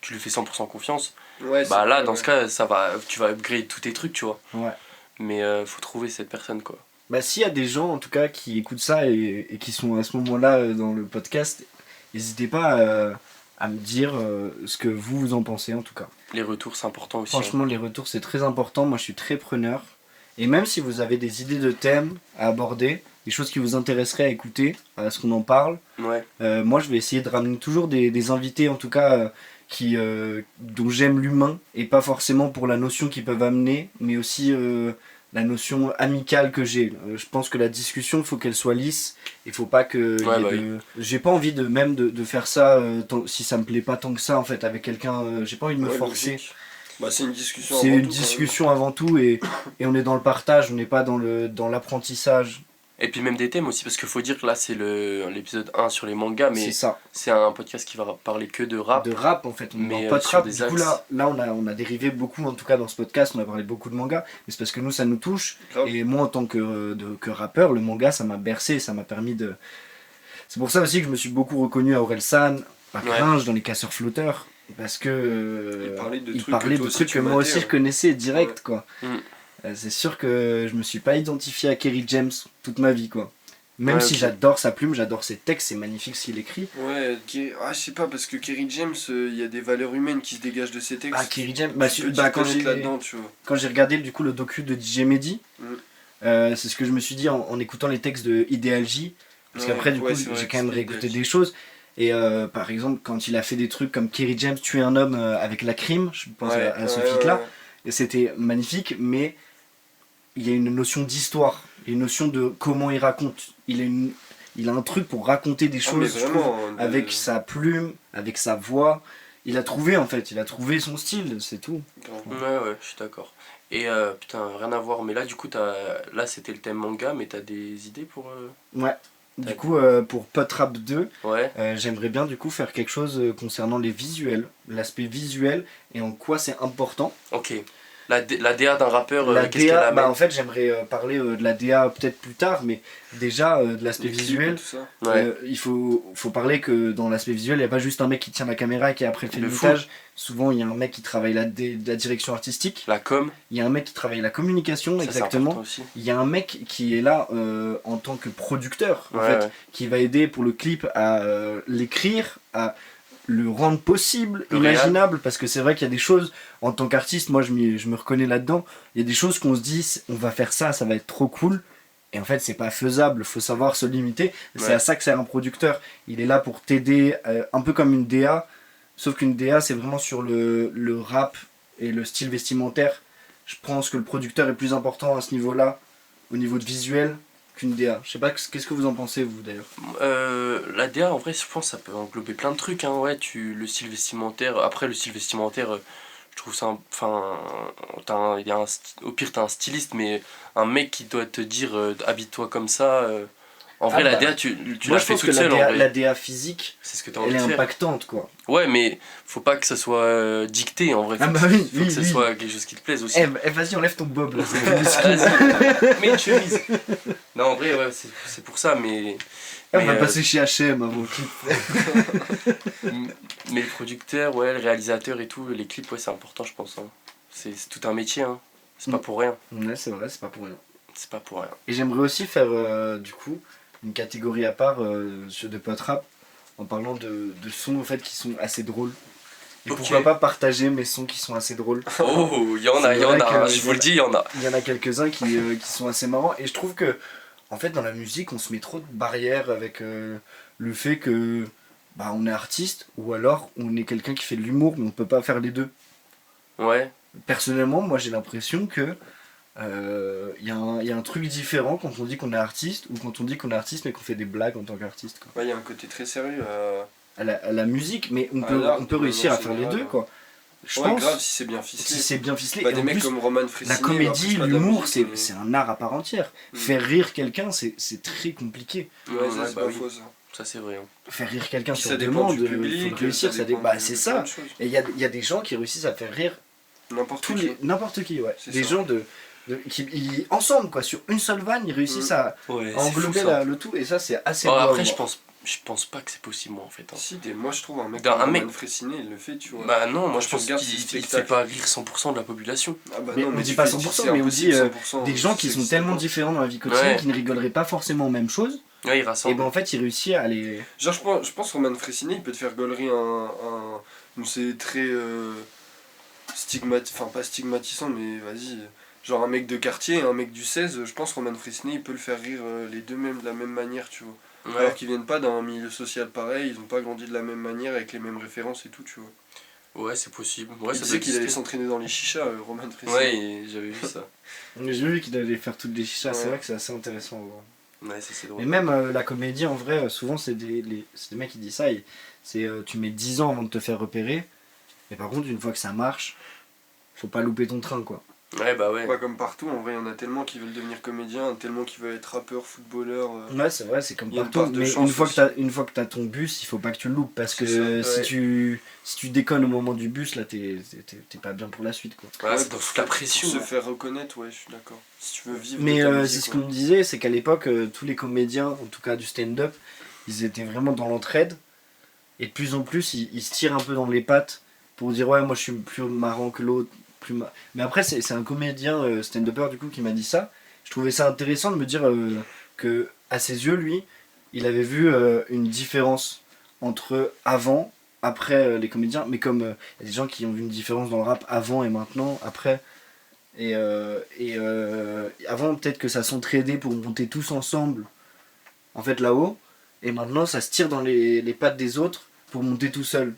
tu lui fais 100% confiance,
Ouais,
bah
c'est
là
vrai,
dans
ouais.
ce cas, tu vas upgrade tous tes trucs, tu vois.
Ouais.
Mais faut trouver cette personne quoi.
Bah s'il y a des gens en tout cas qui écoutent ça et qui sont à ce moment-là dans le podcast, n'hésitez pas à me dire ce que vous en pensez en tout cas.
Les retours c'est important aussi. hein.
Franchement, les retours, c'est très important. Moi, je suis très preneur. Et même si vous avez des idées de thèmes à aborder, des choses qui vous intéresseraient à écouter, à ce qu'on en parle,
Ouais.
moi, je vais essayer de ramener toujours des invités, en tout cas, dont j'aime l'humain, et pas forcément pour la notion qu'ils peuvent amener, mais aussi la notion amicale que j'ai. Je pense que la discussion, il faut qu'elle soit lisse. Il faut pas que...
Ouais,
y ait
bah
de... J'ai pas envie de faire ça si ça me plaît pas tant que ça, en fait, avec quelqu'un. J'ai pas envie de me
Ouais,
forcer.
logique. Bah, c'est une discussion.
C'est
avant
une
tout, quand même.
discussion avant tout et on est dans le partage, on n'est pas dans l'apprentissage.
Et puis même des thèmes aussi, parce qu'il faut dire que là c'est l'épisode 1 sur les mangas, mais
C'est ça.
c'est un podcast qui va parler que de rap.
De rap en fait, on
Mais,
n'est pas de
sur
rap.
des
Du coup
axes.
là on a dérivé beaucoup en tout cas dans ce podcast, on a parlé beaucoup de manga, mais c'est parce que nous ça nous touche.
Grave.
Et moi en tant que rappeur, le manga ça m'a bercé, ça m'a permis de... C'est pour ça aussi que je me suis beaucoup reconnu à Orelsan, à
Ouais.
Gringe, dans les casseurs flotteurs. Parce que
Il parlait de
il
trucs
parlait
que toi
de
aussi
trucs
tu
que moi
matais,
aussi
ouais.
je connaissais direct quoi.
Mm.
C'est sûr que je me suis pas identifié à Kerry James toute ma vie quoi. Même
Ouais,
si
ok.
j'adore sa plume, j'adore ses textes, c'est magnifique ce qu'il écrit.
Ouais, je sais pas, parce que Kerry James, il y a des valeurs humaines qui se dégagent de ses textes.
Ah Kerry James,
Tu peux
quand
t'y connaître là-dedans, tu vois.
j'ai regardé du coup le docu de DJ Mehdi, c'est ce que je me suis dit en écoutant les textes de Ideal J, parce
Ouais,
qu'après du
ouais,
coup
c'est vrai
j'ai
que
quand même
c'était
réécouté
Ideal J.
des choses. Et par exemple, quand il a fait des trucs comme Kerry James tuer un homme avec la crime, je pense à ce feat-là, et c'était magnifique, mais il y a une notion d'histoire, une notion de comment il raconte. Il a un truc pour raconter des choses,
mais vraiment,
je trouve, avec sa plume, avec sa voix. Il a trouvé son style, c'est tout.
Ouais, je suis d'accord. Et putain, rien à voir, mais là du coup, là c'était le thème manga, mais t'as des idées pour...
Ouais. Du coup, pour Potrap 2,
Ouais.
j'aimerais bien du coup faire quelque chose concernant les visuels, l'aspect visuel et en quoi c'est important.
Ok. La DA d'un rappeur,
La
qu'est-ce qu'elle
DA,
amène?
en fait, j'aimerais parler de la DA peut-être plus tard, mais déjà de l'aspect
Les clips et
visuel.
tout ça.
Ouais.
Il faut parler que dans l'aspect visuel, il n'y a pas juste un mec qui tient la caméra et qui après fait le
Le fou.
montage. Souvent, il y a un mec qui travaille la direction artistique.
La com,
Il y a un mec qui travaille la communication,
ça, c'est
exactement.
important aussi.
Il y a un mec qui est là en tant que producteur, en
Ouais,
fait,
ouais.
qui va aider pour le clip à l'écrire, à le rendre possible,
Le
imaginable, parce que c'est vrai qu'il y a des choses, en tant qu'artiste, moi je me reconnais là-dedans, il y a des choses qu'on se dit, on va faire ça, ça va être trop cool, et en fait c'est pas faisable, faut savoir se limiter, c'est
Ouais.
à ça que sert un producteur, il est là pour t'aider, un peu comme une DA, sauf qu'une DA c'est vraiment sur le rap et le style vestimentaire. Je pense que le producteur est plus important à ce niveau-là, au niveau de visuel, qu'une DA. Je sais pas, qu'est-ce que vous en pensez, vous, d'ailleurs?
La DA, en vrai, je pense que ça peut englober plein de trucs. Hein. Ouais, le style vestimentaire. Après, le style vestimentaire, je trouve ça. Enfin, au pire, t'as un styliste, mais un mec qui doit te dire habille-toi comme ça. En vrai,
Ah
la
bah,
DA, tu
Moi,
l'as
je
fait
pense que
toute seule, en
la
vrai.
DA physique,
C'est ce que t'as
elle
envie
est
de faire.
impactante, quoi.
Ouais, mais faut pas que ça soit dicté, en vrai.
Ah
Faut
bah
que-
oui,
faut
oui,
que ça
oui.
soit quelque chose qui te plaise aussi.
Vas-y, enlève ton bob, là.
Vas-y, mets une chemise. Non, en vrai, ouais, c'est pour ça, mais.
On
mais,
va passer chez H&M avant le clip.
Mais le producteur, ouais, le réalisateur et tout, les clips, ouais, c'est important, je pense. Hein. C'est tout un métier, hein. C'est pas pour rien.
Ouais, c'est vrai, c'est pas pour rien.
C'est pas pour rien.
Et j'aimerais aussi faire, du coup, une catégorie à part sur de post rap, en parlant de sons, en fait, qui sont assez drôles. Et
Ok.
pourquoi pas partager mes sons qui sont assez drôles.
Oh, il y en a,
C'est
il y en
vrai
a.
que
Je vous le dis, il y en a.
Il y en a quelques-uns qui sont assez marrants. Et je trouve que, en fait, dans la musique, on se met trop de barrières avec le fait que bah, on est artiste ou alors on est quelqu'un qui fait de l'humour, mais on peut pas faire les deux.
Ouais.
Personnellement, moi j'ai l'impression que y a un truc différent quand on dit qu'on est artiste ou quand on dit qu'on est artiste mais qu'on fait des blagues en tant qu'artiste. Quoi.
Ouais, il y a un côté très sérieux.
À la musique, mais on
À
peut,
l'art,
on peut
en
réussir à faire les
général,
deux. Quoi. Je
Ouais,
pense,
grave, si c'est bien ficelé.
si c'est bien ficelé.
Bah,
Et
des
en
mecs
plus,
comme Roman Fressinet.
la comédie,
après, pas de la
l'humour,
musique,
c'est un art à part entière.
Mm.
Faire rire quelqu'un, c'est très compliqué.
mais- Ouais, ça, c'est
bah
pas
oui.
faux ça.
Ça, c'est vrai. Hein.
Faire rire quelqu'un
Puis
sur
ça dépend
demande,
du
il
public.
faut réussir.
dépend
Bah,
de
c'est
plein
ça.
de choses.
Et il y a des gens qui réussissent à faire rire
N'importe qui.
n'importe qui, ouais.
C'est
Des
ça.
gens ensemble, quoi, sur une seule vanne, ils réussissent à
Ouais,
englober le tout, et ça, c'est assez
Bon,
beau à
après,
voir.
je pense pas que c'est possible, moi, en fait. Hein.
Si, moi je trouve un mec
D'un-
comme
un
Roman
mec-
Fressinet, il le fait, tu vois.
Bah non, moi
Quand
je
tu
pense
regardes
qu'il
ses
il fait
spectacles.
pas rire 100% de la population.
Ah bah
Mais
non,
on
mais
dit
tu
pas
fais-
100%,
c'est
mais on
impossible,
dit
100%,
des gens qui
c'est-
sont
c'est
tellement
bon.
différents dans la vie quotidienne
Ouais.
qui ne rigoleraient pas forcément aux mêmes choses,
Ouais, il
et
rassemble.
ben en fait, ils réussissent à les.
Genre, je pense Roman Fressinet, il peut te faire gaulerie c'est très enfin pas stigmatisant, mais vas-y. Genre un mec de quartier et un mec du 16, je pense Roman Fressinet, il peut le faire rire les deux mêmes de la même manière, tu vois.
Ouais.
Alors qu'ils viennent pas d'un milieu social pareil, ils ont pas grandi de la même manière avec les mêmes références et tout, tu vois.
Ouais, c'est possible. Ouais,
Il
ça
disait
doit
qu'il allait
exister.
s'entraîner dans les chichas, Roman Fressinet.
Ouais, j'avais vu ça.
J'ai vu qu'ils allaient faire toutes les chichas, c'est
Ouais.
vrai que c'est assez intéressant à voir.
Ouais, ça c'est
Et
drôle.
même la comédie, en vrai, souvent, c'est des mecs qui disent ça, tu mets 10 ans avant de te faire repérer, mais par contre, une fois que ça marche, faut pas louper ton train, quoi.
Ouais, bah ouais.
Pas comme partout, en vrai, il y en a tellement qui veulent devenir comédien, tellement qui veulent être rappeur, footballeur.
Ouais, c'est vrai, c'est comme
Il y a une
partout.
part de
Mais
chance
une fois que t'as ton bus, il faut pas que tu le loupes. Parce que
C'est ça, ouais.
si tu déconnes au moment du bus, là, t'es pas bien pour la suite, quoi.
Ouais, c'est pour foutre la pression.
Pour se faire reconnaître, ouais, je suis d'accord. Si tu veux vivre.
Mais
de ta
c'est
musique,
ce
ouais.
qu'on me disait, c'est qu'à l'époque, tous les comédiens, en tout cas du stand-up, ils étaient vraiment dans l'entraide. Et de plus en plus, ils se tirent un peu dans les pattes pour dire ouais, moi je suis plus marrant que l'autre. Mais après, c'est un comédien stand-upper du coup qui m'a dit ça. Je trouvais ça intéressant de me dire que à ses yeux, lui, il avait vu une différence entre avant, après les comédiens. Mais comme il y a des gens qui ont vu une différence dans le rap avant et maintenant, après. Et avant, peut-être que ça s'entraidait pour monter tous ensemble, en fait, là-haut. et maintenant ça se tire dans les pattes des autres pour monter tout seul.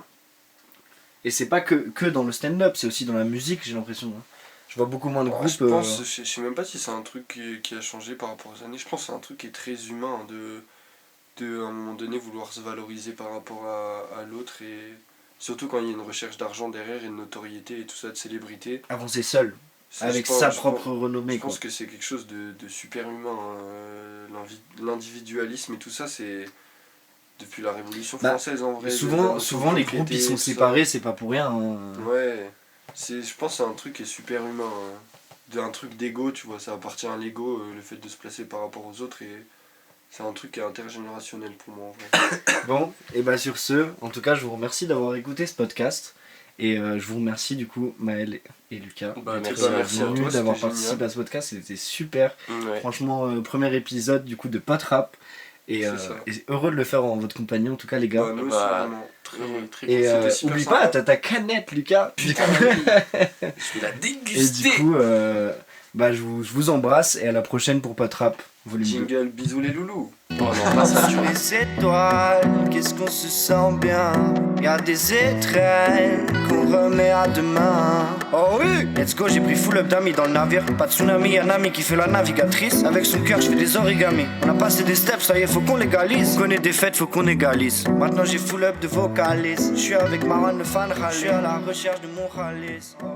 Et c'est pas que dans le stand-up, c'est aussi dans la musique, j'ai l'impression. Hein. Je vois beaucoup moins de groupes.
Je sais même pas si c'est un truc qui a changé par rapport aux années. Je pense que c'est un truc qui est très humain de à un moment donné vouloir se valoriser par rapport à l'autre, et surtout quand il y a une recherche d'argent derrière et de notoriété et tout ça, de célébrité.
Avancer seul, avec sa propre renommée.
Je pense que c'est quelque chose de super humain. Hein. L'individualisme et tout ça, c'est depuis la Révolution française en vrai.
Souvent les groupes ils sont séparés, c'est pas pour rien. Hein.
Ouais, je pense que c'est un truc qui est super humain. Hein. Un truc d'ego, tu vois, ça appartient à l'ego, le fait de se placer par rapport aux autres, et c'est un truc qui est intergénérationnel pour moi en vrai.
Bon, et bah sur ce, en tout cas je vous remercie d'avoir écouté ce podcast. Et je vous remercie du coup Maël et Lucas
merci à toi,
d'avoir
c'était
participé
génial.
à ce podcast, c'était super.
Ouais.
Franchement, premier épisode du coup de Potrap. Et heureux de le faire en votre compagnie en tout cas les gars.
Nous aussi,
Bah,
vraiment.
Très
Et
c'était super
oublie
sympa.
pas, t'as ta canette Lucas.
Putain, je vais la
Et
déguster.
du coup, je vous embrasse et à la prochaine pour Potrap volume 2.
Jingle, bisous les loulous.
Oh non, pas ça, tu vois.
Les étoiles, qu'est-ce qu'on se sent bien. Y'a des étrennes qu'on remet à demain. Oh oui, let's go, j'ai pris full up d'amis dans le navire. Pas de tsunami, y'a un ami qui fait la navigatrice. Avec son cœur, je fais des origamis. On a passé des steps, ça y est, faut qu'on légalise. On connaît des fêtes, faut qu'on égalise. Maintenant j'ai full up de vocalises. Je suis avec Marwan le fan râlé. Je suis à la recherche de mon ralice. Oh.